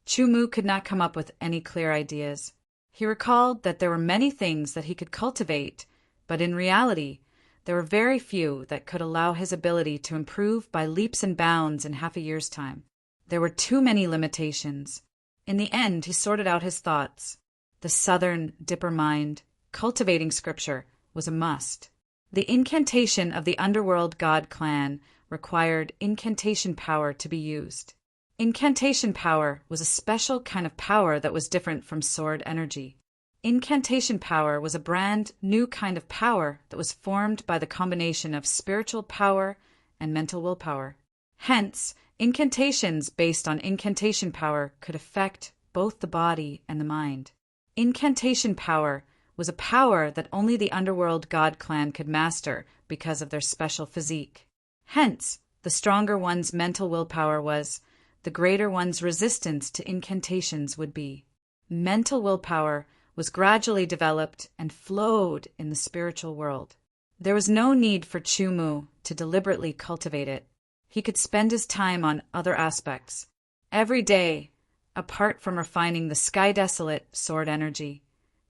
Speaker 1: Chu Mu could not come up with any clear ideas. He recalled that there were many things that he could cultivate, but in reality, there were very few that could allow his ability to improve by leaps and bounds in half a year's time. There were too many limitations. In the end, he sorted out his thoughts. The Southern Dipper mind, cultivating scripture, was a must. The incantation of the Underworld God clan required incantation power to be used. Incantation power was a special kind of power that was different from sword energy. Incantation power was a brand new kind of power that was formed by the combination of spiritual power and mental willpower. Hence, incantations based on incantation power could affect both the body and the mind. Incantation power was a power that only the Underworld God clan could master because of their special physique. Hence, the stronger one's mental willpower was, the greater one's resistance to incantations would be. Mental willpower was gradually developed and flowed in the spiritual world. There was no need for Chu Mu to deliberately cultivate it. He could spend his time on other aspects. Every day, apart from refining the sky desolate sword energy,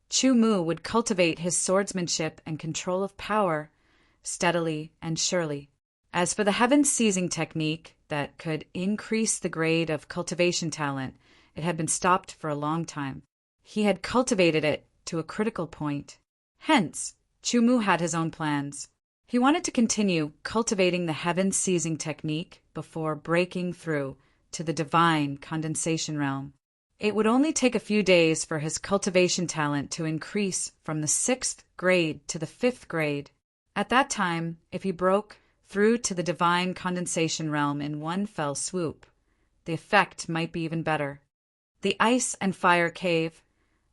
Speaker 1: Chu Mu would cultivate his swordsmanship and control of power steadily and surely. As for the heaven seizing technique that could increase the grade of cultivation talent, it had been stopped for a long time. He had cultivated it to a critical point. Hence, Chu Mu had his own plans. He wanted to continue cultivating the heaven seizing technique before breaking through to the divine condensation realm. It would only take a few days for his cultivation talent to increase from the 6th grade to the 5th grade. At that time, if he broke through to the divine condensation realm in one fell swoop, the effect might be even better. The Ice and Fire Cave,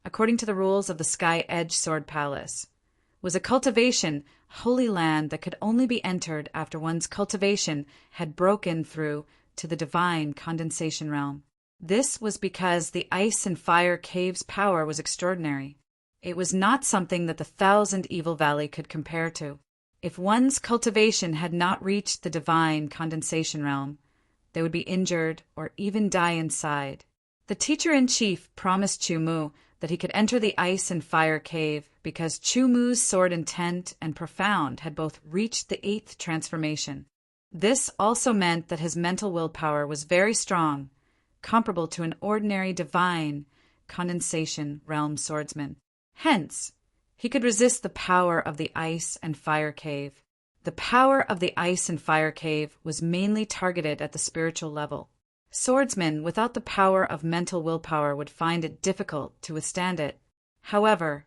Speaker 1: according to the rules of the Sky Edge Sword Palace, was a cultivation holy land that could only be entered after one's cultivation had broken through to the divine condensation realm. This was because the Ice and Fire Cave's power was extraordinary. It was not something that the Thousand Evil Valley could compare to. If one's cultivation had not reached the divine condensation realm, they would be injured or even die inside. The teacher-in-chief promised Chu Mu that he could enter the ice and fire cave because Chu Mu's sword intent and profound had both reached the 8th transformation. This also meant that his mental willpower was very strong, comparable to an ordinary divine condensation realm swordsman. Hence, he could resist the power of the ice and fire cave. The power of the ice and fire cave was mainly targeted at the spiritual level. Swordsmen without the power of mental willpower would find it difficult to withstand it. However,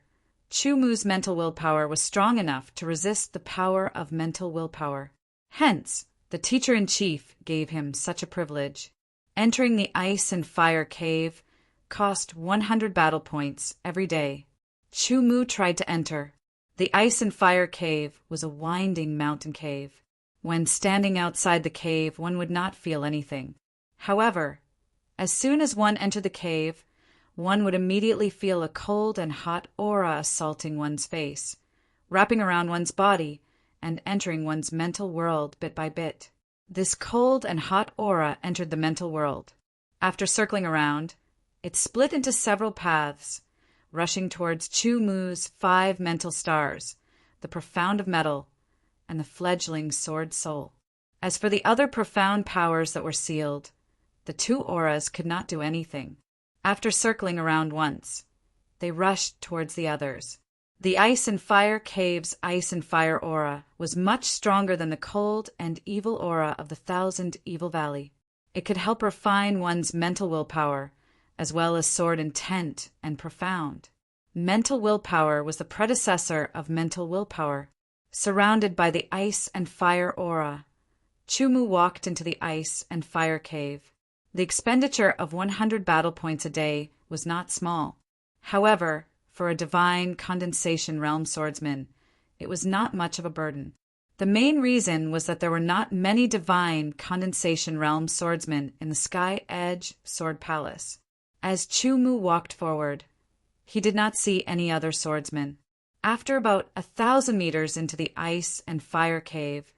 Speaker 1: Chu Mu's mental willpower was strong enough to resist the power of mental willpower. Hence, the teacher-in-chief gave him such a privilege. Entering the ice and fire cave cost 100 battle points every day. Chu Mu tried to enter. The ice and fire cave was a winding mountain cave. When standing outside the cave, one would not feel anything. However, as soon as one entered the cave, one would immediately feel a cold and hot aura assaulting one's face, wrapping around one's body, and entering one's mental world bit by bit. This cold and hot aura entered the mental world. After circling around, it split into several paths, rushing towards Chu Mu's 5 mental stars, the profound of metal, and the fledgling sword soul. As for the other profound powers that were sealed, the 2 auras could not do anything. After circling around once, they rushed towards the others. The ice and fire cave's ice and fire aura was much stronger than the cold and evil aura of the Thousand Evil Valley. It could help refine one's mental willpower, as well as sword intent and profound. Mental willpower was the predecessor of mental willpower. Surrounded by the ice and fire aura, Chu Mu walked into the ice and fire cave. The expenditure of 100 battle points a day was not small. However, for a divine condensation realm swordsman, it was not much of a burden. The main reason was that there were not many divine condensation realm swordsmen in the Sky Edge Sword Palace. As Chu Mu walked forward, he did not see any other swordsmen. After about 1,000 meters into the ice and fire cave,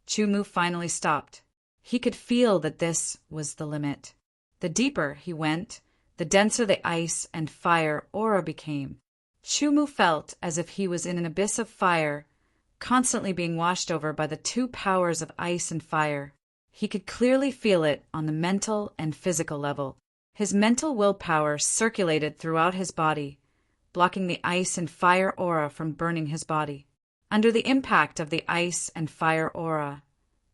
Speaker 1: Chu Mu finally stopped. He could feel that this was the limit. The deeper he went, the denser the ice and fire aura became. Chu Mu felt as if he was in an abyss of fire, constantly being washed over by the 2 powers of ice and fire. He could clearly feel it on the mental and physical level. His mental willpower circulated throughout his body, blocking the ice and fire aura from burning his body. Under the impact of the ice and fire aura,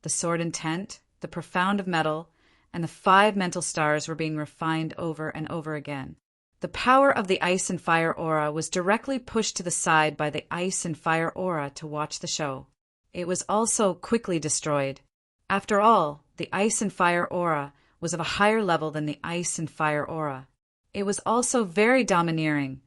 Speaker 1: the sword intent, the profound of metal, and the 5 mental stars were being refined over and over again. The power of the ice and fire aura was directly pushed to the side by the ice and fire aura to watch the show. It was also quickly destroyed. After all, the ice and fire aura was of a higher level than the ice and fire aura. It was also very domineering,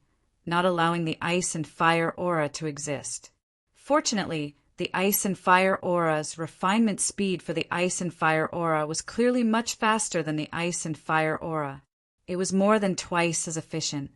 Speaker 1: not allowing the ice and fire aura to exist. Fortunately, the ice and fire aura's refinement speed for the ice and fire aura was clearly much faster than the ice and fire aura. It was more than twice as efficient.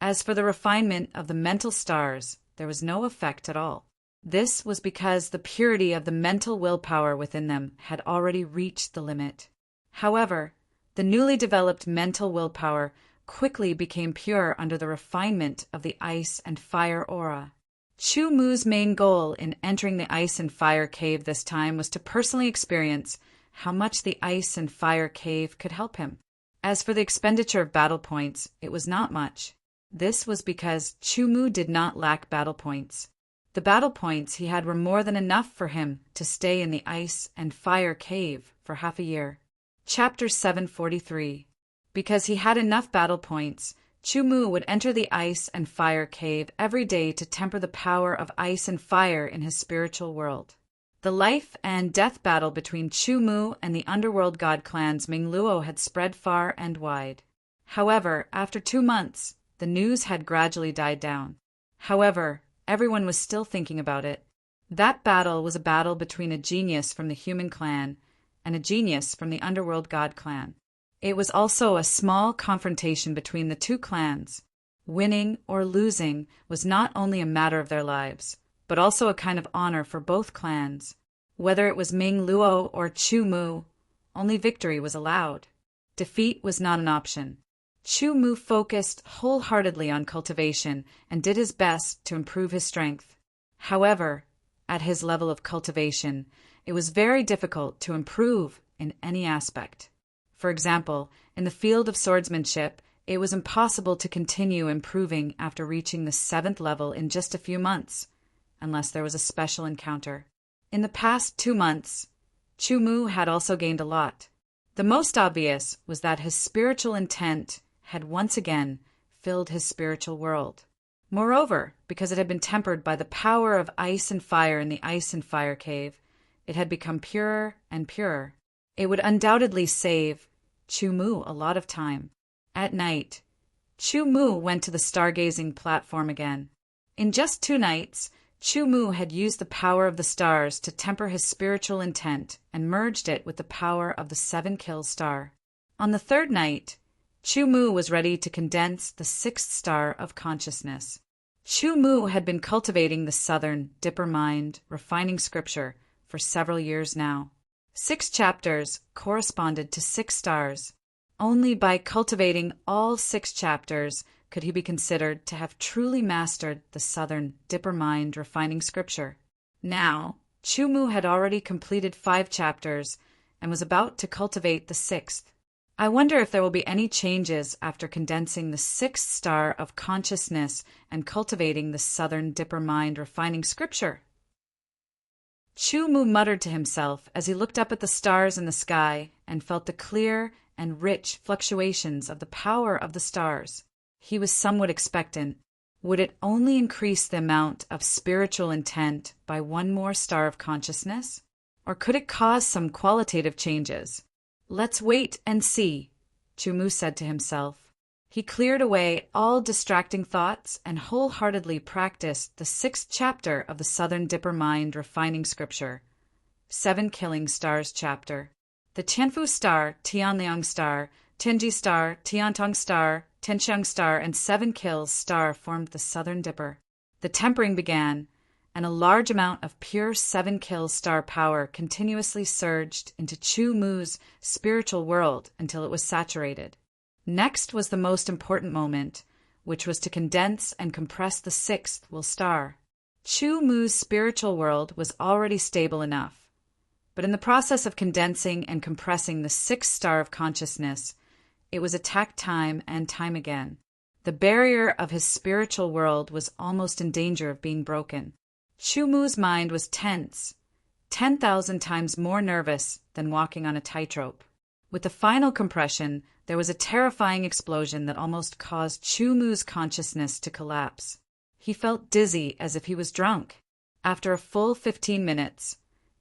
Speaker 1: As for the refinement of the mental stars, there was no effect at all. This was because the purity of the mental willpower within them had already reached the limit. However, the newly developed mental willpower quickly became pure under the refinement of the ice and fire aura. Chu Mu's main goal in entering the ice and fire cave this time was to personally experience how much the ice and fire cave could help him. As for the expenditure of battle points, it was not much. This was because Chu Mu did not lack battle points. The battle points he had were more than enough for him to stay in the ice and fire cave for half a year. Chapter 743. Because he had enough battle points, Chu Mu would enter the ice and fire cave every day to temper the power of ice and fire in his spiritual world. The life and death battle between Chu Mu and the underworld god clans Ming Luo had spread far and wide. However, after 2 months, the news had gradually died down. However, everyone was still thinking about it. That battle was a battle between a genius from the human clan and a genius from the underworld god clan. It was also a small confrontation between the 2 clans. Winning or losing was not only a matter of their lives, but also a kind of honor for both clans. Whether it was Ming Luo or Chu Mu, only victory was allowed. Defeat was not an option. Chu Mu focused wholeheartedly on cultivation and did his best to improve his strength. However, at his level of cultivation, it was very difficult to improve in any aspect. For example, in the field of swordsmanship, it was impossible to continue improving after reaching the 7th level in just a few months, unless there was a special encounter. In the past 2 months, Chu Mu had also gained a lot. The most obvious was that his spiritual intent had once again filled his spiritual world. Moreover, because it had been tempered by the power of ice and fire in the ice and fire cave, it had become purer and purer. It would undoubtedly save Chu Mu a lot of time. At night, Chu Mu went to the stargazing platform again. In just 2 nights, Chu Mu had used the power of the stars to temper his spiritual intent and merged it with the power of the 7-kill star. On the 3rd night, Chu Mu was ready to condense the 6th star of consciousness. Chu Mu had been cultivating the Southern Dipper mind, refining scripture, for several years now. 6 chapters corresponded to 6 stars. Only by cultivating all 6 chapters could he be considered to have truly mastered the Southern Dipper mind refining scripture. Now, Chu Mu had already completed 5 chapters and was about to cultivate the 6th. I wonder if there will be any changes after condensing the 6th star of consciousness and cultivating the Southern Dipper mind refining scripture. Chu Mu muttered to himself as he looked up at the stars in the sky and felt the clear and rich fluctuations of the power of the stars. He was somewhat expectant. Would it only increase the amount of spiritual intent by 1 more star of consciousness? Or could it cause some qualitative changes? Let's wait and see, Chu Mu said to himself. He cleared away all distracting thoughts and wholeheartedly practiced the 6th chapter of the Southern Dipper mind refining scripture, 7 killing stars chapter. The Tianfu star, Tianliang star, Tianji star, Tiantong star, Tenxiang star, and 7 kills star formed the Southern Dipper. The tempering began, and a large amount of pure 7 kills star power continuously surged into Chu Mu's spiritual world until it was saturated. Next was the most important moment, which was to condense and compress the 6th will star. Chu Mu's spiritual world was already stable enough, but in the process of condensing and compressing the 6th star of consciousness, it was attacked time and time again. The barrier of his spiritual world was almost in danger of being broken. Chu Mu's mind was tense, 10,000 times more nervous than walking on a tightrope. With the final compression, there was a terrifying explosion that almost caused Chu Mu's consciousness to collapse. He felt dizzy as if he was drunk. After a full 15 minutes,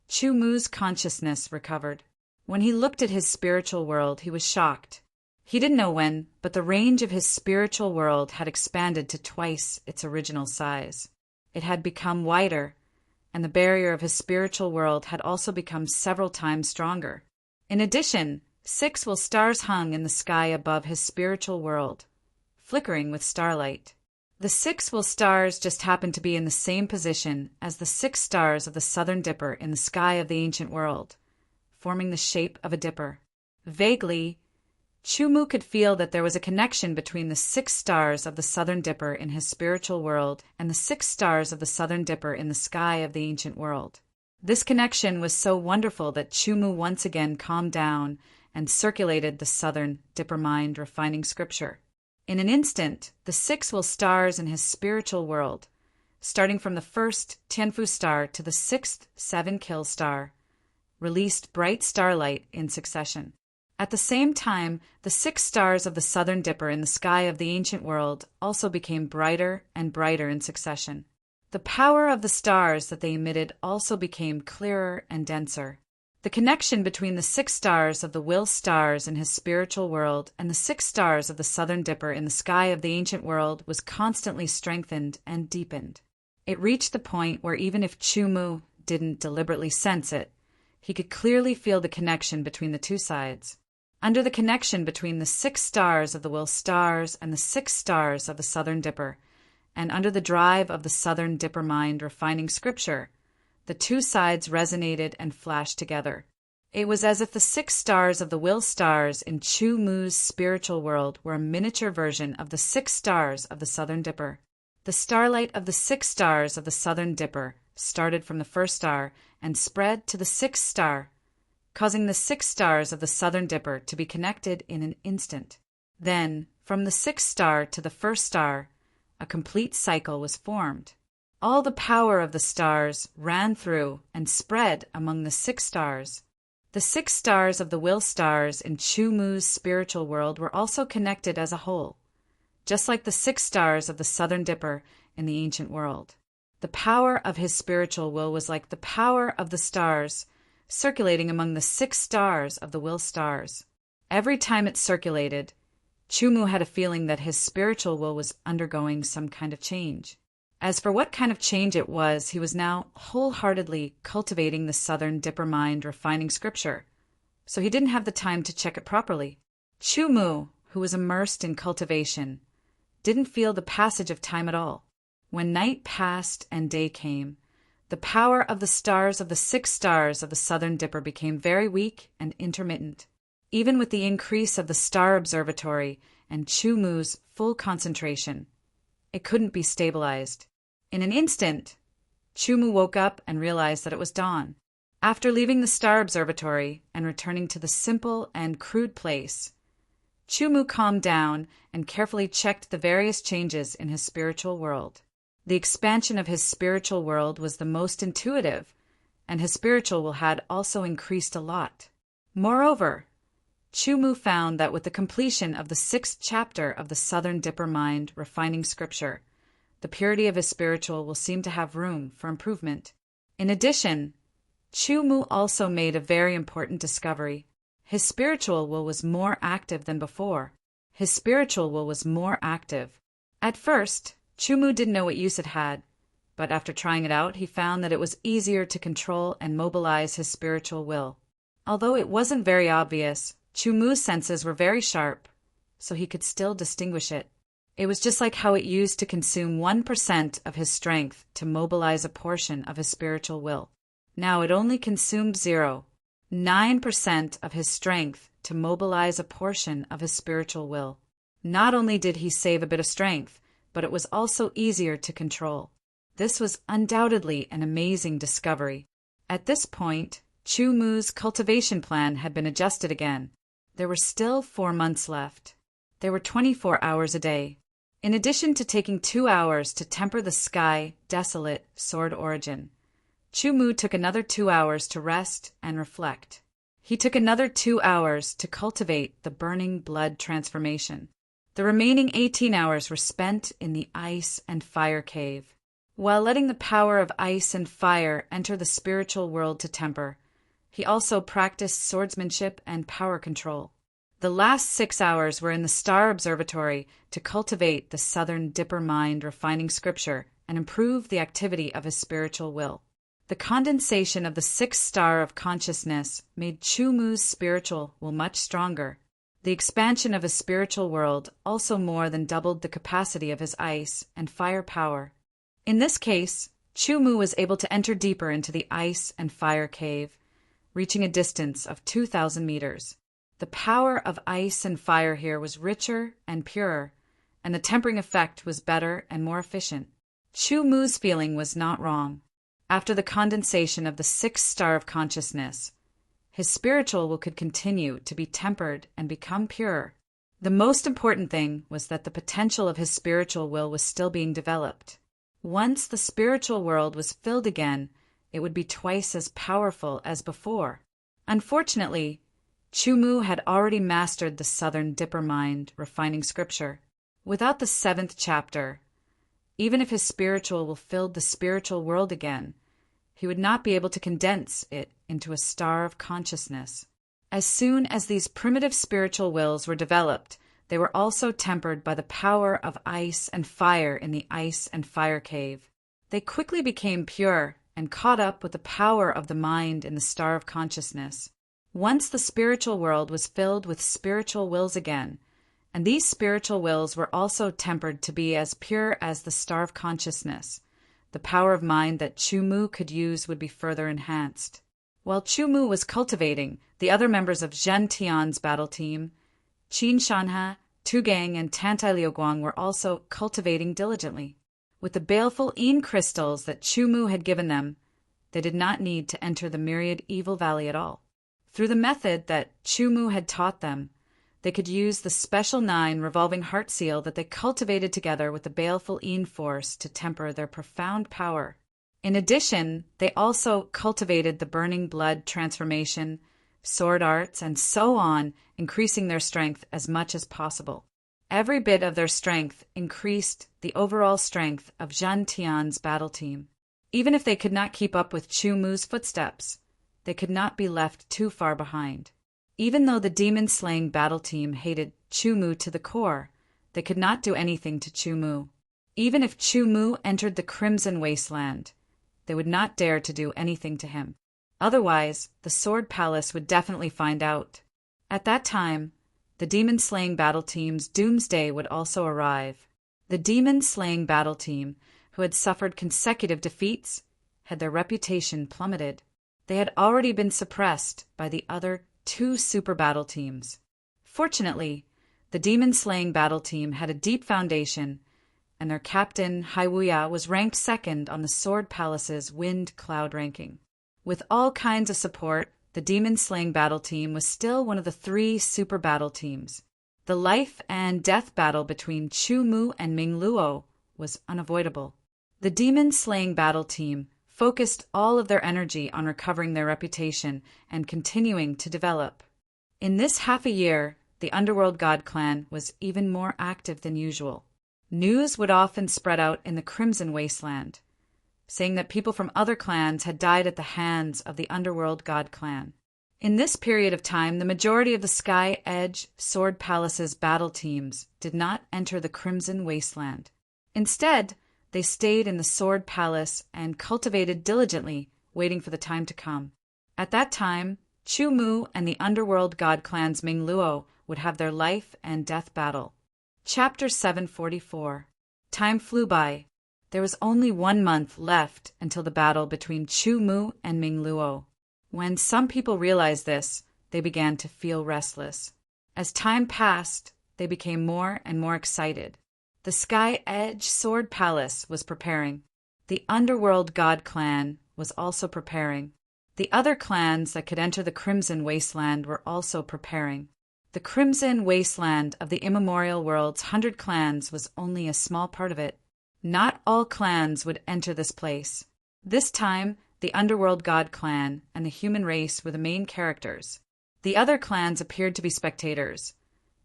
Speaker 1: Chu Mu's consciousness recovered. When he looked at his spiritual world, he was shocked. He didn't know when, but the range of his spiritual world had expanded to twice its original size. It had become wider, and the barrier of his spiritual world had also become several times stronger. In addition, 6 will stars hung in the sky above his spiritual world, flickering with starlight. The 6 will stars just happened to be in the same position as the 6 stars of the Southern Dipper in the sky of the ancient world, forming the shape of a dipper. Vaguely, Chu Mu could feel that there was a connection between the 6 stars of the Southern Dipper in his spiritual world and the 6 stars of the Southern Dipper in the sky of the ancient world. This connection was so wonderful that Chu Mu once again calmed down and circulated the Southern Dipper mind refining scripture. In an instant, the 6 will stars in his spiritual world, starting from the 1st Tianfu star to the 6th 7-kill star, released bright starlight in succession. At the same time, the 6 stars of the Southern Dipper in the sky of the ancient world also became brighter and brighter in succession. The power of the stars that they emitted also became clearer and denser. The connection between the 6 stars of the will stars in his spiritual world and the 6 stars of the Southern Dipper in the sky of the ancient world was constantly strengthened and deepened. It reached the point where even if Chu Mu didn't deliberately sense it, he could clearly feel the connection between the 2 sides. under the connection between the 6 stars of the Will stars and the 6 stars of the Southern Dipper, and under the drive of the Southern Dipper mind refining scripture, the two sides resonated and flashed together. It was as if the 6 stars of the Will stars in Chu Mu's spiritual world were a miniature version of the 6 stars of the Southern Dipper. The starlight of the 6 stars of the Southern Dipper started from the first star and spread to the 6th star, causing the 6 stars of the Southern Dipper to be connected in an instant. Then, from the 6th star to the first star, a complete cycle was formed. All the power of the stars ran through and spread among the 6 stars. The 6 stars of the Will stars in Chu Mu's spiritual world were also connected as a whole, just like the 6 stars of the Southern Dipper in the ancient world. The power of his spiritual will was like the power of the stars circulating among the 6 stars of the Will stars. Every time it circulated, Chu Mu had a feeling that his spiritual will was undergoing some kind of change. As for what kind of change it was, he was now wholeheartedly cultivating the Southern Dipper mind refining scripture, so he didn't have the time to check it properly. Chu Mu, who was immersed in cultivation, didn't feel the passage of time at all. When night passed and day came, the power of the stars of the 6 stars of the Southern Dipper became very weak and intermittent. Even with the increase of the star observatory and Chu Mu's full concentration, it couldn't be stabilized. In an instant, Chu Mu woke up and realized that it was dawn. After leaving the star observatory and returning to the simple and crude place, Chu Mu calmed down and carefully checked the various changes in his spiritual world. The expansion of his spiritual world was the most intuitive, and his spiritual will had also increased a lot. Moreover, Chu Mu found that with the completion of the 6th chapter of the Southern Dipper mind refining scripture, the purity of his spiritual will seem to have room for improvement. In addition, Chu Mu also made a very important discovery. His spiritual will was more active than before. His spiritual will was more active. At first, Chu Mu didn't know what use it had, but after trying it out, he found that it was easier to control and mobilize his spiritual will. Although it wasn't very obvious, Chu Mu's senses were very sharp, so he could still distinguish it. It was just like how it used to consume 1% of his strength to mobilize a portion of his spiritual will. Now it only consumed 0.9% of his strength to mobilize a portion of his spiritual will. Not only did he save a bit of strength, but it was also easier to control. This was undoubtedly an amazing discovery. At this point, Chu Mu's cultivation plan had been adjusted again. There were still 4 months left. There were 24 hours a day. In addition to taking 2 hours to temper the sky, desolate, sword origin, Chu Mu took another 2 hours to rest and reflect. He took another 2 hours to cultivate the burning blood transformation. The remaining 18 hours were spent in the ice and fire cave. While letting the power of ice and fire enter the spiritual world to temper, he also practiced swordsmanship and power control. The last 6 hours were in the star observatory to cultivate the Southern Dipper mind refining scripture and improve the activity of his spiritual will. The condensation of the 6th star of consciousness made Chu Mu's spiritual will much stronger. The expansion of his spiritual world also more than doubled the capacity of his ice and fire power. In this case, Chu Mu was able to enter deeper into the ice and fire cave, reaching a distance of 2,000 meters. The power of ice and fire here was richer and purer, and the tempering effect was better and more efficient. Chu Mu's feeling was not wrong. After the condensation of the 6th star of consciousness, his spiritual will could continue to be tempered and become pure. The most important thing was that the potential of his spiritual will was still being developed. Once the spiritual world was filled again, it would be twice as powerful as before. Unfortunately, Chu Mu had already mastered the Southern Dipper mind refining scripture. Without the 7th chapter, even if his spiritual will filled the spiritual world again, he would not be able to condense it into a star of consciousness. As soon as these primitive spiritual wills were developed, they were also tempered by the power of ice and fire in the ice and fire cave. They quickly became pure and caught up with the power of the mind in the star of consciousness. Once the spiritual world was filled with spiritual wills again, and these spiritual wills were also tempered to be as pure as the star of consciousness. The power of mind that Chu-Mu could use would be further enhanced. While Chu-Mu was cultivating, the other members of Zhen Tian's battle team, Qin Shanhe, Tu Gang, and Tantai Liuguang were also cultivating diligently. With the baleful Yin crystals that Chu-Mu had given them, they did not need to enter the myriad evil valley at all. Through the method that Chu-Mu had taught them, they could use the special 9 revolving heart seal that they cultivated together with the baleful Yin force to temper their profound power. In addition, they also cultivated the burning blood transformation, sword arts, and so on, increasing their strength as much as possible. Every bit of their strength increased the overall strength of Zhen Tian's battle team. Even if they could not keep up with Chu-Mu's footsteps, they could not be left too far behind. Even though the demon-slaying battle team hated Chu-Mu to the core, they could not do anything to Chu-Mu. Even if Chu-Mu entered the Crimson Wasteland, they would not dare to do anything to him. Otherwise, the Sword Palace would definitely find out. At that time, the demon-slaying battle team's doomsday would also arrive. The demon-slaying battle team, who had suffered consecutive defeats, had their reputation plummeted. They had already been suppressed by the other 2 super battle teams. Fortunately, the demon-slaying battle team had a deep foundation, and their captain, Haiwuya, was ranked 2nd on the Sword Palace's Wind Cloud ranking. With all kinds of support, the demon-slaying battle team was still one of the 3 super battle teams. The life and death battle between Chu-Mu and Ming Luo was unavoidable. The demon-slaying battle team focused all of their energy on recovering their reputation and continuing to develop. In this half a year, the Underworld God Clan was even more active than usual. News would often spread out in the Crimson Wasteland, saying that people from other clans had died at the hands of the Underworld God Clan. In this period of time, the majority of the Sky Edge Sword Palace's battle teams did not enter the Crimson Wasteland. Instead, they stayed in the Sword Palace and cultivated diligently, waiting for the time to come. At that time, Chu-Mu and the Underworld God Clan's Ming Luo would have their life and death battle. Chapter 744. Time flew by. There was only 1 month left until the battle between Chu-Mu and Ming Luo. When some people realized this, they began to feel restless. As time passed, they became more and more excited. The Sky Edge Sword Palace was preparing. The Underworld God Clan was also preparing. The other clans that could enter the Crimson Wasteland were also preparing. The Crimson Wasteland of the immemorial world's 100 clans was only a small part of it. Not all clans would enter this place. This time, the Underworld God Clan and the human race were the main characters. The other clans appeared to be spectators,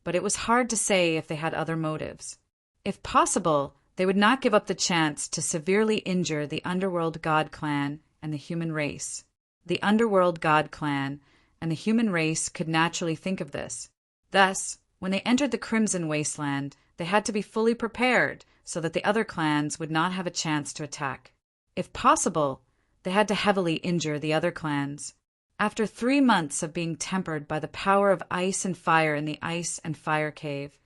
Speaker 1: but it was hard to say if they had other motives. If possible, they would not give up the chance to severely injure the Underworld God Clan and the human race. The Underworld God Clan and the human race could naturally think of this. Thus, when they entered the Crimson Wasteland, they had to be fully prepared so that the other clans would not have a chance to attack. If possible, they had to heavily injure the other clans. After 3 months of being tempered by the power of ice and fire in the Ice and Fire Cave,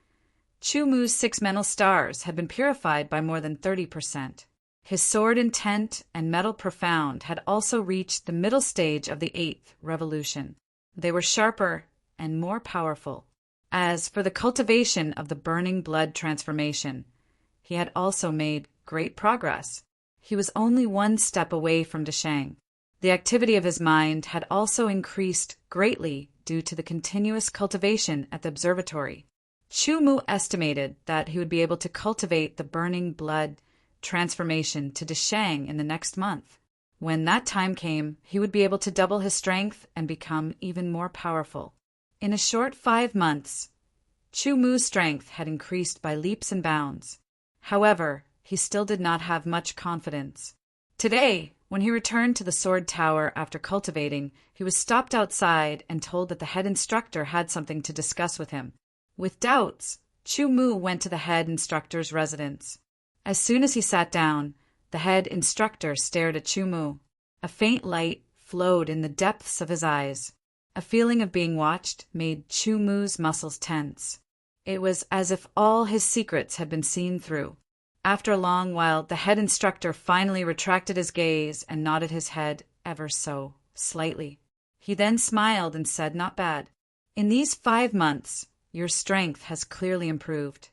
Speaker 1: Chu-Mu's 6 mental stars had been purified by more than 30%. His sword intent and metal profound had also reached the middle stage of the 8th revolution. They were sharper and more powerful. As for the cultivation of the burning blood transformation, he had also made great progress. He was only 1 step away from Deshang. The activity of his mind had also increased greatly due to the continuous cultivation at the observatory. Chu-Mu estimated that he would be able to cultivate the burning blood transformation to Deshang in the next month. When that time came, he would be able to double his strength and become even more powerful. In a short 5 months, Chu-Mu's strength had increased by leaps and bounds. However, he still did not have much confidence. Today, when he returned to the Sword Tower after cultivating, he was stopped outside and told that the head instructor had something to discuss with him. With doubts, Chu-Mu went to the head instructor's residence. As soon as he sat down, the head instructor stared at Chu-Mu. A faint light flowed in the depths of his eyes. A feeling of being watched made Chu Mu's muscles tense. It was as if all his secrets had been seen through. After a long while, the head instructor finally retracted his gaze and nodded his head ever so slightly. He then smiled and said, "Not bad. In these 5 months, your strength has clearly improved."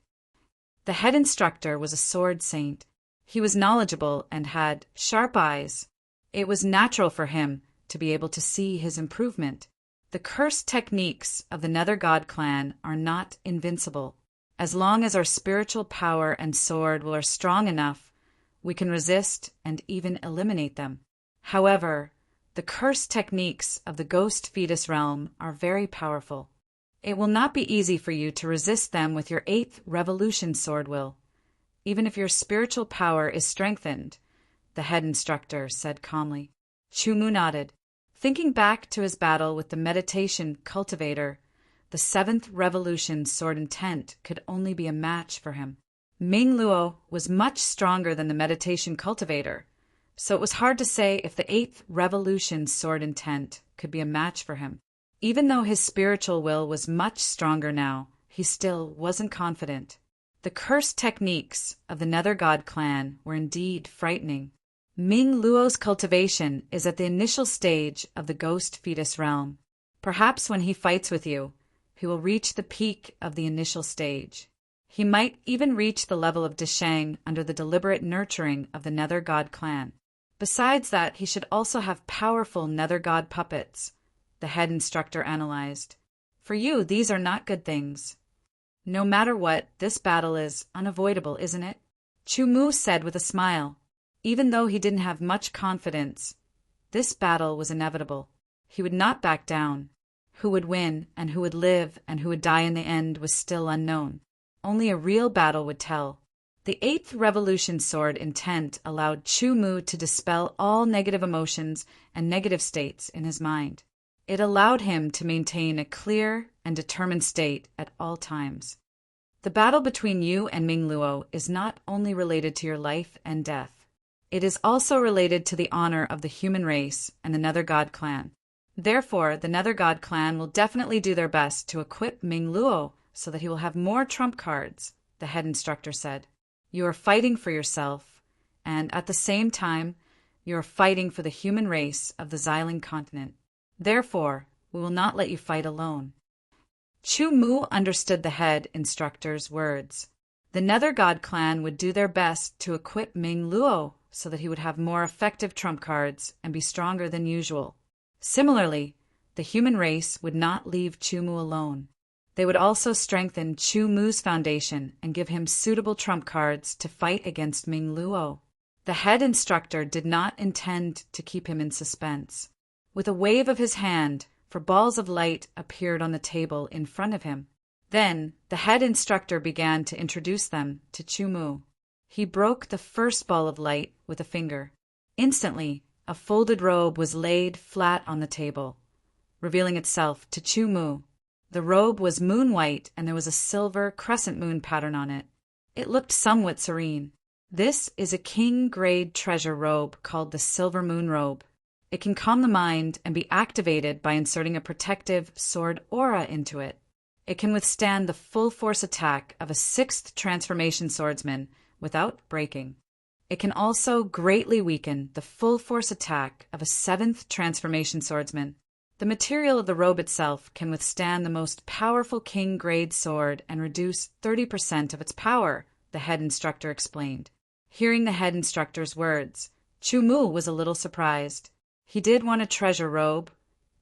Speaker 1: The head instructor was a sword saint. He was knowledgeable and had sharp eyes. It was natural for him to be able to see his improvement. The cursed techniques of the Nether God clan are not invincible. As long as our spiritual power and sword are strong enough, we can resist and even eliminate them. However, the cursed techniques of the ghost fetus realm are very powerful. It will not be easy for you to resist them with your 8th revolution sword will, even if your spiritual power is strengthened, the head instructor said calmly. Chu Mu nodded. Thinking back to his battle with the meditation cultivator, the 7th revolution sword intent could only be a match for him. Ming Luo was much stronger than the meditation cultivator, so it was hard to say if the 8th revolution sword intent could be a match for him. Even though his spiritual will was much stronger now, he still wasn't confident. The cursed techniques of the Nether God clan were indeed frightening. Ming Luo's cultivation is at the initial stage of the ghost fetus realm. Perhaps when he fights with you, he will reach the peak of the initial stage. He might even reach the level of Deshang under the deliberate nurturing of the Nether God clan. Besides that, he should also have powerful Nether God puppets, the head instructor analyzed. For you, these are not good things. No matter what, this battle is unavoidable, isn't it? Chu Mu said with a smile. Even though he didn't have much confidence, this battle was inevitable. He would not back down. Who would win, and who would live, and who would die in the end was still unknown. Only a real battle would tell. The 8th revolution sword intent allowed Chu Mu to dispel all negative emotions and negative states in his mind. It allowed him to maintain a clear and determined state at all times. The battle between you and Ming Luo is not only related to your life and death. It is also related to the honor of the human race and the Nether God clan. Therefore, the Nether God clan will definitely do their best to equip Ming Luo so that he will have more trump cards, the head instructor said. You are fighting for yourself, and at the same time, you are fighting for the human race of the Xiling continent. Therefore, we will not let you fight alone. Chu Mu understood the head instructor's words. The Nether God clan would do their best to equip Ming Luo so that he would have more effective trump cards and be stronger than usual. Similarly, the human race would not leave Chu Mu alone. They would also strengthen Chu Mu's foundation and give him suitable trump cards to fight against Ming Luo. The head instructor did not intend to keep him in suspense. With a wave of his hand, 4 balls of light appeared on the table in front of him. Then the head instructor began to introduce them to Chu Mu. He broke the first ball of light with a finger. Instantly, a folded robe was laid flat on the table, revealing itself to Chu Mu. The robe was moon-white and there was a silver crescent moon pattern on it. It looked somewhat serene. This is a king-grade treasure robe called the Silver Moon Robe. It can calm the mind and be activated by inserting a protective sword aura into it. It can withstand the full force attack of a 6th transformation swordsman without breaking. It can also greatly weaken the full force attack of a 7th transformation swordsman. The material of the robe itself can withstand the most powerful king-grade sword and reduce 30% of its power, the head instructor explained. Hearing the head instructor's words, Chu Mu was a little surprised. He did want a treasure robe,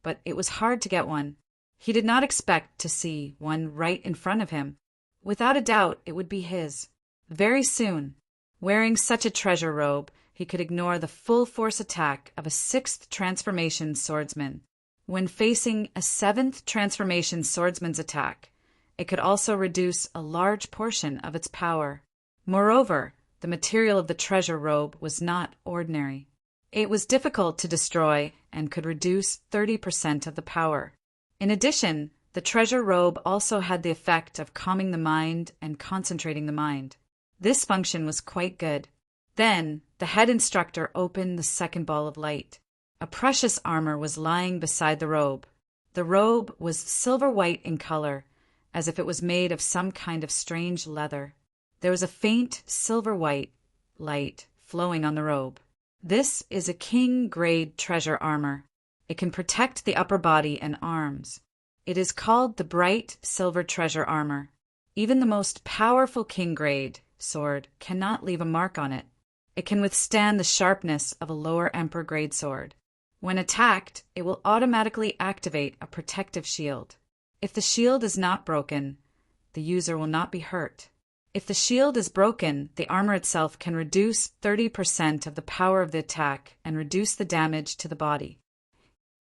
Speaker 1: but it was hard to get one. He did not expect to see one right in front of him. Without a doubt, it would be his. Very soon, wearing such a treasure robe, he could ignore the full force attack of a 6th transformation swordsman. When facing a 7th transformation swordsman's attack, it could also reduce a large portion of its power. Moreover, the material of the treasure robe was not ordinary. It was difficult to destroy and could reduce 30% of the power. In addition, the treasure robe also had the effect of calming the mind and concentrating the mind. This function was quite good. Then, the head instructor opened the second ball of light. A precious armor was lying beside the robe. The robe was silver-white in color, as if it was made of some kind of strange leather. There was a faint silver-white light flowing on the robe. This is a king-grade treasure armor. It can protect the upper body and arms. It is called the bright silver treasure armor. Even the most powerful king-grade sword cannot leave a mark on it. It can withstand the sharpness of a lower emperor-grade sword. When attacked, it will automatically activate a protective shield. If the shield is not broken, the user will not be hurt. If the shield is broken, the armor itself can reduce 30% of the power of the attack and reduce the damage to the body.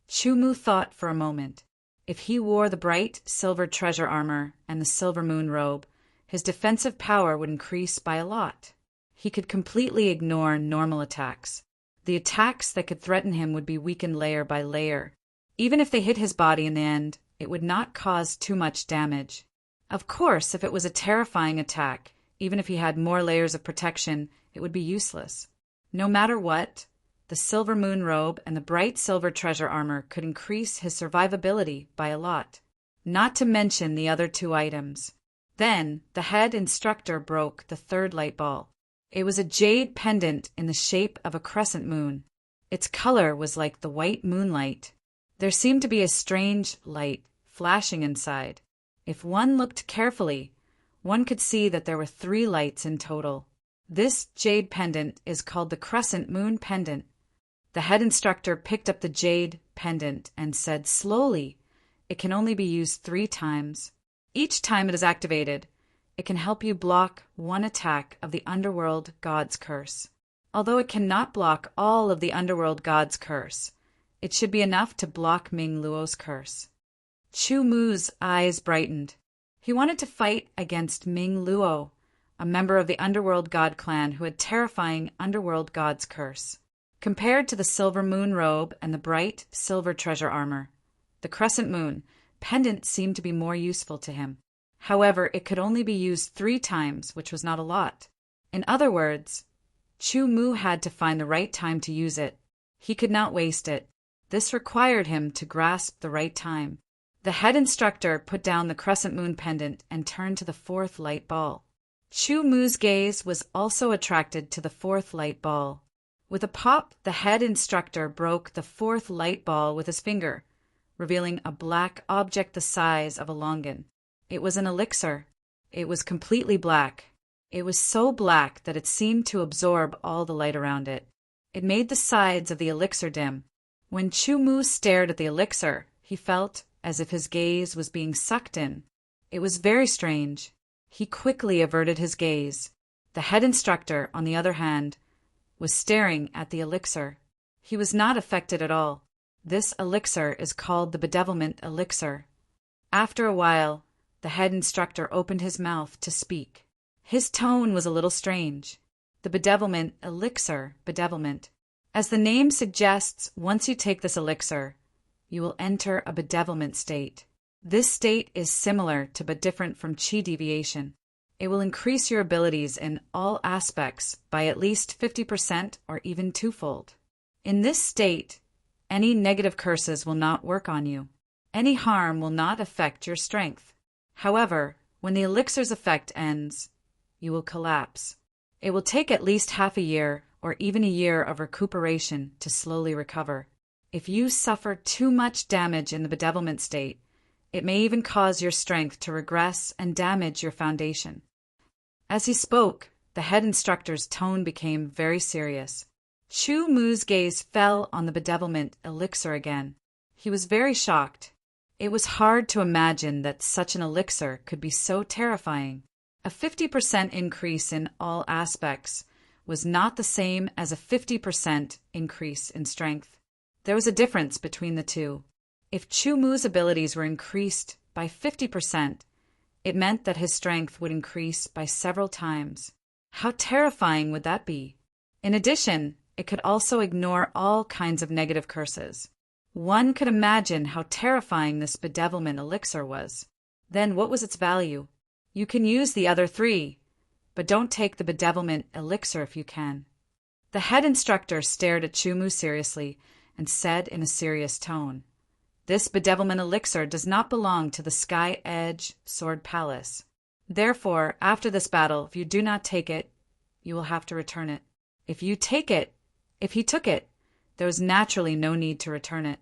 Speaker 1: Chu-Mu thought for a moment. If he wore the bright silver treasure armor and the silver moon robe, his defensive power would increase by a lot. He could completely ignore normal attacks. The attacks that could threaten him would be weakened layer by layer. Even if they hit his body in the end, it would not cause too much damage. Of course, if it was a terrifying attack, even if he had more layers of protection, it would be useless. No matter what, the silver moon robe and the bright silver treasure armor could increase his survivability by a lot, not to mention the other two items. Then, the head instructor broke the third light ball. It was a jade pendant in the shape of a crescent moon. Its color was like the white moonlight. There seemed to be a strange light flashing inside. If one looked carefully, one could see that there were 3 lights in total. This jade pendant is called the crescent moon pendant. The head instructor picked up the jade pendant and said slowly, "It can only be used 3 times. Each time it is activated, it can help you block one attack of the underworld god's curse. Although it cannot block all of the underworld god's curse, it should be enough to block Ming Luo's curse." Chu-Mu's eyes brightened. He wanted to fight against Ming Luo, a member of the underworld god clan who had terrifying underworld god's curse. Compared to the silver moon robe and the bright silver treasure armor, the crescent moon pendant seemed to be more useful to him. However, it could only be used 3 times, which was not a lot. In other words, Chu-Mu had to find the right time to use it. He could not waste it. This required him to grasp the right time. The head instructor put down the crescent moon pendant and turned to the 4th light ball. Chu-Mu's gaze was also attracted to the 4th light ball. With a pop, the head instructor broke the 4th light ball with his finger, revealing a black object the size of a longan. It was an elixir. It was completely black. It was so black that it seemed to absorb all the light around it. It made the sides of the elixir dim. When Chu-Mu stared at the elixir, he felt as if his gaze was being sucked in. It was very strange. He quickly averted his gaze. The head instructor, on the other hand, was staring at the elixir. He was not affected at all. This elixir is called the bedevilment elixir. After a while, the head instructor opened his mouth to speak. His tone was a little strange. The bedevilment elixir, bedevilment. As the name suggests, once you take this elixir, you will enter a bedevilment state. This state is similar to but different from chi deviation. It will increase your abilities in all aspects by at least 50% or even 2-fold. In this state, any negative curses will not work on you. Any harm will not affect your strength. However, when the elixir's effect ends, you will collapse. It will take at least half a year or even a year of recuperation to slowly recover. If you suffer too much damage in the bedevilment state, it may even cause your strength to regress and damage your foundation. As he spoke, the head instructor's tone became very serious. Chu-Mu's gaze fell on the bedevilment elixir again. He was very shocked. It was hard to imagine that such an elixir could be so terrifying. A 50% increase in all aspects was not the same as a 50% increase in strength. There was a difference between the two. If Chu-Mu's abilities were increased by 50%, it meant that his strength would increase by several times. How terrifying would that be? In addition, it could also ignore all kinds of negative curses. One could imagine how terrifying this bedevilment elixir was. Then what was its value? You can use the other 3, but don't take the bedevilment elixir if you can. The head instructor stared at Chu-Mu seriously and said in a serious tone, This bedevilment elixir does not belong to the Sky Edge Sword Palace. Therefore, after this battle, if you do not take it, you will have to return it. If he took it, there was naturally no need to return it.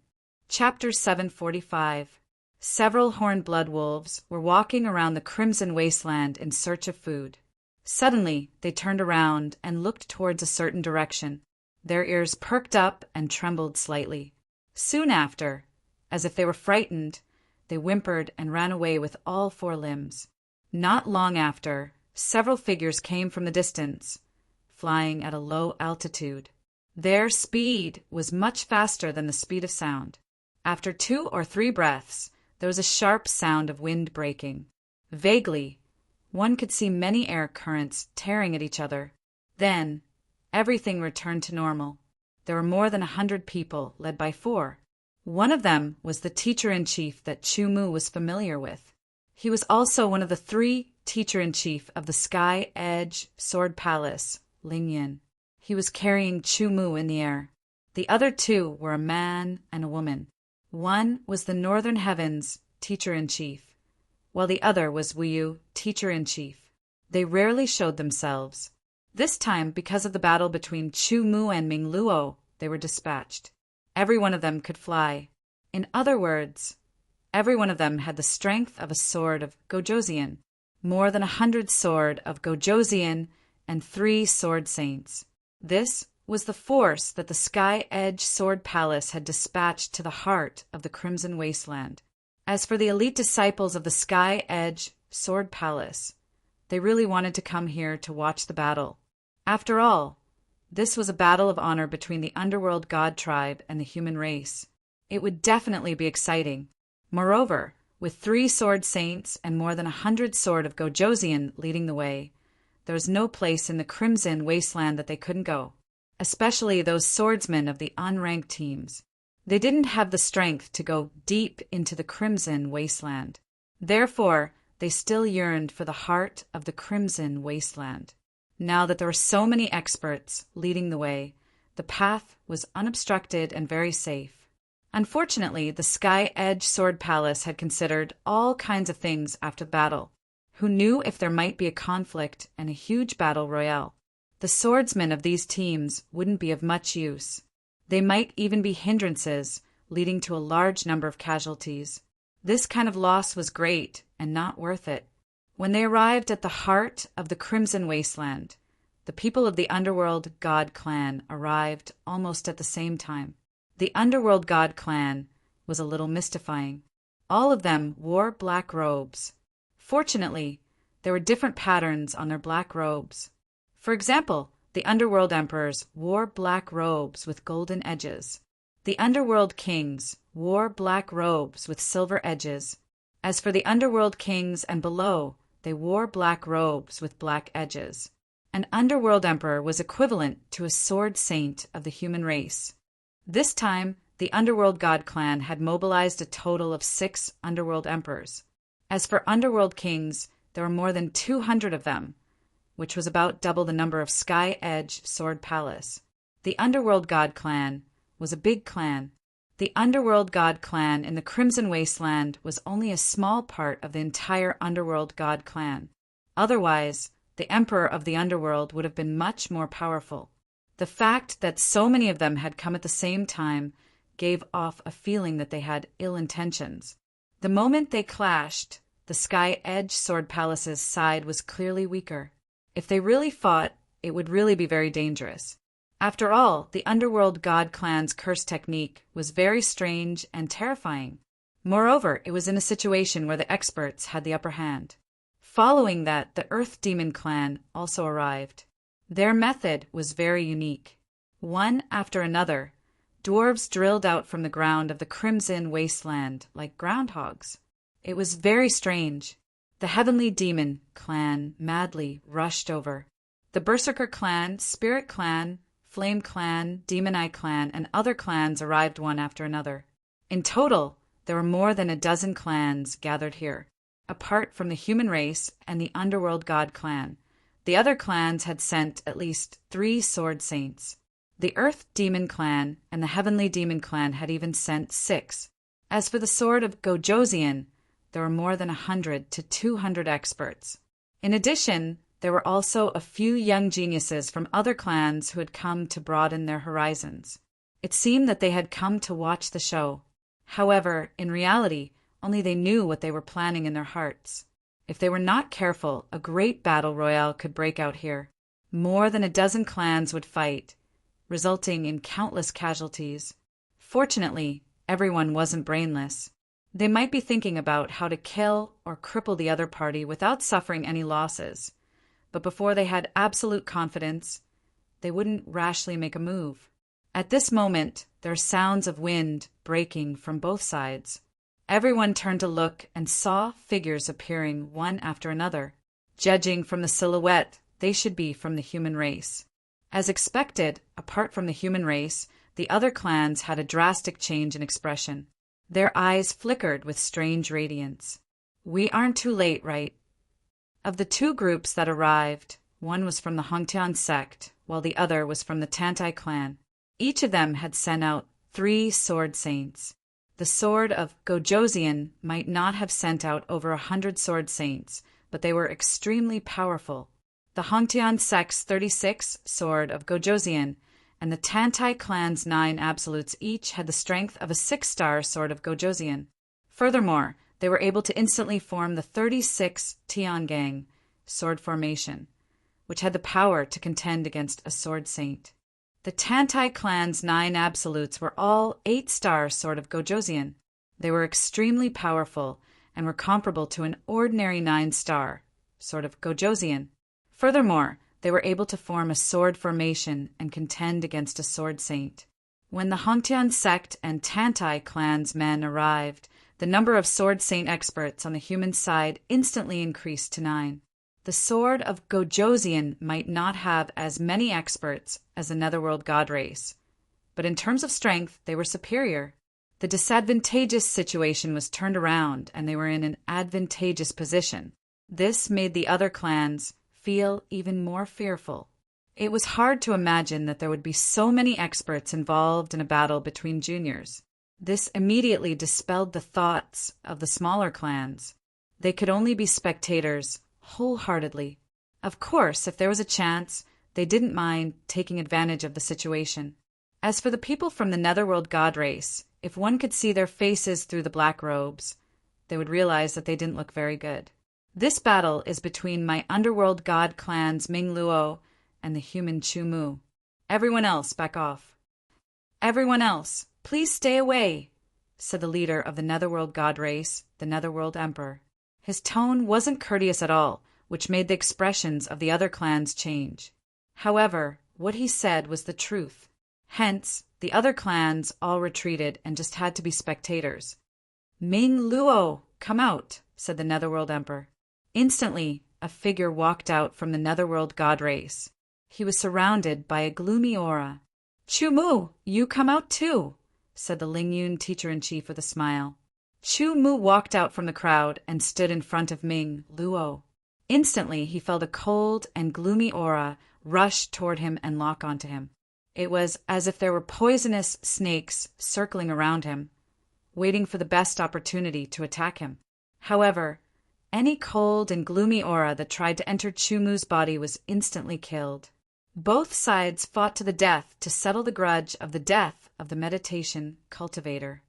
Speaker 1: Chapter 745. Several horned blood wolves were walking around the crimson wasteland in search of food. Suddenly, they turned around and looked towards a certain direction. Their ears perked up and trembled slightly. Soon after, as if they were frightened, they whimpered and ran away with all four limbs. Not long after, several figures came from the distance, flying at a low altitude. Their speed was much faster than the speed of sound. After 2 or 3 breaths, there was a sharp sound of wind breaking. Vaguely, one could see many air currents tearing at each other. Then, everything returned to normal. There were more than 100 people, led by 4. One of them was the teacher-in-chief that Chu Mu was familiar with. He was also one of the 3 teacher-in-chief of the Sky Edge Sword Palace, Ling Yin. He was carrying Chu Mu in the air. The other 2 were a man and a woman. One was the Northern Heavens teacher-in-chief, while the other was Wuyu, teacher-in-chief. They rarely showed themselves. This time, because of the battle between Chu Mu and Ming Luo, they were dispatched. Every one of them could fly. In other words, every one of them had the strength of a sword of Gojoseon, more than 100 sword of Gojoseon, and 3 sword saints. This was the force that the Sky Edge Sword Palace had dispatched to the heart of the Crimson Wasteland. As for the elite disciples of the Sky Edge Sword Palace, they really wanted to come here to watch the battle. After all, this was a battle of honor between the underworld god tribe and the human race. It would definitely be exciting. Moreover, with 3 sword saints and more than 100 sword of Gojoseon leading the way, there was no place in the Crimson Wasteland that they couldn't go, especially those swordsmen of the unranked teams. They didn't have the strength to go deep into the Crimson Wasteland. Therefore, they still yearned for the heart of the Crimson Wasteland. Now that there were so many experts leading the way, the path was unobstructed and very safe. Unfortunately, the Sky Edge Sword Palace had considered all kinds of things after the battle. Who knew if there might be a conflict and a huge battle royale? The swordsmen of these teams wouldn't be of much use. They might even be hindrances, leading to a large number of casualties. This kind of loss was great and not worth it. When they arrived at the heart of the Crimson Wasteland, the people of the Underworld God Clan arrived almost at the same time. The Underworld God Clan was a little mystifying. All of them wore black robes. Fortunately, there were different patterns on their black robes. For example, the Underworld Emperors wore black robes with golden edges. The Underworld Kings wore black robes with silver edges. As for the Underworld Kings and below, they wore black robes with black edges. An Underworld Emperor was equivalent to a sword saint of the human race. This time, the Underworld God Clan had mobilized a total of 6 Underworld Emperors. As for Underworld Kings, there were more than 200 of them, which was about double the number of Sky Edge Sword Palace. The Underworld God Clan was a big clan. The Underworld God Clan in the Crimson Wasteland was only a small part of the entire Underworld God Clan. Otherwise, the Emperor of the Underworld would have been much more powerful. The fact that so many of them had come at the same time gave off a feeling that they had ill intentions. The moment they clashed, the Sky Edge Sword Palace's side was clearly weaker. If they really fought, it would really be very dangerous. After all, the Underworld God Clan's curse technique was very strange and terrifying. Moreover, it was in a situation where the experts had the upper hand. Following that, the Earth Demon Clan also arrived. Their method was very unique. One after another, dwarves drilled out from the ground of the Crimson Wasteland like groundhogs. It was very strange. The Heavenly Demon Clan madly rushed over. The Berserker Clan, Spirit Clan, Flame Clan, Demon Eye Clan, and other clans arrived one after another. In total, there were more than a dozen clans gathered here. Apart from the human race and the Underworld God Clan, the other clans had sent at least 3 sword saints. The Earth Demon Clan and the Heavenly Demon Clan had even sent 6. As for the sword of Gojosian, there were more than 100 to 200 experts. In addition, there were also a few young geniuses from other clans who had come to broaden their horizons. It seemed that they had come to watch the show. However, in reality, only they knew what they were planning in their hearts. If they were not careful, a great battle royale could break out here. More than a dozen clans would fight, resulting in countless casualties. Fortunately, everyone wasn't brainless. They might be thinking about how to kill or cripple the other party without suffering any losses. But before they had absolute confidence, they wouldn't rashly make a move. At this moment, there are sounds of wind breaking from both sides. Everyone turned to look and saw figures appearing one after another. Judging from the silhouette, they should be from the human race. As expected, apart from the human race, the other clans had a drastic change in expression. Their eyes flickered with strange radiance. We aren't too late, right? Of the two groups that arrived, one was from the Hongtian sect, while the other was from the Tantai clan. Each of them had sent out 3 sword saints. The sword of Gojosian might not have sent out over 100 sword saints, but they were extremely powerful. The Hongtian sect's 36 sword of Gojosian and the Tantai clan's 9 absolutes each had the strength of a 6-star sword of Gojosian. Furthermore, they were able to instantly form the 36 Tiangang sword formation, which had the power to contend against a sword saint. The Tantai clan's 9 absolutes were all 8-star sword of Gojosian. They were extremely powerful and were comparable to an ordinary 9-star sword of Gojosian. Furthermore, they were able to form a sword formation and contend against a sword saint. When the Hongtian sect and Tantai clan's men arrived, the number of sword saint experts on the human side instantly increased to 9. The sword of Gojosian might not have as many experts as the Netherworld god race, but in terms of strength, they were superior. The disadvantageous situation was turned around and they were in an advantageous position. This made the other clans feel even more fearful. It was hard to imagine that there would be so many experts involved in a battle between juniors. This immediately dispelled the thoughts of the smaller clans. They could only be spectators wholeheartedly. Of course, if there was a chance, they didn't mind taking advantage of the situation. As for the people from the Netherworld god race, if one could see their faces through the black robes, they would realize that they didn't look very good. This battle is between my underworld god clans Ming Luo and the human Chu Mu. Everyone else, back off. Everyone else, please stay away, said the leader of the Netherworld god race, the Netherworld Emperor. His tone wasn't courteous at all, which made the expressions of the other clans change. However, what he said was the truth. Hence, the other clans all retreated and just had to be spectators. Ming Luo, come out, said the Netherworld Emperor. Instantly, a figure walked out from the Netherworld god race. He was surrounded by a gloomy aura. Chu Mu, you come out too, said the Lingyun teacher-in-chief with a smile. Chu Mu walked out from the crowd and stood in front of Ming Luo. Instantly, he felt a cold and gloomy aura rush toward him and lock onto him. It was as if there were poisonous snakes circling around him, waiting for the best opportunity to attack him. However, any cold and gloomy aura that tried to enter Chu Mu's body was instantly killed. Both sides fought to the death to settle the grudge of the death of the meditation cultivator.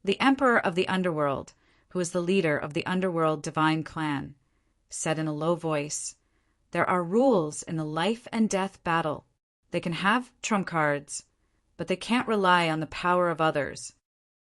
Speaker 1: The Emperor of the Underworld, who is the leader of the Underworld Divine Clan, said in a low voice, "There are rules in the life and death battle. They can have trump cards, but they can't rely on the power of others."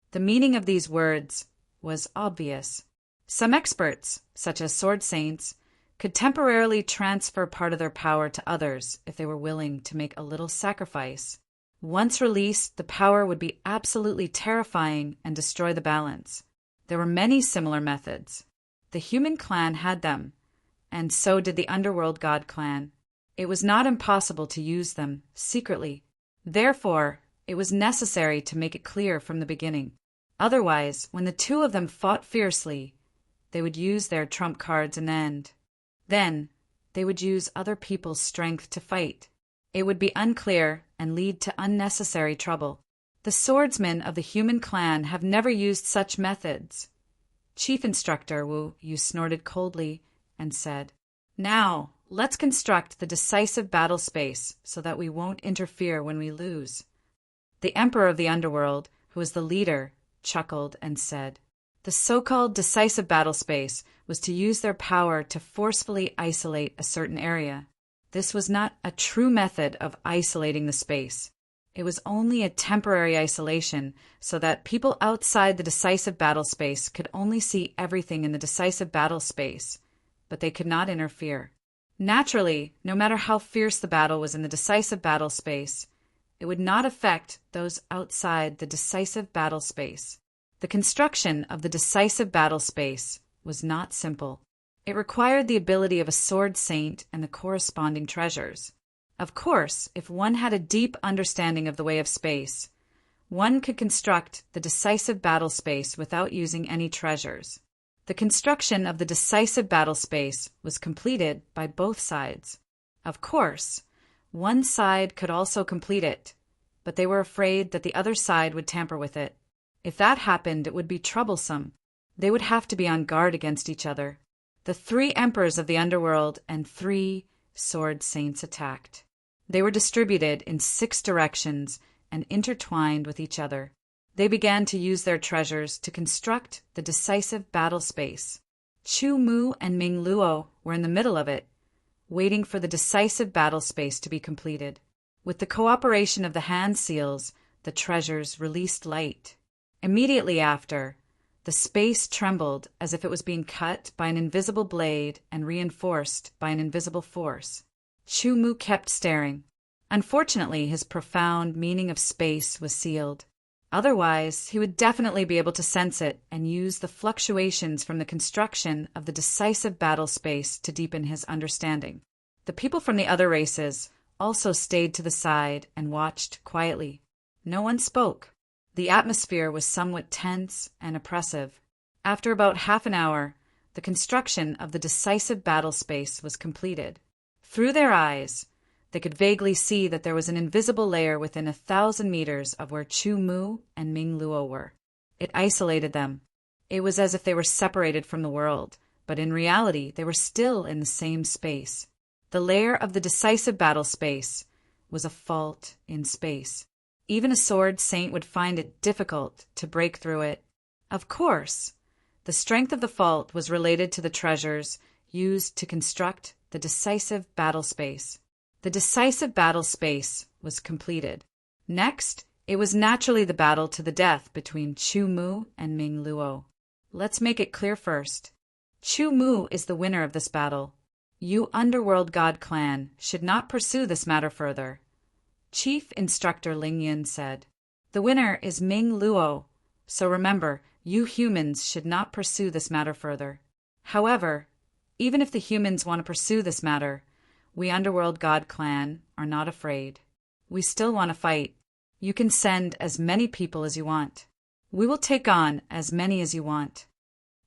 Speaker 1: The meaning of these words was obvious. Some experts, such as sword saints, could temporarily transfer part of their power to others if they were willing to make a little sacrifice. Once released, the power would be absolutely terrifying and destroy the balance. There were many similar methods. The human clan had them, and so did the Underworld God clan. It was not impossible to use them secretly. Therefore, it was necessary to make it clear from the beginning. Otherwise, when the two of them fought fiercely, they would use their trump cards in the end. Then, they would use other people's strength to fight. It would be unclear and lead to unnecessary trouble. The swordsmen of the human clan have never used such methods. Chief Instructor Wu Yu snorted coldly and said, "Now, let's construct the decisive battle space so that we won't interfere when we lose." The Emperor of the Underworld, who was the leader, chuckled and said, "The so-called decisive battle space was to use their power to forcefully isolate a certain area. This was not a true method of isolating the space. It was only a temporary isolation so that people outside the decisive battle space could only see everything in the decisive battle space, but they could not interfere. Naturally, no matter how fierce the battle was in the decisive battle space, it would not affect those outside the decisive battle space. The construction of the decisive battle space was not simple. It required the ability of a sword saint and the corresponding treasures. Of course, if one had a deep understanding of the way of space, one could construct the decisive battle space without using any treasures. The construction of the decisive battle space was completed by both sides. Of course, one side could also complete it, but they were afraid that the other side would tamper with it. If that happened, it would be troublesome. They would have to be on guard against each other. The 3 emperors of the underworld and 3 sword saints attacked. They were distributed in 6 directions and intertwined with each other. They began to use their treasures to construct the decisive battle space. Chu Mu and Ming Luo were in the middle of it, waiting for the decisive battle space to be completed. With the cooperation of the hand seals, the treasures released light. Immediately after, the space trembled as if it was being cut by an invisible blade and reinforced by an invisible force. Chu Mu kept staring. Unfortunately, his profound meaning of space was sealed. Otherwise, he would definitely be able to sense it and use the fluctuations from the construction of the decisive battle space to deepen his understanding. The people from the other races also stayed to the side and watched quietly. No one spoke. The atmosphere was somewhat tense and oppressive. After about half an hour, the construction of the decisive battle space was completed. Through their eyes, they could vaguely see that there was an invisible layer within 1,000 meters of where Chu Mu and Ming Luo were. It isolated them. It was as if they were separated from the world, but in reality they were still in the same space. The layer of the decisive battle space was a fault in space. Even a sword saint would find it difficult to break through it. Of course, the strength of the fault was related to the treasures used to construct the decisive battle space. The decisive battle space was completed. Next, it was naturally the battle to the death between Chu Mu and Ming Luo. Let's make it clear first. Chu Mu is the winner of this battle. You Underworld God clan should not pursue this matter further. Chief Instructor Ling Yin said, "The winner is Ming Luo, so remember, you humans should not pursue this matter further. However, even if the humans want to pursue this matter, we Underworld God clan are not afraid. We still want to fight. You can send as many people as you want. We will take on as many as you want.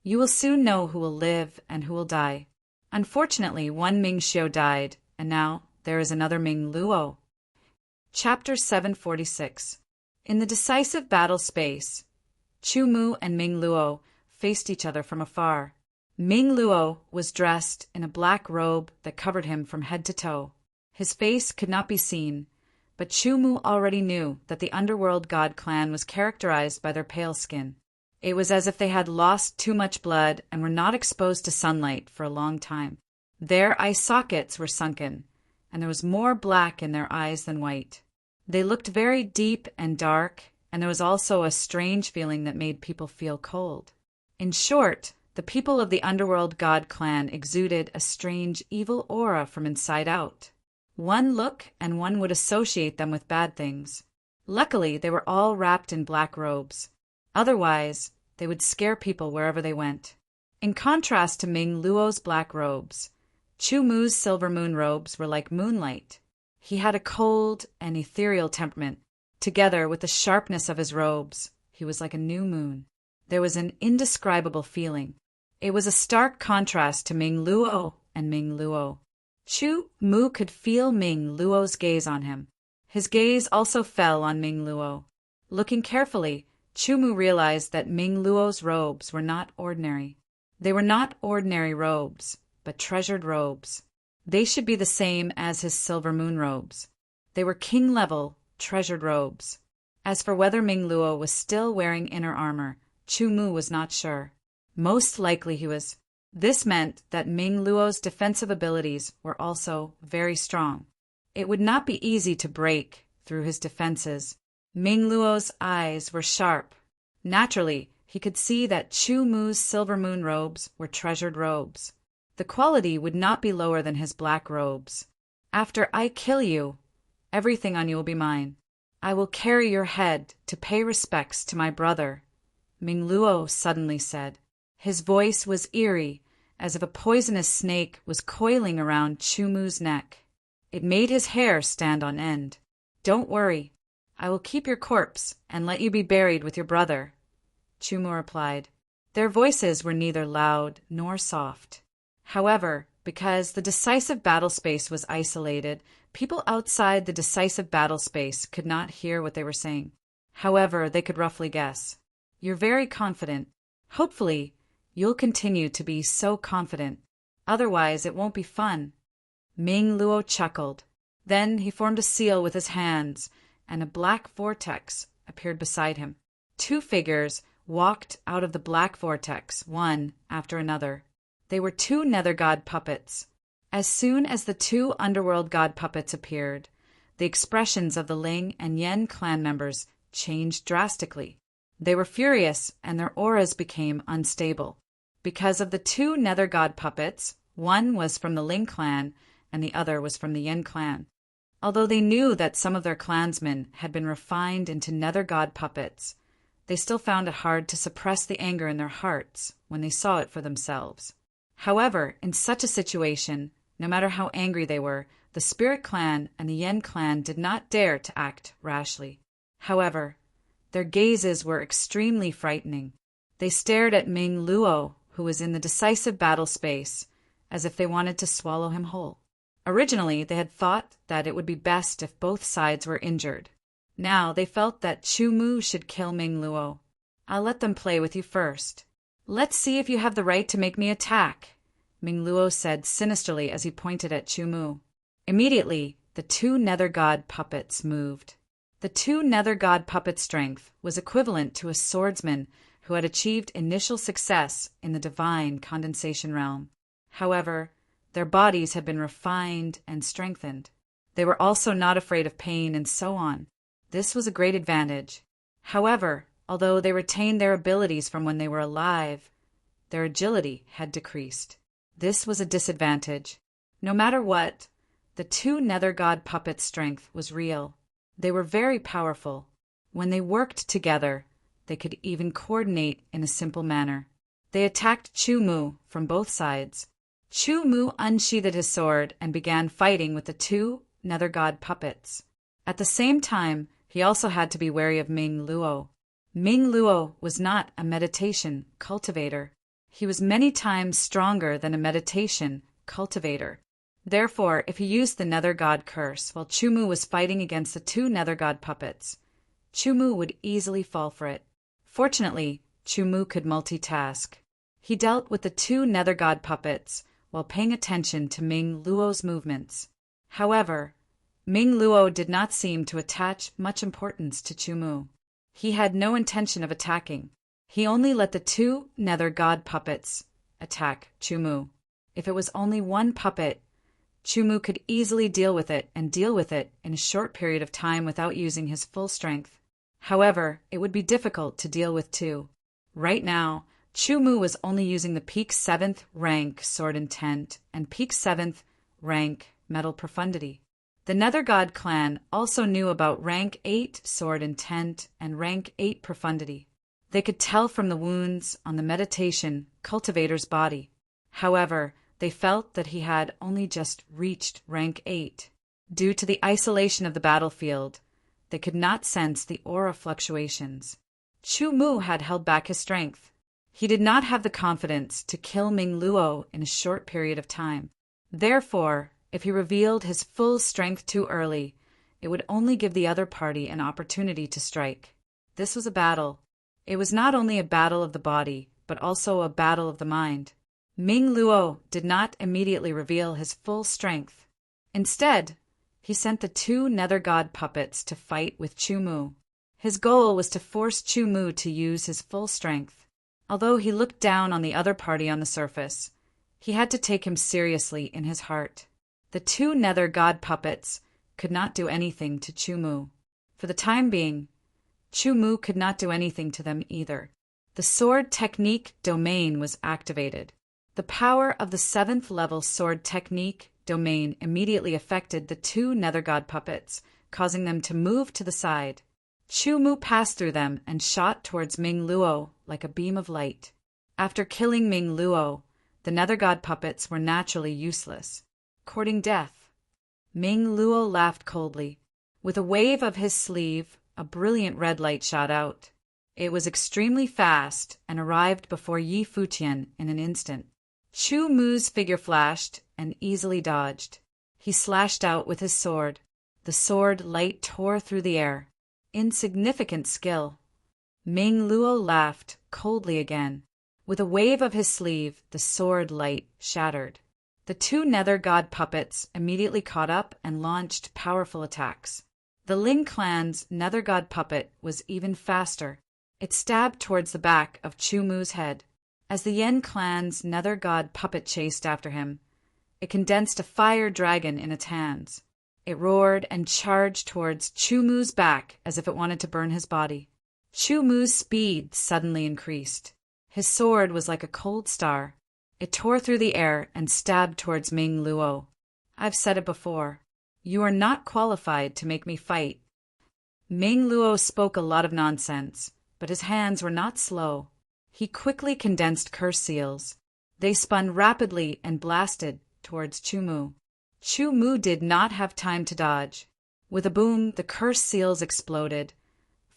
Speaker 1: You will soon know who will live and who will die. Unfortunately, one Ming Xiu died, and now there is another Ming Luo." Chapter 746. In the decisive battle space, Chu Mu and Ming Luo faced each other from afar. Ming Luo was dressed in a black robe that covered him from head to toe. His face could not be seen, but Chu Mu already knew that the Underworld God clan was characterized by their pale skin. It was as if they had lost too much blood and were not exposed to sunlight for a long time. Their eye sockets were sunken, and there was more black in their eyes than white. They looked very deep and dark, and there was also a strange feeling that made people feel cold. In short, the people of the Underworld God clan exuded a strange evil aura from inside out. One look and one would associate them with bad things. Luckily, they were all wrapped in black robes. Otherwise, they would scare people wherever they went. In contrast to Ming Luo's black robes, Chu Mu's silver moon robes were like moonlight. He had a cold and ethereal temperament. Together with the sharpness of his robes, he was like a new moon. There was an indescribable feeling. It was a stark contrast to Ming Luo and Ming Luo. Chu Mu could feel Ming Luo's gaze on him. His gaze also fell on Ming Luo. Looking carefully, Chumu realized that Ming Luo's robes were not ordinary. They were not ordinary robes, but treasured robes. They should be the same as his silver moon robes. They were king-level, treasured robes. As for whether Ming Luo was still wearing inner armor, Chumu was not sure. Most likely he was. This meant that Ming Luo's defensive abilities were also very strong. It would not be easy to break through his defenses. Ming Luo's eyes were sharp. Naturally, he could see that Chumu's silver moon robes were treasured robes. The quality would not be lower than his black robes. After I kill you, everything on you will be mine. I will carry your head to pay respects to my brother, Ming Luo suddenly said. His voice was eerie, as if a poisonous snake was coiling around Chumu's neck. It made his hair stand on end. Don't worry. I will keep your corpse and let you be buried with your brother, Chumu replied. Their voices were neither loud nor soft. However, because the decisive battle space was isolated, people outside the decisive battle space could not hear what they were saying. However, they could roughly guess. You're very confident. Hopefully, you'll continue to be so confident. Otherwise, it won't be fun. Ming Luo chuckled. Then he formed a seal with his hands, and a black vortex appeared beside him. Two figures walked out of the black vortex, one after another. They were two nether god puppets. As soon as the two underworld god puppets appeared, the expressions of the Ling and Yen clan members changed drastically. They were furious, and their auras became unstable. Because of the two nether god puppets, one was from the Ling clan, and the other was from the Yen clan. Although they knew that some of their clansmen had been refined into nether god puppets, they still found it hard to suppress the anger in their hearts when they saw it for themselves. However, in such a situation, no matter how angry they were, the Spirit Clan and the Yen Clan did not dare to act rashly. However, their gazes were extremely frightening. They stared at Ming Luo, who was in the decisive battle space, as if they wanted to swallow him whole. Originally, they had thought that it would be best if both sides were injured. Now they felt that Chumu should kill Ming Luo. I'll let them play with you first. Let's see if you have the right to make me attack, Ming Luo said sinisterly as he pointed at Chumu. Immediately, the two nether god puppets moved. The two nether god puppets' strength was equivalent to a swordsman who had achieved initial success in the divine condensation realm. However, their bodies had been refined and strengthened. They were also not afraid of pain and so on. This was a great advantage. However, although they retained their abilities from when they were alive, their agility had decreased. This was a disadvantage. No matter what, the two nether god puppets' strength was real. They were very powerful. When they worked together, they could even coordinate in a simple manner. They attacked Chumu from both sides. Chumu unsheathed his sword and began fighting with the two nether god puppets. At the same time, he also had to be wary of Ming Luo. Ming Luo was not a meditation cultivator. He was many times stronger than a meditation cultivator. Therefore, if he used the nether god curse while Chumu was fighting against the two nether god puppets, Chumu would easily fall for it. Fortunately, Chumu could multitask. He dealt with the two nether god puppets while paying attention to Ming Luo's movements. However, Ming Luo did not seem to attach much importance to Chumu. He had no intention of attacking. He only let the two nether god puppets attack Chumu. If it was only one puppet, Chumu could easily deal with it in a short period of time without using his full strength. However, it would be difficult to deal with two. Right now, Chumu was only using the peak 7th rank Sword Intent and peak 7th rank Metal Profundity. The Nether God clan also knew about rank 8 Sword Intent and rank 8 Profundity. They could tell from the wounds on the meditation cultivator's body. However, they felt that he had only just reached rank 8. Due to the isolation of the battlefield, they could not sense the aura fluctuations. Chumu had held back his strength. He did not have the confidence to kill Ming Luo in a short period of time. Therefore, if he revealed his full strength too early, it would only give the other party an opportunity to strike. this was a battle. It was not only a battle of the body, but also a battle of the mind. Ming Luo did not immediately reveal his full strength. Instead, he sent the two nether god puppets to fight with Chu Mu. His goal was to force Chu Mu to use his full strength. Although he looked down on the other party on the surface, he had to take him seriously in his heart. The two nether god puppets could not do anything to Chu Mu. For the time being, Chu Mu could not do anything to them either. The sword technique domain was activated. The power of the 7th level sword technique domain immediately affected the two nether god puppets, causing them to move to the side. Chu Mu passed through them and shot towards Ming Luo like a beam of light. After killing Ming Luo, the nether god puppets were naturally useless, courting death. Ming Luo laughed coldly. With a wave of his sleeve, a brilliant red light shot out. It was extremely fast and arrived before Yi Futian in an instant. Chu Mu's figure flashed and easily dodged. He slashed out with his sword. The sword light tore through the air. Insignificant skill. Ming Luo laughed coldly again. With a wave of his sleeve, the sword light shattered. The two nether god puppets immediately caught up and launched powerful attacks. The Ling clan's nether god puppet was even faster. It stabbed towards the back of Chu Mu's head. As the Yen clan's nether god puppet chased after him, it condensed a fire dragon in its hands. It roared and charged towards Chu Mu's back as if it wanted to burn his body. Chu Mu's speed suddenly increased. His sword was like a cold star. It tore through the air and stabbed towards Ming Luo. I've said it before. You are not qualified to make me fight. Ming Luo spoke a lot of nonsense, but his hands were not slow. He quickly condensed curse seals. They spun rapidly and blasted towards Chu Mu. Chu Mu did not have time to dodge. With a boom, the curse seals exploded,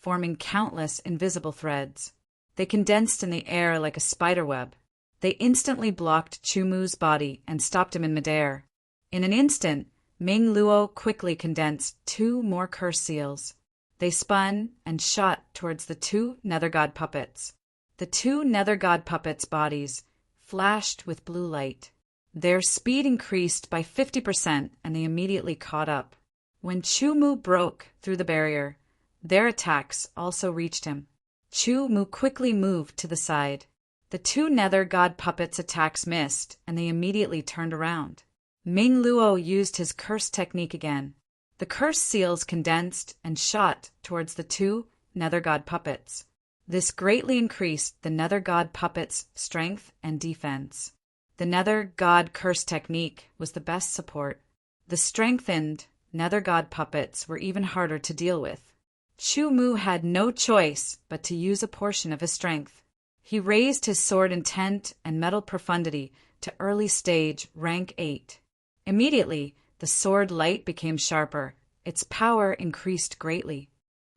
Speaker 1: forming countless invisible threads. They condensed in the air like a spider web. They instantly blocked Chu Mu's body and stopped him in midair. In an instant, Ming Luo quickly condensed two more curse seals. They spun and shot towards the two nether god puppets. The two nether god puppets' bodies flashed with blue light. Their speed increased by 50% and they immediately caught up. When Chu Mu broke through the barrier, their attacks also reached him. Chu Mu quickly moved to the side. The two nether god puppets' attacks missed and they immediately turned around. Ming Luo used his curse technique again. The curse seals condensed and shot towards the two nether god puppets. This greatly increased the nether god puppets' strength and defense. The nether god curse technique was the best support. The strengthened nether god puppets were even harder to deal with. Chu Mu had no choice but to use a portion of his strength. He raised his sword intent and metal profundity to early stage rank 8. Immediately, the sword light became sharper. Its power increased greatly.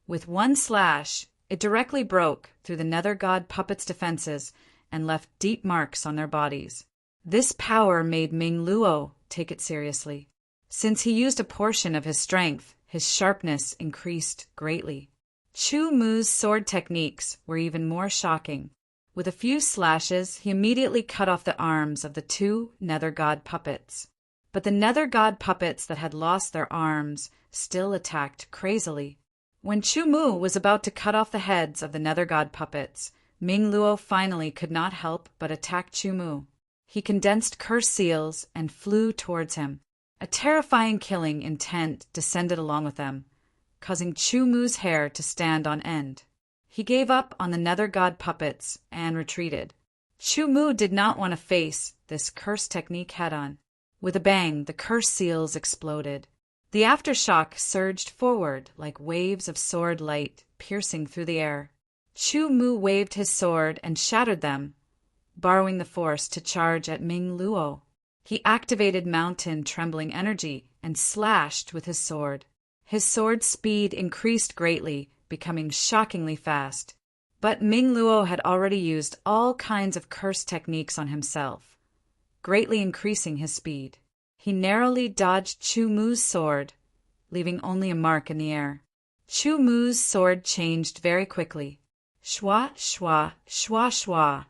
Speaker 1: With one slash, it directly broke through the nether god puppets' defenses and left deep marks on their bodies. This power made Ming Luo take it seriously. Since he used a portion of his strength, his sharpness increased greatly. Chu Mu's sword techniques were even more shocking. With a few slashes, he immediately cut off the arms of the two nether god puppets. But the nether god puppets that had lost their arms still attacked crazily. When Chu Mu was about to cut off the heads of the nether god puppets, Ming Luo finally could not help but attack Chu Mu. He condensed curse seals and flew towards him. A terrifying killing intent descended along with them, causing Chu Mu's hair to stand on end. He gave up on the nether god puppets and retreated. Chu Mu did not want to face this curse technique head-on. With a bang, the curse seals exploded. The aftershock surged forward like waves of sword light piercing through the air. Chu Mu waved his sword and shattered them, borrowing the force to charge at Ming Luo. He activated mountain trembling energy and slashed with his sword. His sword's speed increased greatly, becoming shockingly fast. But Ming Luo had already used all kinds of curse techniques on himself, greatly increasing his speed. He narrowly dodged Chu Mu's sword, leaving only a mark in the air. Chu Mu's sword changed very quickly. Shwa, shwa, shwa, shwa.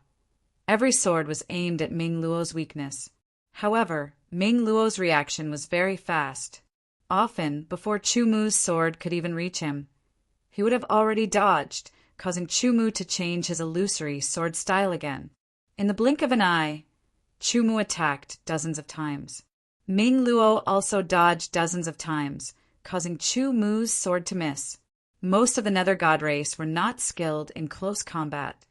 Speaker 1: Every sword was aimed at Ming Luo's weakness. However, Ming Luo's reaction was very fast. Often, before Chu Mu's sword could even reach him, he would have already dodged, causing Chu Mu to change his illusory sword style again. In the blink of an eye, Chu Mu attacked dozens of times. Ming Luo also dodged dozens of times, causing Chu Mu's sword to miss. Most of the Nether God race were not skilled in close combat,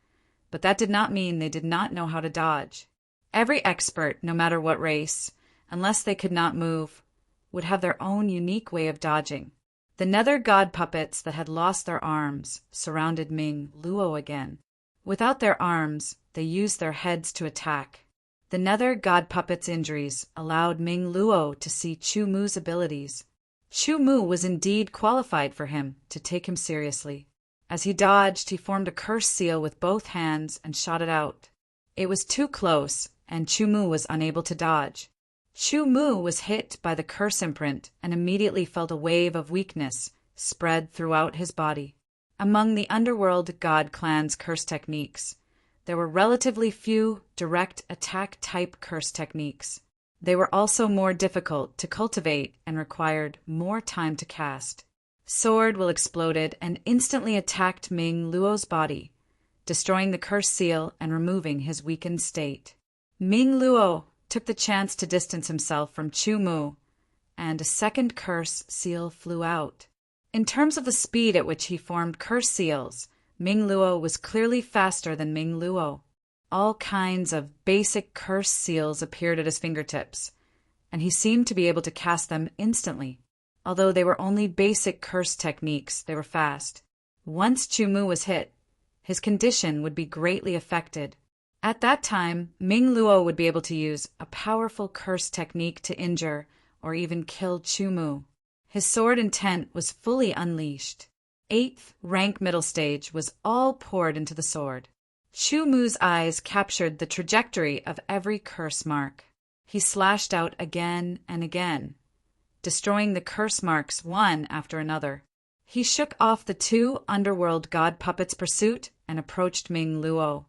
Speaker 1: but that did not mean they did not know how to dodge. Every expert, no matter what race, unless they could not move, would have their own unique way of dodging. The Nether God puppets that had lost their arms surrounded Ming Luo again. Without their arms, they used their heads to attack. The Nether God puppets' injuries allowed Ming Luo to see Chu Mu's abilities. Chu Mu was indeed qualified for him to take him seriously. As he dodged, he formed a curse seal with both hands and shot it out. It was too close, and Chu Mu was unable to dodge. Chu Mu was hit by the curse imprint and immediately felt a wave of weakness spread throughout his body. Among the underworld god clan's curse techniques, there were relatively few direct attack type curse techniques. They were also more difficult to cultivate and required more time to cast. Sword will exploded and instantly attacked Ming Luo's body, destroying the curse seal and removing his weakened state. Ming Luo took the chance to distance himself from Chu Mu, and a second curse seal flew out. In terms of the speed at which he formed curse seals, Ming Luo was clearly faster than Ming Luo. All kinds of basic curse seals appeared at his fingertips, and he seemed to be able to cast them instantly. Although they were only basic curse techniques, they were fast. Once Chu Mu was hit, his condition would be greatly affected. At that time, Ming Luo would be able to use a powerful curse technique to injure or even kill Chu Mu. His sword intent was fully unleashed. 8th rank middle stage was all poured into the sword. Chu Mu's eyes captured the trajectory of every curse mark. He slashed out again and again, destroying the curse marks one after another. He shook off the two underworld god puppets' pursuit and approached Ming Luo.